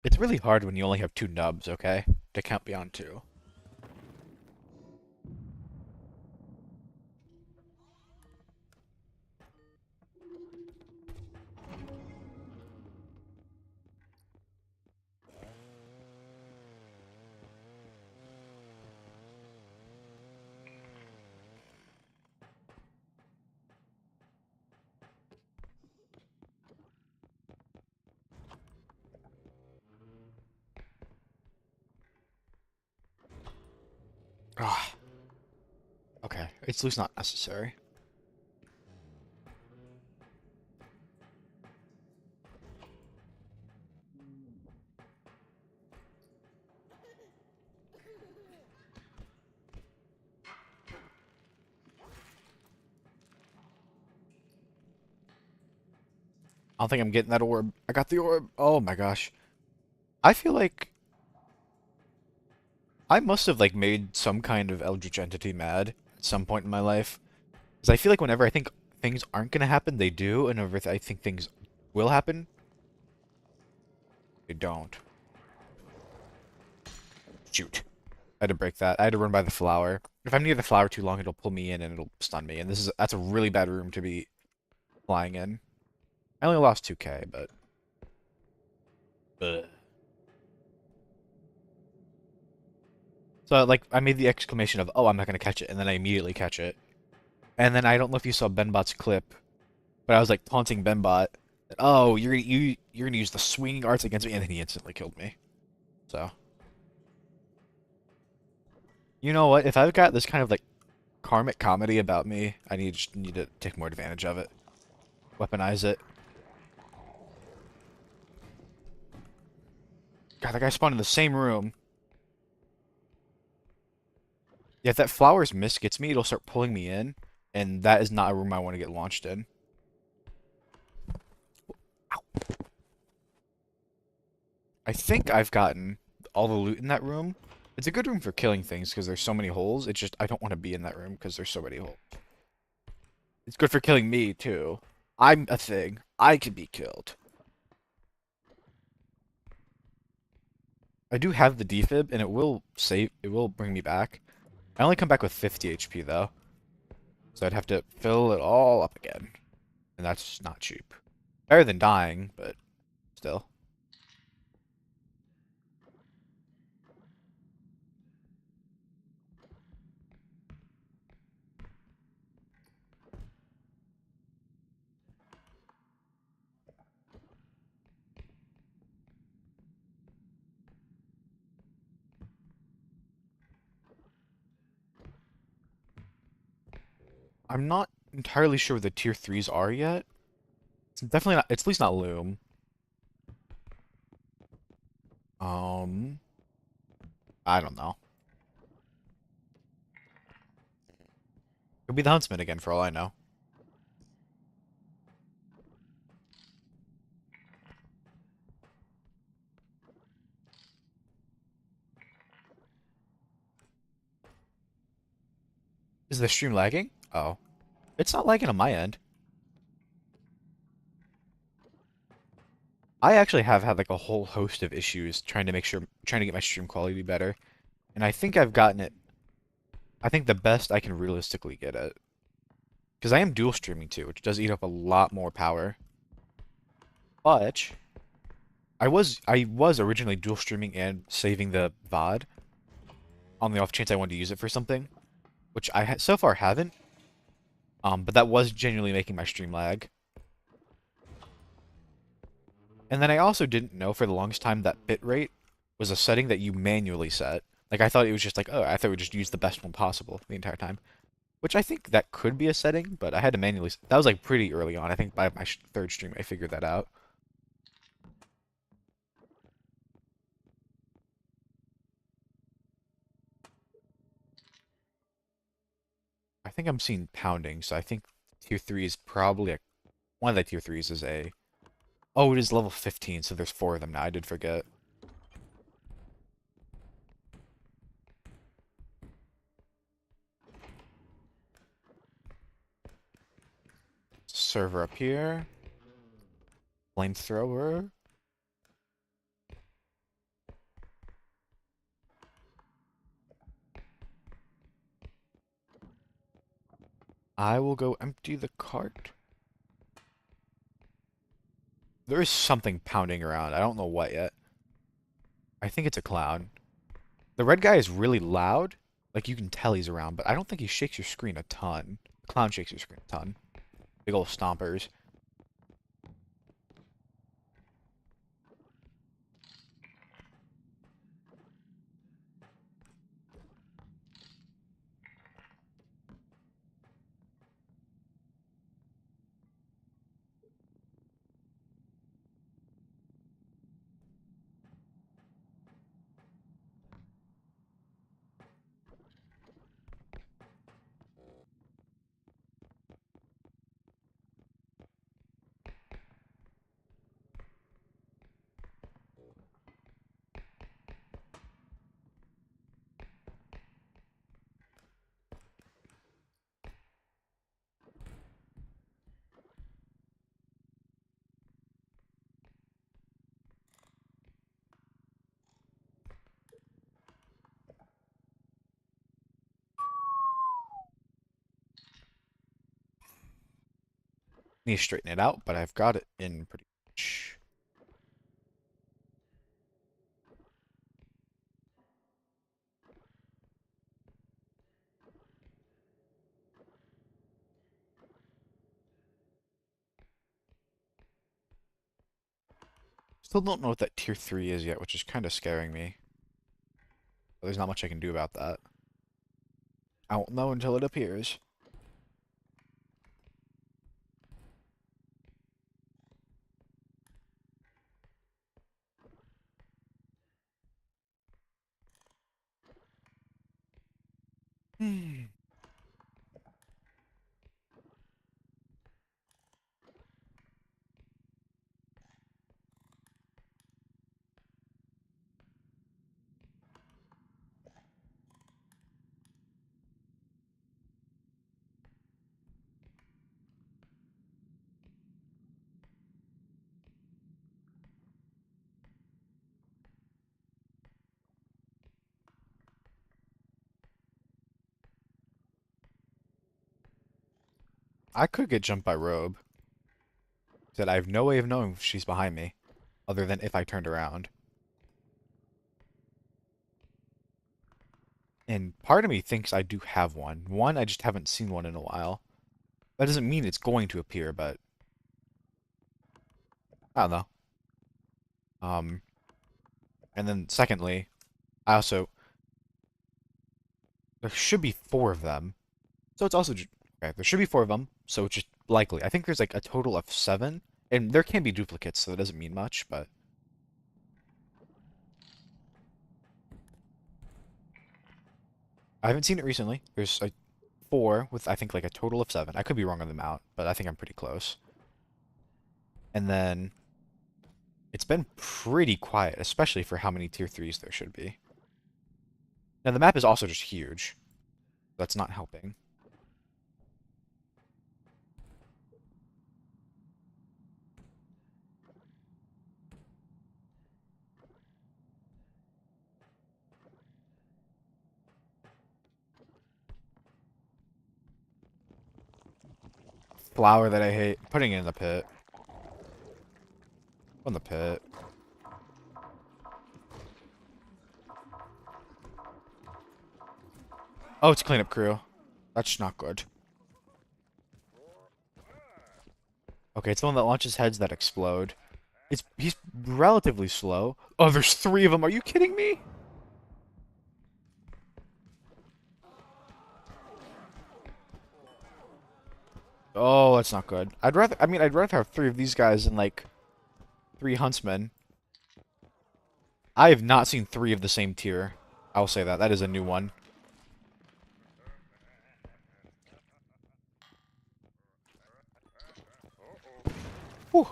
It's really hard when you only have two nubs, okay? To count beyond two. Ah, okay. It's at least not necessary. I don't think I'm getting that orb. I got the orb. Oh my gosh. I feel like I must have like made some kind of eldritch entity mad at some point in my life. Because I feel like whenever I think things aren't gonna happen, they do, and whenever I think things will happen, they don't. Shoot. I had to break that. I had to run by the flower. If I'm near the flower too long, it'll pull me in and it'll stun me. And that's a really bad room to be flying in. I only lost 2k, but ugh. So like I made the exclamation of, "Oh, I'm not gonna catch it," and then I immediately catch it. And then I don't know if you saw Benbot's clip, but I was like taunting Benbot. Oh, you're gonna use the swinging arts against me, and then he instantly killed me. So you know what? If I've got this kind of like karmic comedy about me, I just need to take more advantage of it, weaponize it. God, that guy spawned in the same room. Yeah, if that flower's miss gets me, it'll start pulling me in, and that is not a room I want to get launched in. I think I've gotten all the loot in that room. It's a good room for killing things because there's so many holes. It's just I don't want to be in that room because there's so many holes. It's good for killing me too. I'm a thing. I can be killed. I do have the defib and it will save it will bring me back. I only come back with 50 HP though. So I'd have to fill it all up again. And that's not cheap. Better than dying, but still. I'm not entirely sure where the tier 3s are yet. It's definitely not, it's at least not Loom. Um, I don't know. Could be the Huntsman again for all I know. Is the stream lagging? Oh. It's not lagging on my end. I actually have had like a whole host of issues trying to get my stream quality better. And I think I've gotten it, I think the best I can realistically get it. Because I am dual streaming too, which does eat up a lot more power. But I was originally dual streaming and saving the VOD on the off chance I wanted to use it for something, which I so far haven't. But that was genuinely making my stream lag. And then I also didn't know for the longest time that bitrate was a setting that you manually set. Like I thought it was just like, oh, I thought we just use the best one possible the entire time. Which I think that could be a setting, but I had to manually. That was like pretty early on. I think by my third stream I figured that out. I think I'm seeing pounding, so I think tier 3 is probably one of the tier 3s is a. Oh, it is level 15, so there's 4 of them now. I did forget. Server up here. Flamethrower. I will go empty the cart. There is something pounding around. I don't know what yet. I think it's a clown. The red guy is really loud. Like, you can tell he's around, but I don't think he shakes your screen a ton. The clown shakes your screen a ton. Big old stompers. Need to straighten it out, but I've got it in pretty much. Still don't know what that tier 3 is yet, which is kind of scaring me. But there's not much I can do about that. I won't know until it appears. Hmm. I could get jumped by Robe. Said I have no way of knowing if she's behind me, other than if I turned around. And part of me thinks I do have one. One, I just haven't seen one in a while. That doesn't mean it's going to appear, but I don't know. Um, and then secondly, I also there should be four of them, so it's also okay. There should be four of them, so it's just likely. I think there's like a total of seven, and there can be duplicates, so that doesn't mean much. But I haven't seen it recently. There's like four with I think like a total of seven. I could be wrong on the amount, but I think I'm pretty close. And then it's been pretty quiet, especially for how many tier threes there should be. Now the map is also just huge. That's not helping. Flower that I hate. Putting it in the pit. In the pit. Oh, it's cleanup crew. That's not good. Okay, it's the one that launches heads that explode. He's relatively slow. Oh, there's three of them. Are you kidding me? Oh, that's not good. I'd rather have three of these guys than like three huntsmen. I have not seen three of the same tier. I'll say that. That is a new one. Whew.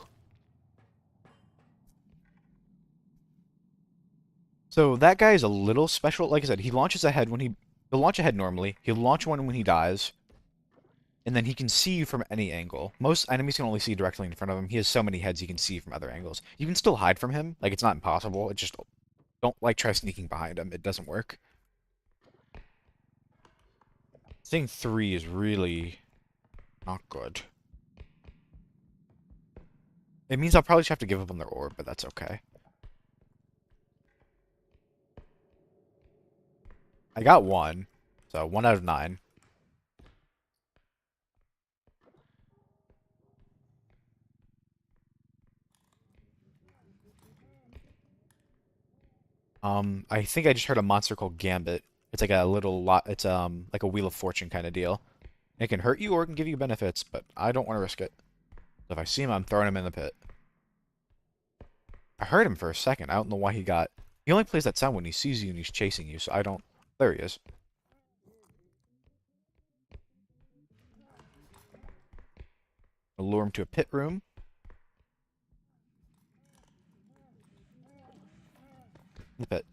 So that guy is a little special. Like I said, he launches ahead when he'll launch ahead normally. He'll launch one when he dies, and then he can see you from any angle. Most enemies can only see directly in front of him. He has so many heads he can see from other angles. You can still hide from him. Like it's not impossible. It just don't like try sneaking behind him. It doesn't work. Seeing three is really not good. It means I'll probably just have to give up on their orb, but that's okay. I got one, so 1 out of 9. I think I just heard a monster called Gambit. It's like a little lot. It's like a Wheel of Fortune kind of deal. It can hurt you or it can give you benefits, but I don't want to risk it. So if I see him, I'm throwing him in the pit. I heard him for a second. I don't know why he got. He only plays that sound when he sees you and he's chasing you, so I don't. There he is. I'll lure him to a pit room. In the pit.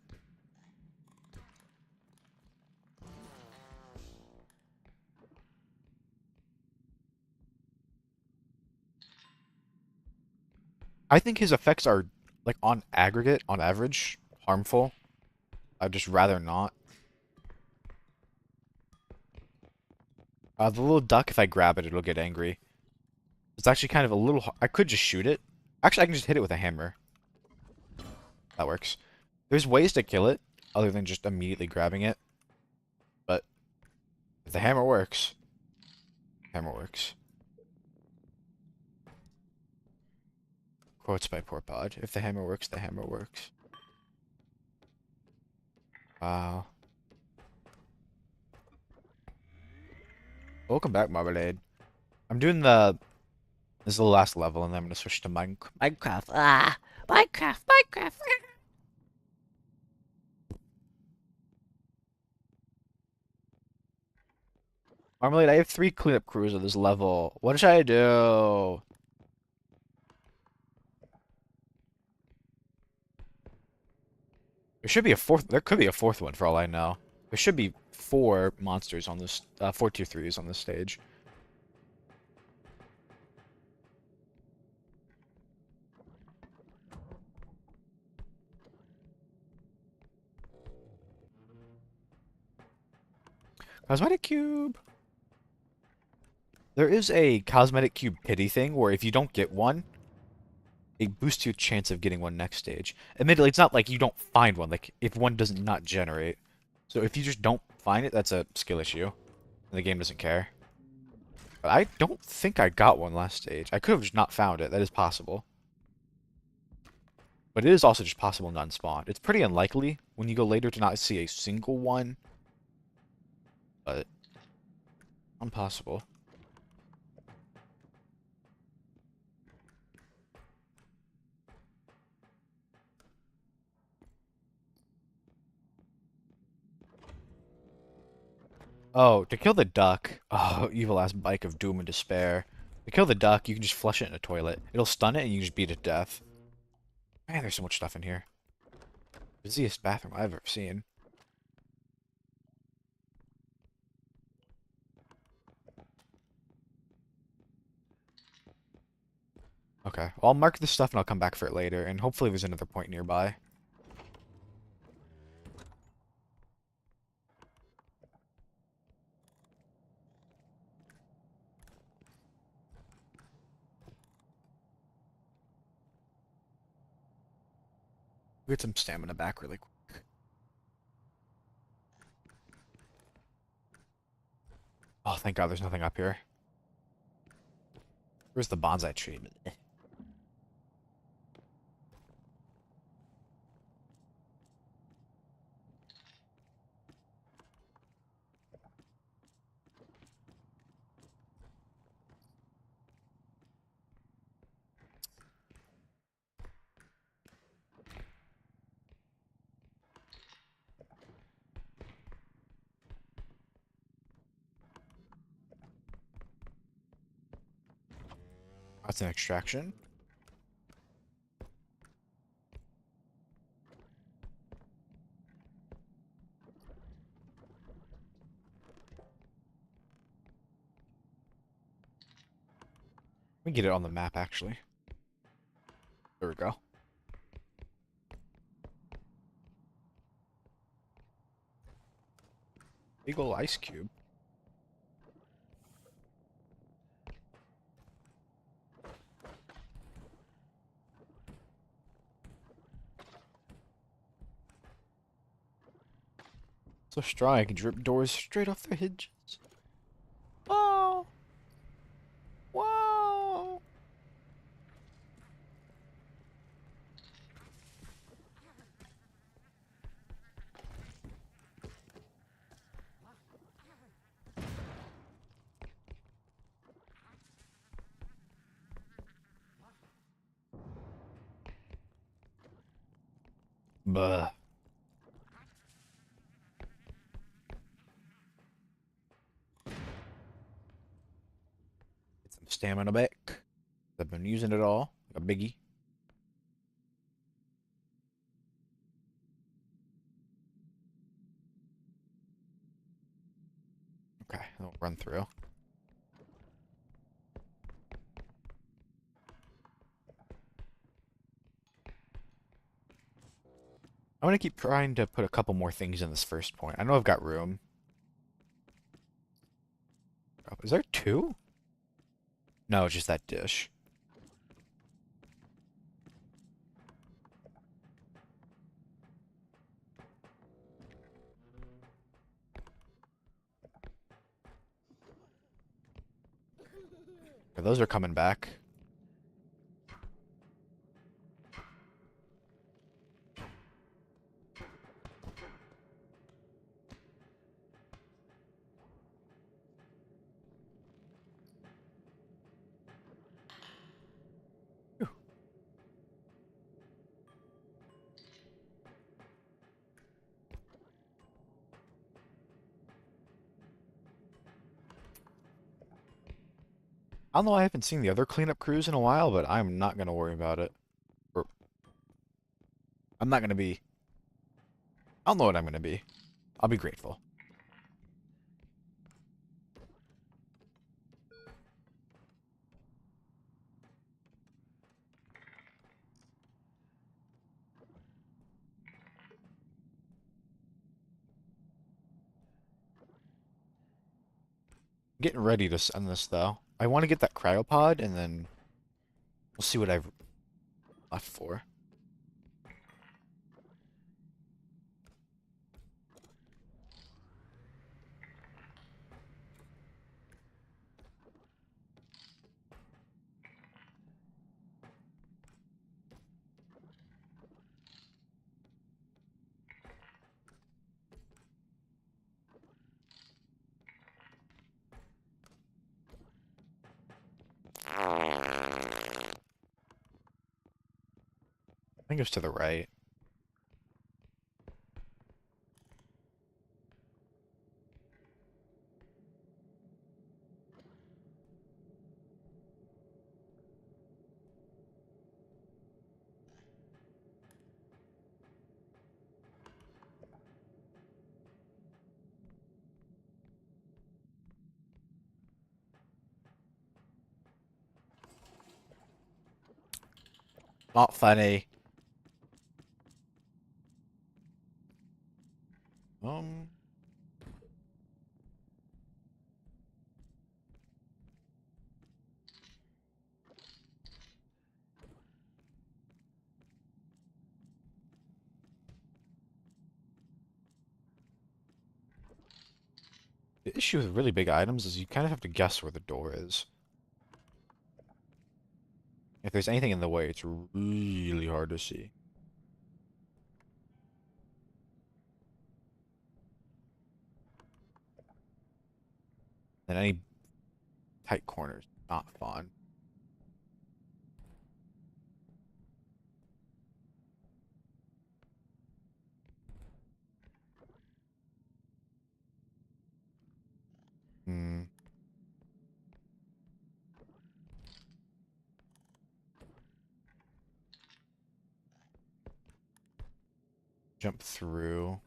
I think his effects are, like, on aggregate, on average, harmful. I'd just rather not. The little duck, if I grab it, it'll get angry. It's actually kind of a little. I could just shoot it. Actually, I can just hit it with a hammer. That works. There's ways to kill it other than just immediately grabbing it. But if the hammer works, hammer works. Quotes by Poor Pod. If the hammer works, the hammer works. Wow. Welcome back, Marmalade. I'm doing the. This is the last level, and then I'm gonna switch to Minecraft. Minecraft. Marmalade, I have 3 cleanup crews on this level. What should I do? There should be a fourth. There could be a fourth one for all I know. There should be 4 monsters on this. 4 tier 3s on this stage. Cosmetic cube. There is a cosmetic cube pity thing where if you don't get one, it boosts your chance of getting one next stage. Admittedly, it's not like you don't find one. Like if one does not generate. So if you just don't find it, that's a skill issue. And the game doesn't care. But I don't think I got one last stage. I could have just not found it. That is possible. But it is also just possible non-spawn. It's pretty unlikely when you go later to not see a single one. But impossible. Oh, to kill the duck. Oh, evil ass bike of doom and despair. To kill the duck, you can just flush it in a toilet. It'll stun it and you just beat it to death. Man, there's so much stuff in here. Busiest bathroom I've ever seen. Okay, well, I'll mark this stuff and I'll come back for it later, and hopefully there's another point nearby. Get some stamina back really quick. Oh, thank God there's nothing up here. Where's the bonsai tree? That's an extraction. We can get it on the map, actually. There we go. Big ol' ice cube. So strong I can drip doors straight off their hinges. Whoa! Whoa! Buh. Get some stamina back. I've been using it all. Like a biggie. Okay, I'll run through. I'm gonna keep trying to put a couple more things in this first point. I know I've got room. Oh, is there 2? No, it's just that dish. Okay, those are coming back. Phew. I don't know, I haven't seen the other cleanup crews in a while, but I'm not gonna worry about it. Or I'm not gonna be. I don't know what I'm gonna be. I'll be grateful. Getting ready to send this though. I want to get that cryopod, and then we'll see what I've left for. I think it's to the right. Not funny. Um, the issue with really big items is you kind of have to guess where the door is. If there's anything in the way, it's really hard to see. And any tight corners, not fun. Hmm. Jump through.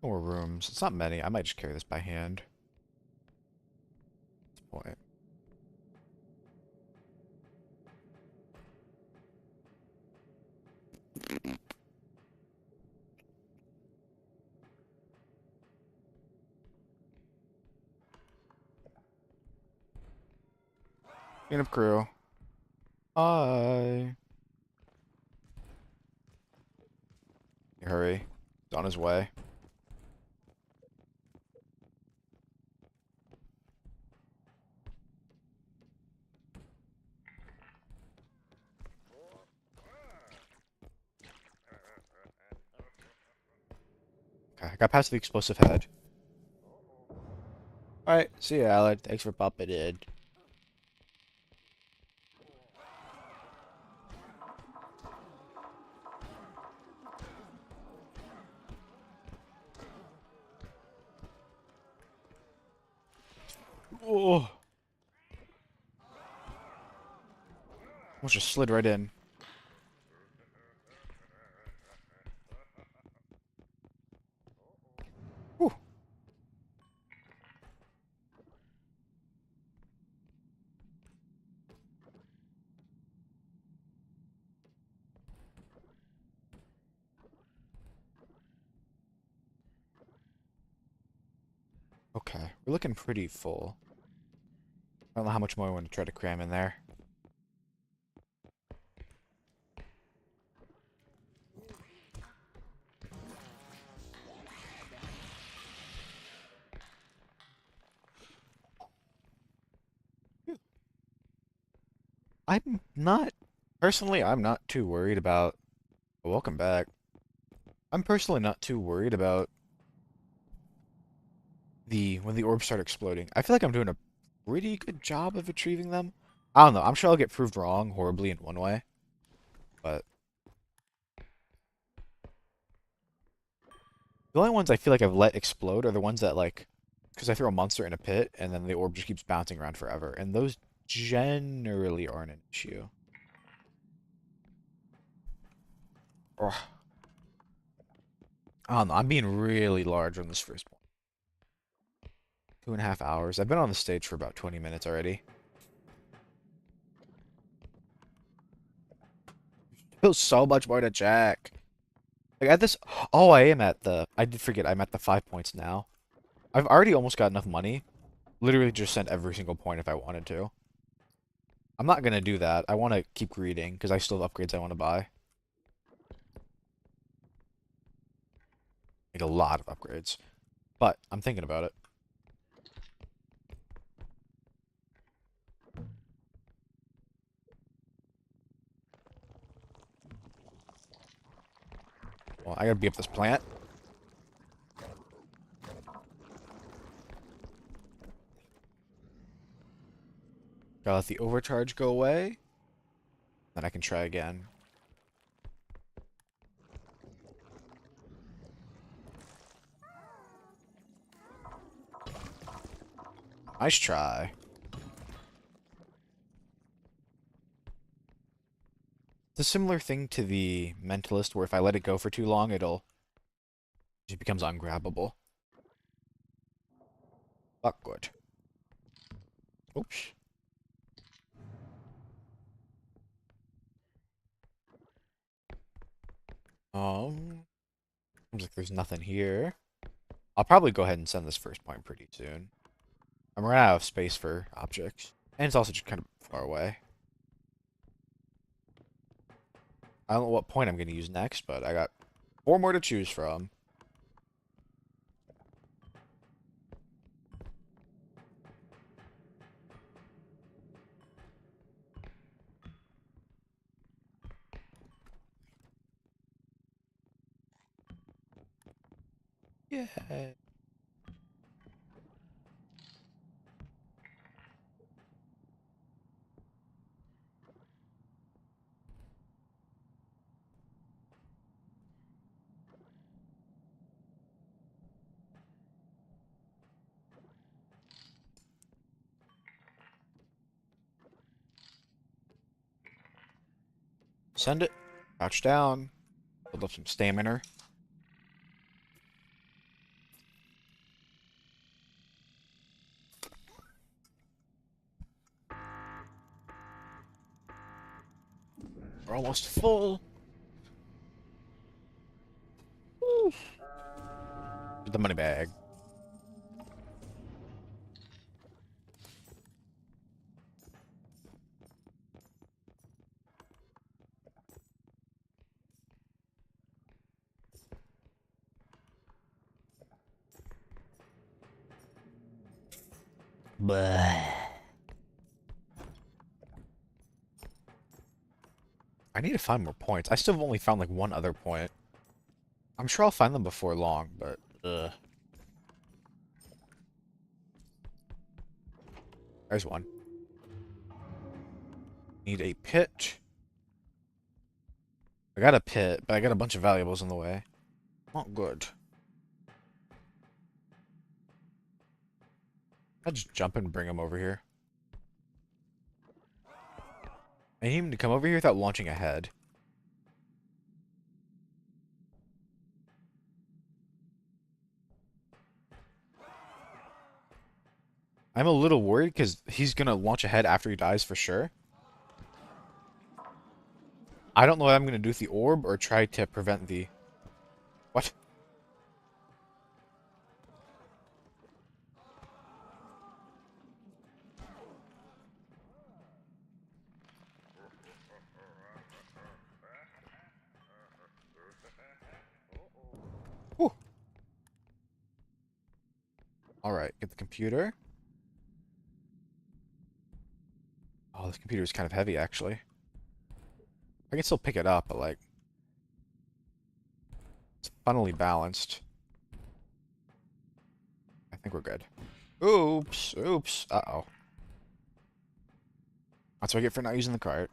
More rooms. It's not many. I might just carry this by hand. At this point. Cleanup crew. Hi. Hurry. He's on his way. Okay, I got past the explosive head. Alright, see you, Alec. Thanks for popping in. Oh, almost just slid right in. Whew. We're looking pretty full. I don't know how much more I want to try to cram in there. I'm not, personally, I'm not too worried about, welcome back. I'm personally not too worried about when the orbs start exploding. I feel like I'm doing a pretty good job of retrieving them. I don't know. I'm sure I'll get proved wrong horribly in one way, but the only ones I feel like I've let explode are the ones that like, because I throw a monster in a pit and then the orb just keeps bouncing around forever, and those generally aren't an issue. Ugh. I don't know. I'm being really large on this first one. 2.5 hours. I've been on the stage for about 20 minutes already. Feels so much more to check. Like at this, oh, I am at the, I did forget, I'm at the 5 points now. I've already almost got enough money. Literally just sent every single point if I wanted to. I'm not gonna do that. I want to keep greeding because I still have upgrades I want to buy. Like a lot of upgrades. But I'm thinking about it. Well, I gotta beat up this plant. Gotta let the overcharge go away. Then I can try again. Nice try. It's a similar thing to the Mentalist, where if I let it go for too long, it just becomes ungrabbable. Not good. Oops. Seems like there's nothing here. I'll probably go ahead and send this first point pretty soon. I'm running out of space for objects. And it's also just kind of far away. I don't know what point I'm going to use next, but I got 4 more to choose from. Yeah. Send it. Crouch down. Build up some stamina. We're almost full. Woo. Get the money bag. Bleh. I need to find more points. I still have only found like one other point. I'm sure I'll find them before long, but there's one. Need a pit. I got a pit, but I got a bunch of valuables in the way. Not good. I'll just jump and bring him over here. I need him to come over here without launching ahead. I'm a little worried because he's gonna launch ahead after he dies for sure. I don't know what I'm gonna do with the orb or try to prevent the... What? Alright, get the computer. Oh, this computer is kind of heavy, actually. I can still pick it up, but, like, it's funnily balanced. I think we're good. Oops, oops, uh-oh. That's what I get for not using the cart.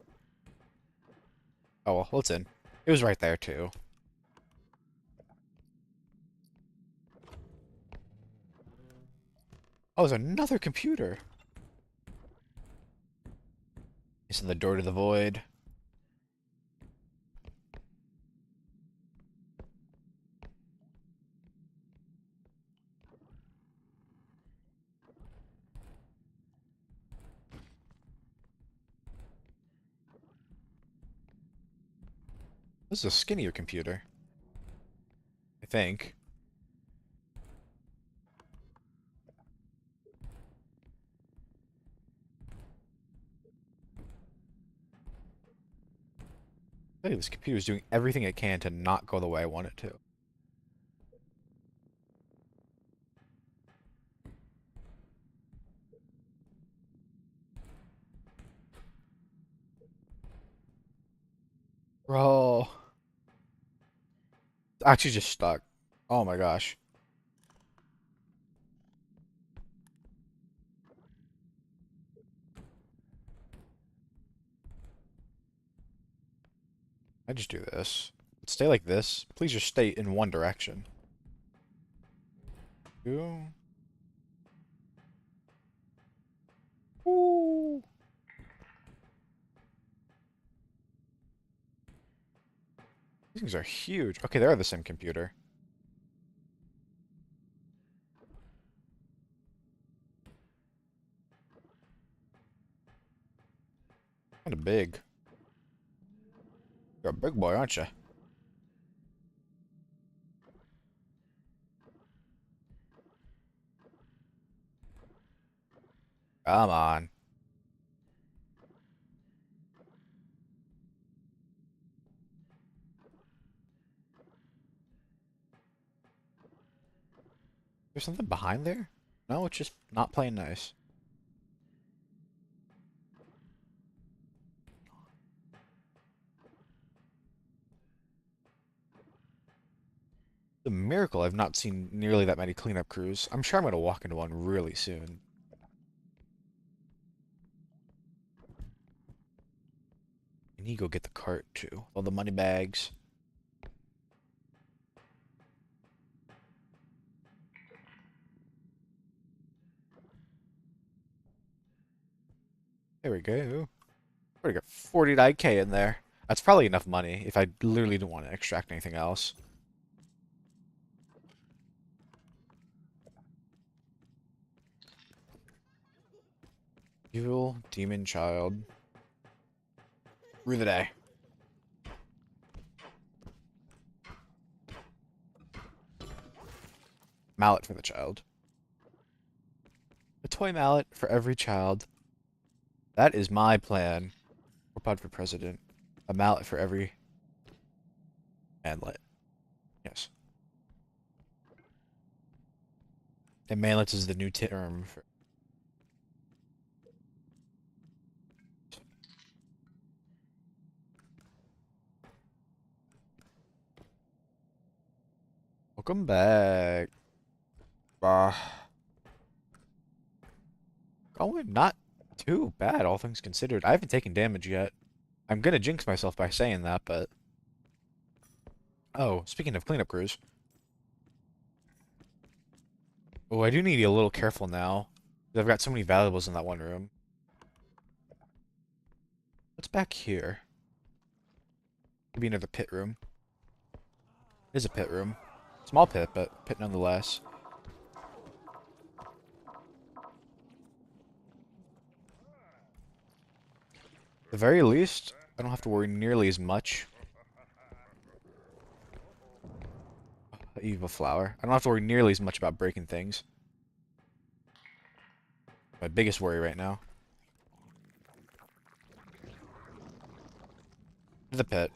Oh, well, it's in. It was right there, too. Oh, there's another computer. It's in the door to the void. This is a skinnier computer. I think. I think this computer is doing everything it can to not go the way I want it to. Bro. It's actually just stuck. Oh my gosh. I just do this. Stay like this. Please just stay in one direction. Two. Ooh. These things are huge. Okay, they are the same computer. Kind of big. You're a big boy, aren't you? Come on. There's something behind there? No, it's just not playing nice. It's a miracle I've not seen nearly that many cleanup crews. I'm sure I'm gonna walk into one really soon. I need to go get the cart too. All the money bags. There we go. Already got 49K in there. That's probably enough money if I literally don't want to extract anything else. Evil demon child. Rue the day. Mallet for the child. A toy mallet for every child. That is my plan. Or pod for president. A mallet for every manlet. Yes. And manlets is the new term for. Welcome back. Going not too bad, all things considered. I haven't taken damage yet. I'm gonna jinx myself by saying that, but. Oh, speaking of cleanup crews. Oh, I do need to be a little careful now. I've got so many valuables in that one room. What's back here? Maybe another pit room. It is a pit room. Small pit, but pit nonetheless. At the very least, I don't have to worry nearly as much. Evil flower. I don't have to worry nearly as much about breaking things. My biggest worry right now. The pit.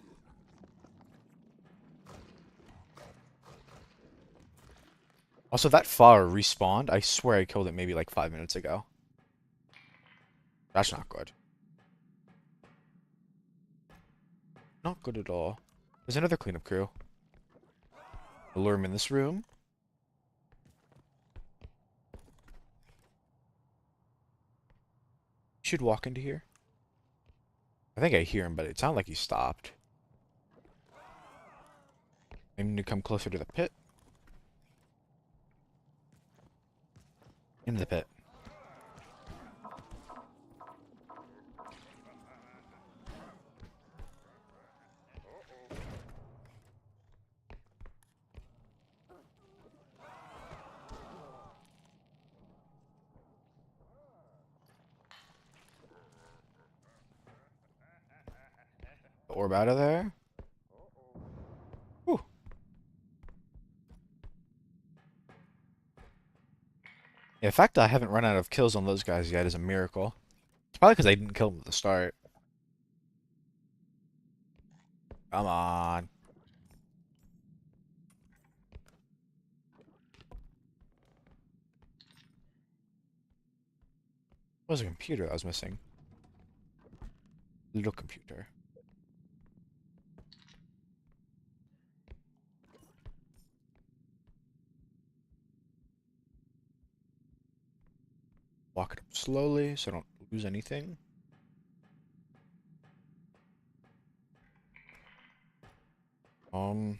Also, that flower respawned. I swear I killed it maybe like 5 minutes ago. That's not good. Not good at all. There's another cleanup crew. I'll lure him in this room. Should walk into here. I think I hear him, but it sounded like he stopped. I need to come closer to the pit. Into the pit. The orb out of there. Whew. Yeah, the fact that I haven't run out of kills on those guys yet is a miracle. It's probably because I didn't kill them at the start. Come on. What was a computer that was missing? Little computer. Walk it up slowly so I don't lose anything. Um.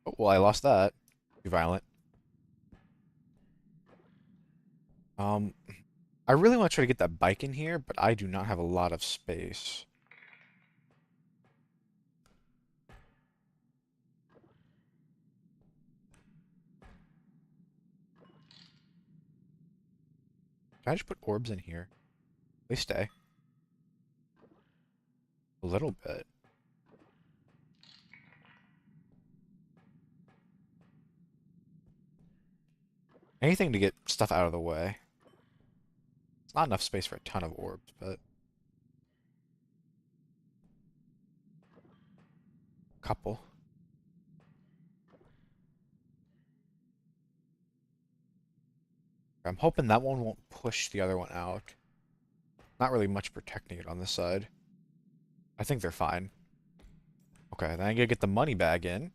Oh, well, I lost that. Too violent. Um. I really want to try to get that bike in here, but I do not have a lot of space. Can I just put orbs in here? They stay. A little bit. Anything to get stuff out of the way. It's not enough space for a ton of orbs, but a couple. I'm hoping that one won't push the other one out. Not really much protecting it on this side. I think they're fine. Okay, then I gotta get the money bag in.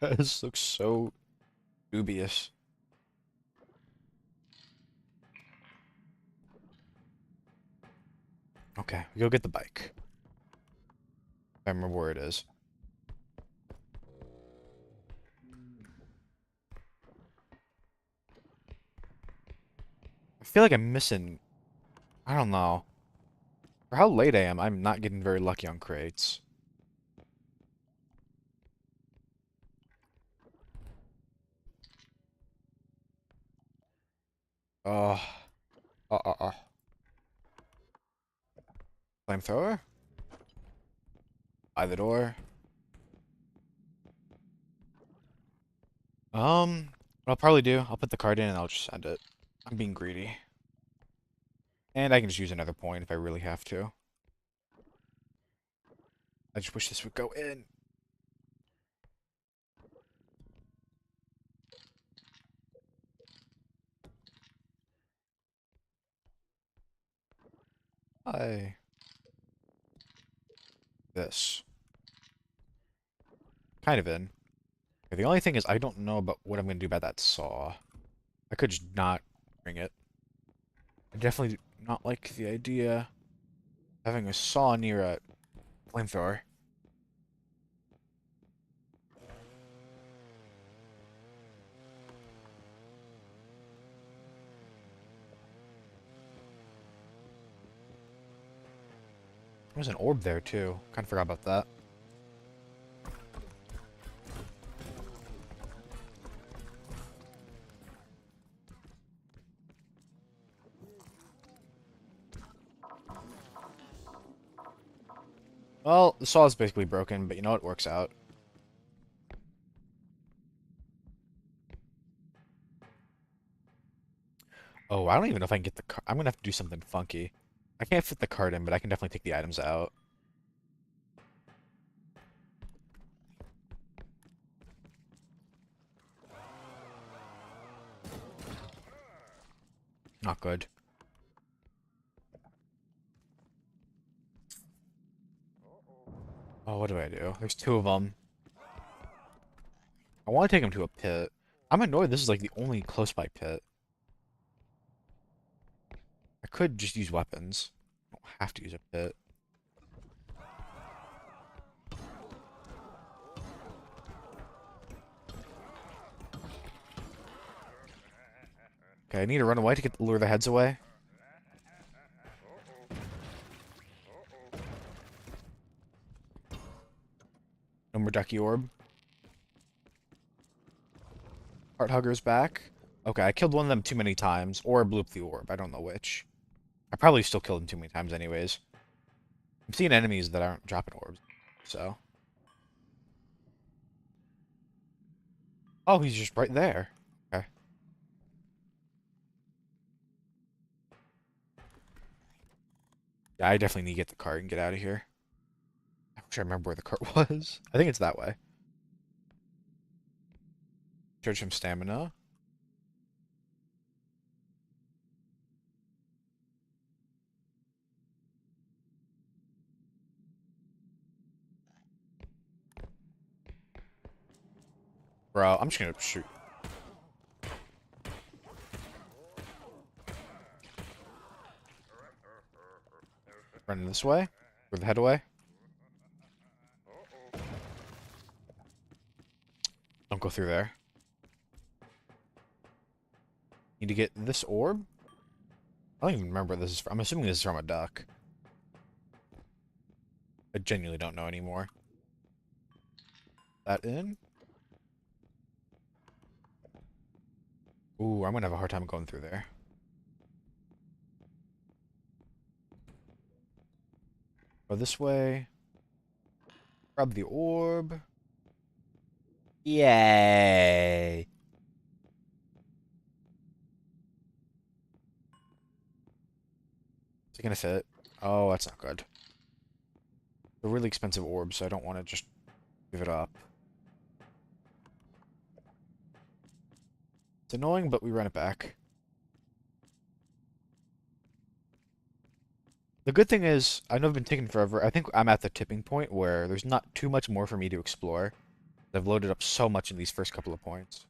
This looks so dubious. Okay, we go get the bike. I remember where it is. I feel like I'm missing... I don't know. For how late I am, I'm not getting very lucky on crates. Oh. Uh. Flamethrower? By the door. What I'll probably do, I'll put the card in and I'll just send it. I'm being greedy. And I can just use another point if I really have to. I just wish this would go in. I... This. Kind of in. Okay, the only thing is I don't know about what I'm going to do about that saw. I could just not bring it. I definitely do not like the idea of having a saw near a flamethrower. There's an orb there too. Kind of forgot about that. Well, the saw is basically broken, but you know it works out. Oh, I don't even know if I can get the card. I'm gonna have to do something funky. I can't fit the card in, but I can definitely take the items out. Not good. Oh, what do I do? There's two of them. I want to take them to a pit. I'm annoyed this is like the only close by pit. I could just use weapons. I don't have to use a pit. Okay, I need to run away to lure the heads away. No more Ducky Orb. Heart Hugger's back. Okay, I killed one of them too many times, or blew up the orb. I don't know which. I probably still killed him too many times anyways. I'm seeing enemies that aren't dropping orbs, so. Oh, he's just right there. Okay. Yeah, I definitely need to get the cart and get out of here. I wish I remember where the cart was. I think it's that way. Charge some stamina. Bro, I'm just gonna shoot. Running this way. With the head away. Don't go through there. Need to get this orb? I don't even remember what this is from. I'm assuming this is from a duck. I genuinely don't know anymore. That in? Ooh, I'm gonna have a hard time going through there. Go this way. Grab the orb. Yay! Is it gonna fit? Oh, that's not good. They're really expensive orbs, so I don't want to just give it up. It's annoying, but we run it back. The good thing is, I know I've been taking forever. I think I'm at the tipping point where there's not too much more for me to explore. I've loaded up so much in these first couple of points.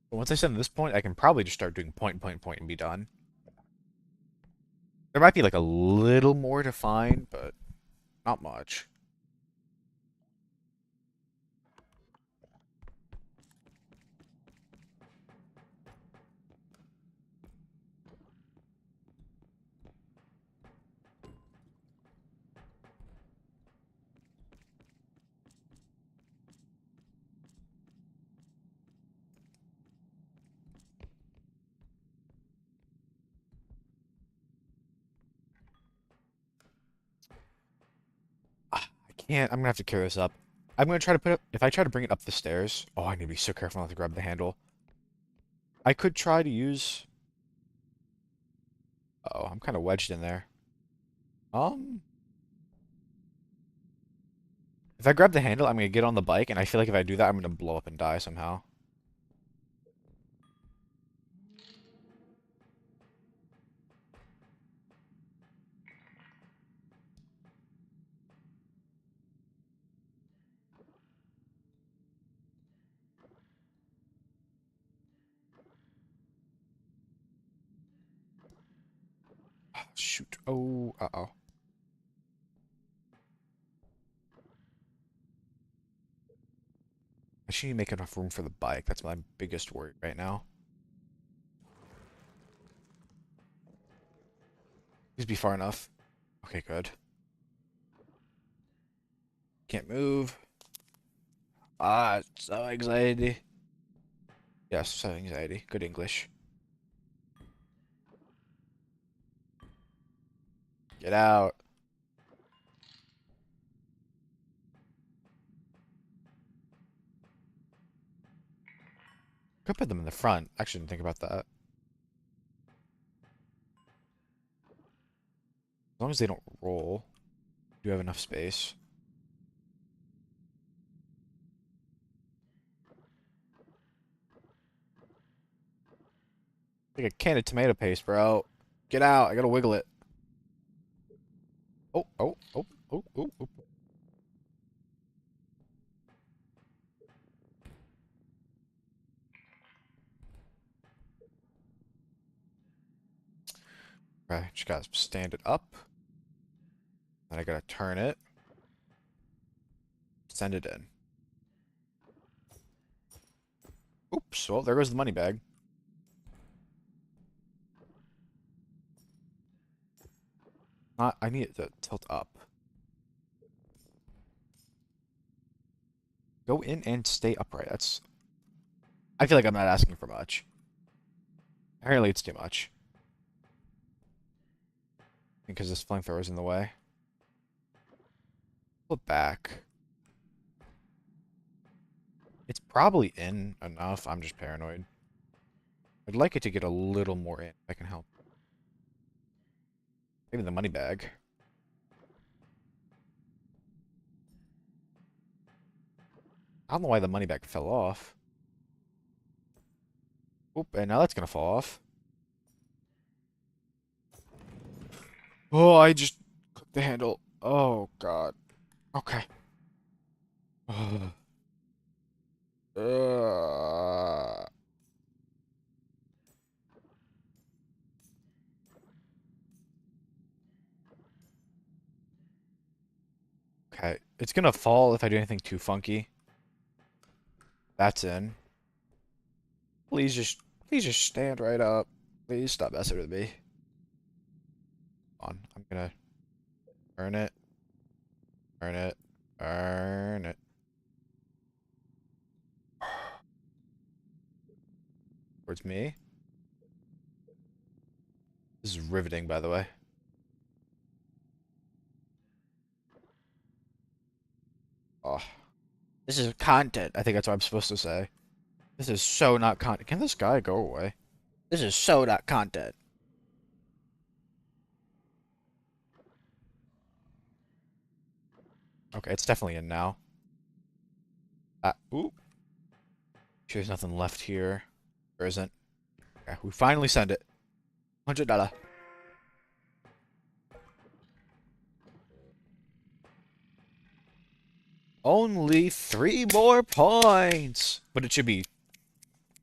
But once I set to this point, I can probably just start doing point, point, point, and be done. There might be like a little more to find, but not much. I can't. I'm gonna have to carry this up. I'm gonna try to put it. If I try to bring it up the stairs, oh, I need to be so careful not to grab the handle. I could try to use. Oh, I'm kind of wedged in there. Um, if I grab the handle, I'm gonna get on the bike, and I feel like if I do that, I'm gonna blow up and die somehow. Oh, shoot. Oh, uh-oh. I should need to make enough room for the bike. That's my biggest worry right now. Please be far enough. Okay, good. Can't move. Ah, so anxiety. Yes, so anxiety. Good English. Get out. Could put them in the front. I shouldn't think about that. As long as they don't roll, you have enough space. Like a can of tomato paste, bro. Get out. I gotta wiggle it. Oh, oh, oh, oh, oh, oh. Okay, just gotta stand it up. Then I gotta turn it. Send it in. Oops. Well, there goes the money bag. I need it to tilt up. Go in and stay upright. That's. I feel like I'm not asking for much. Apparently, it's too much. Because this flamethrower is in the way. Pull it back. It's probably in enough. I'm just paranoid. I'd like it to get a little more in if I can help. Maybe the money bag. I don't know why the money bag fell off. Oop, and now that's gonna fall off. Oh, I just clicked the handle. Oh, God. Okay. Ugh. Ugh. Okay. It's gonna fall if I do anything too funky. That's in. Please just stand right up. Please stop messing with me. On. I'm gonna earn it. Earn it. Earn it. Towards me. This is riveting, by the way. Oh. This is content. I think that's what I'm supposed to say. This is so not content. Can this guy go away? This is so not content. Okay, it's definitely in now. Ooh. Sure, there's nothing left here. There isn't. Okay, we finally send it. $100. Only 3 more points. But it should be.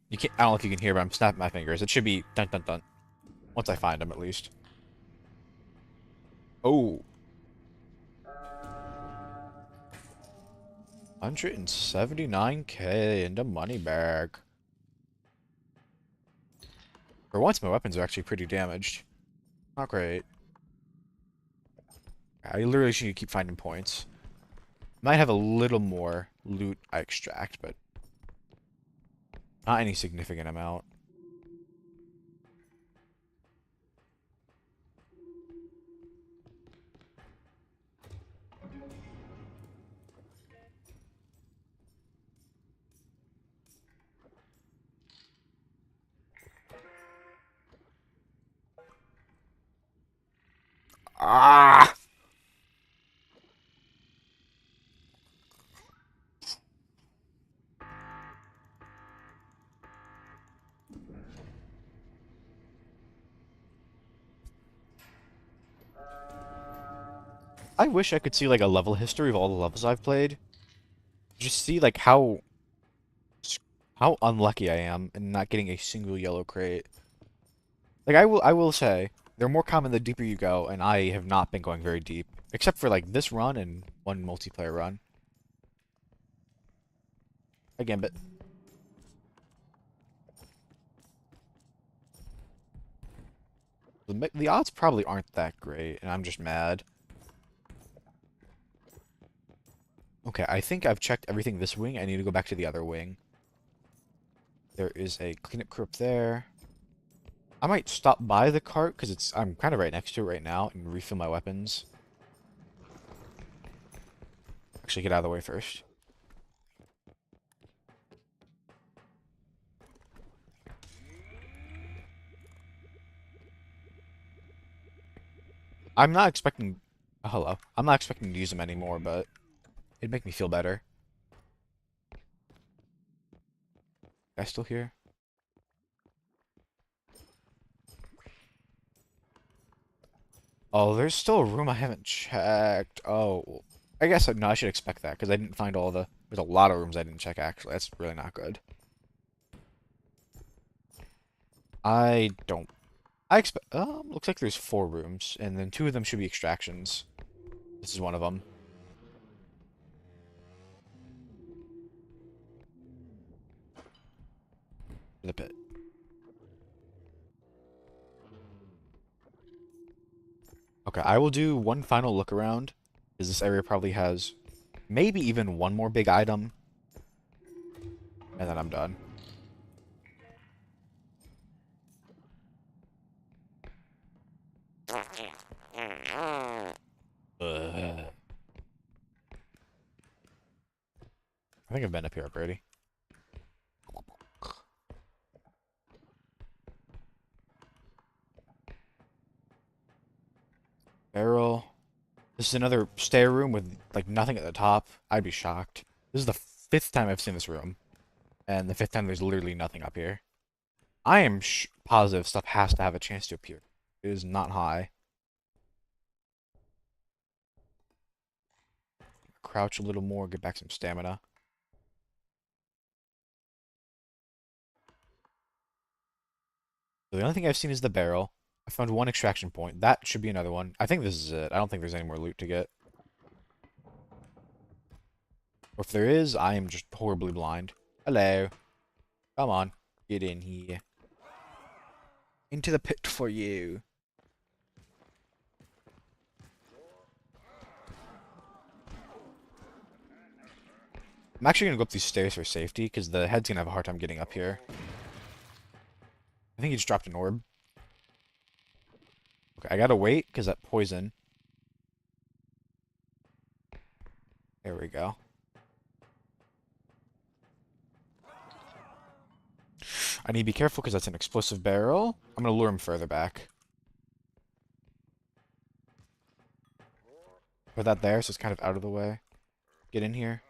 You can't. I don't know if you can hear, but I'm snapping my fingers. It should be dun dun dun. Once I find them, at least. Oh. 179K in the money bag. For once, my weapons are actually pretty damaged. Not great. I literally should keep finding points. Might have a little more loot I extract, but not any significant amount. Ah! I wish I could see like a level history of all the levels I've played. Just see like how unlucky I am in not getting a single yellow crate. Like I will say they're more common the deeper you go, and I have not been going very deep, except for like this run and one multiplayer run. Again, but the odds probably aren't that great, and I'm just mad. Okay, I think I've checked everything this wing. I need to go back to the other wing. There is a cleanup crew up there. I might stop by the cart because I'm kind of right next to it right now and refill my weapons. Actually, get out of the way first. I'm not expecting... Oh, hello. I'm not expecting to use them anymore, but it'd make me feel better. Guys still here? Oh, there's still a room I haven't checked. Oh, I guess no, I should expect that because I didn't find all the... There's a lot of rooms I didn't check, actually. That's really not good. I don't... I expect... looks like there's 4 rooms, and then 2 of them should be extractions. This is one of them. The pit. Okay, I will do one final look around, because this area probably has maybe even one more big item, and then I'm done. Ugh. I think I've been up here already. Barrel. This is another stair room with, like, nothing at the top. I'd be shocked. This is the 5th time I've seen this room, and the 5th time there's literally nothing up here. I am positive stuff has to have a chance to appear. It is not high. Crouch a little more, get back some stamina. So the only thing I've seen is the barrel. I found one extraction point. That should be another one. I think this is it. I don't think there's any more loot to get. Or if there is, I am just horribly blind. Hello. Come on. Get in here. Into the pit for you. I'm actually gonna go up these stairs for safety, because the head's gonna have a hard time getting up here. I think he just dropped an orb. Okay, I gotta wait, because that poison. There we go. I need to be careful, because that's an explosive barrel. I'm gonna lure him further back. Put that there, so it's kind of out of the way. Get in here.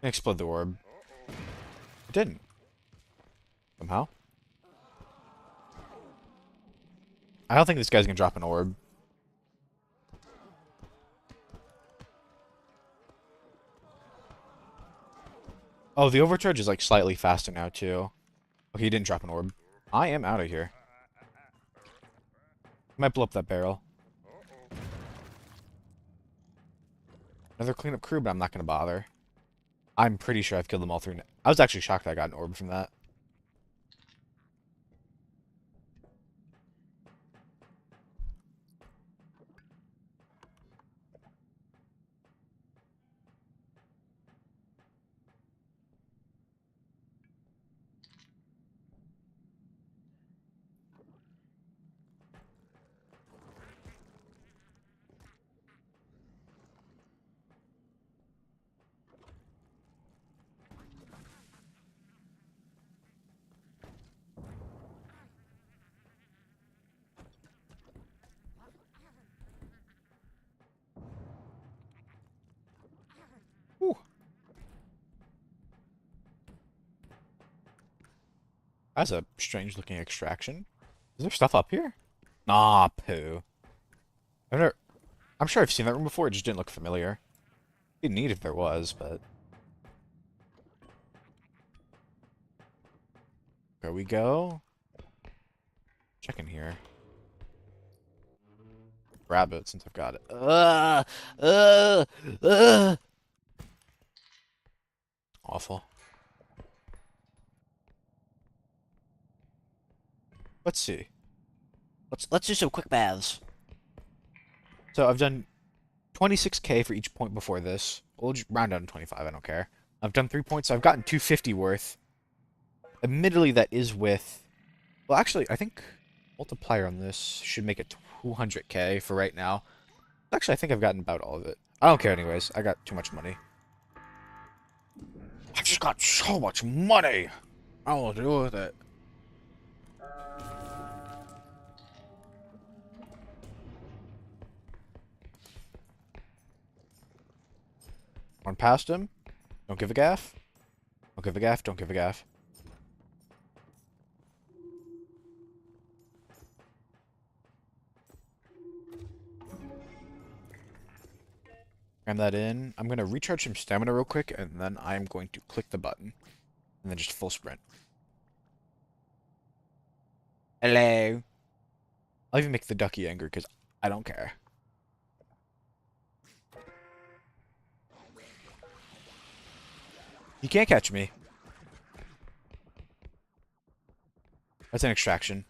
And explode the orb. It didn't. Somehow. I don't think this guy's gonna drop an orb. Oh, the overcharge is like slightly faster now too. Okay, he didn't drop an orb. I am out of here. Might blow up that barrel. Another cleanup crew, but I'm not gonna bother. I'm pretty sure I've killed them all 3. I was actually shocked that I got an orb from that. Whew. That's a strange looking extraction. Is there stuff up here? Nah, poo. I've never, I'm sure I've seen that room before, it just didn't look familiar. It'd be neat if there was, but... There we go. Check in here. Grab it since I've got it. Awful. Let's see. Let's do some quick baths. So I've done 26K for each point before this. We'll just round down to 25, I don't care. I've done 3 points, so I've gotten 250 worth. Admittedly, that is with... Well, actually, I think multiplier on this should make it 200K for right now. Actually, I think I've gotten about all of it. I don't care anyways. I got too much money. I've just got so much money! I don't know what to do with it. Run past him. Don't give a gaff. Don't give a gaff. Don't give a gaff. Cram that in. I'm going to recharge some stamina real quick, and then I'm going to click the button. And then just full sprint. Hello. I'll even make the ducky angry, because I don't care. You can't catch me. That's an extraction.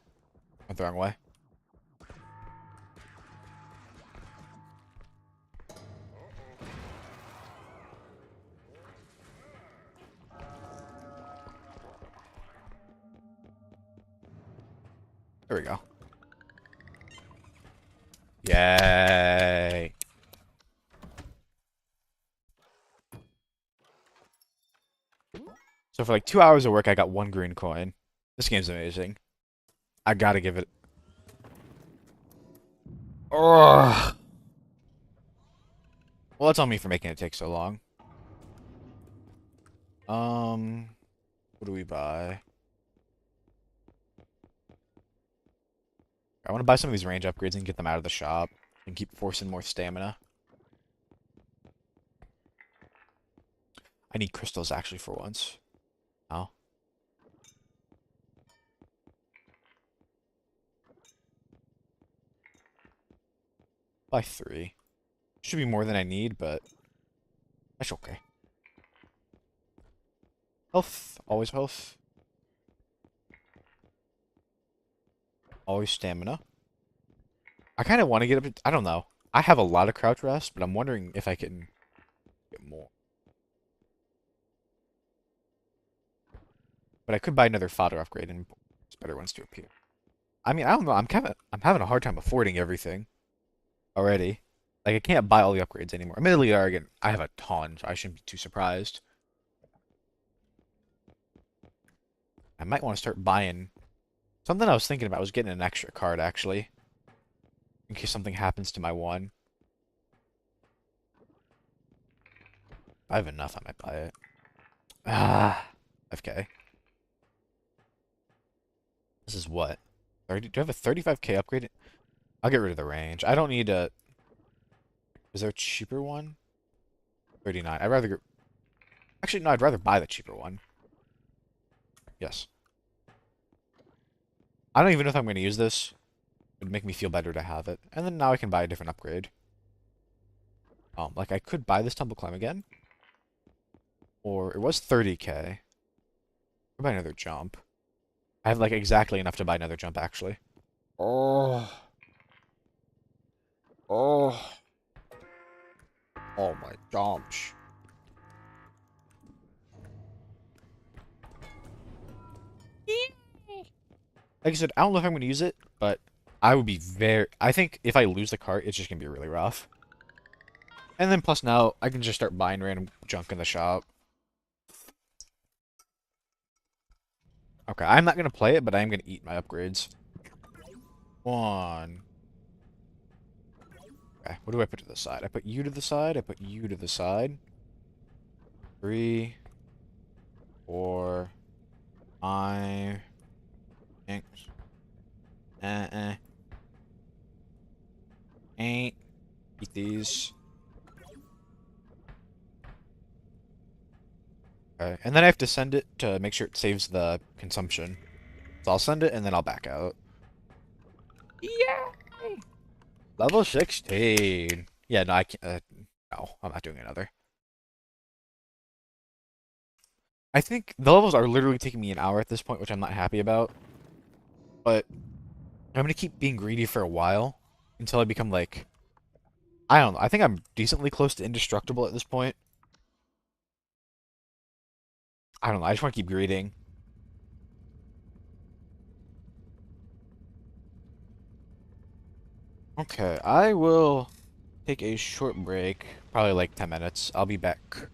Went the wrong way. There we go. Yay. So for like 2 hours of work, I got 1 green coin. This game's amazing. I gotta give it... Ugh. Well, that's on me for making it take so long. What do we buy? I want to buy some of these range upgrades and get them out of the shop and keep forcing more stamina. I need crystals actually for once. Oh. Buy 3. Should be more than I need, but that's okay. Health. Always health. Always stamina. I kind of want to get up to... I don't know. I have a lot of crouch rest, but I'm wondering if I can get more. But I could buy another fodder upgrade and better ones to appear. I mean, I don't know. I'm having a hard time affording everything already. Like, I can't buy all the upgrades anymore. Admittedly, again, I have a ton, so I shouldn't be too surprised. I might want to start buying... Something I was thinking about was getting an extra card, actually. In case something happens to my one. If I have enough, I might buy it. Ah, FK. This is what? 30, do I have a 35K upgrade? I'll get rid of the range. I don't need a... Is there a cheaper one? 39. I'd rather... Actually, no, I'd rather buy the cheaper one. Yes. I don't even know if I'm going to use this. It would make me feel better to have it. And then now I can buy a different upgrade. Like I could buy this Tumble Climb again. Or it was 30K. Or buy another jump. I have like exactly enough to buy another jump actually. Oh. Oh. Oh my gosh. Like I said, I don't know if I'm going to use it, but I would be very... I think if I lose the cart, it's just going to be really rough. And then plus now, I can just start buying random junk in the shop. Okay, I'm not going to play it, but I am going to eat my upgrades. 1. Okay, what do I put to the side? I put you to the side, I put you to the side. 3, 4, 5, 6, 8. Eat these. Okay, and then I have to send it to make sure it saves the consumption. So I'll send it and then I'll back out. Yay! Level 16. Yeah, no, I can't. No, I'm not doing another. I think the levels are literally taking me an hour at this point, which I'm not happy about. But I'm gonna keep being greedy for a while until I become like, I don't know. I think I'm decently close to indestructible at this point. I don't know. I just want to keep greeding. Okay, I will take a short break, probably like 10 minutes. I'll be back.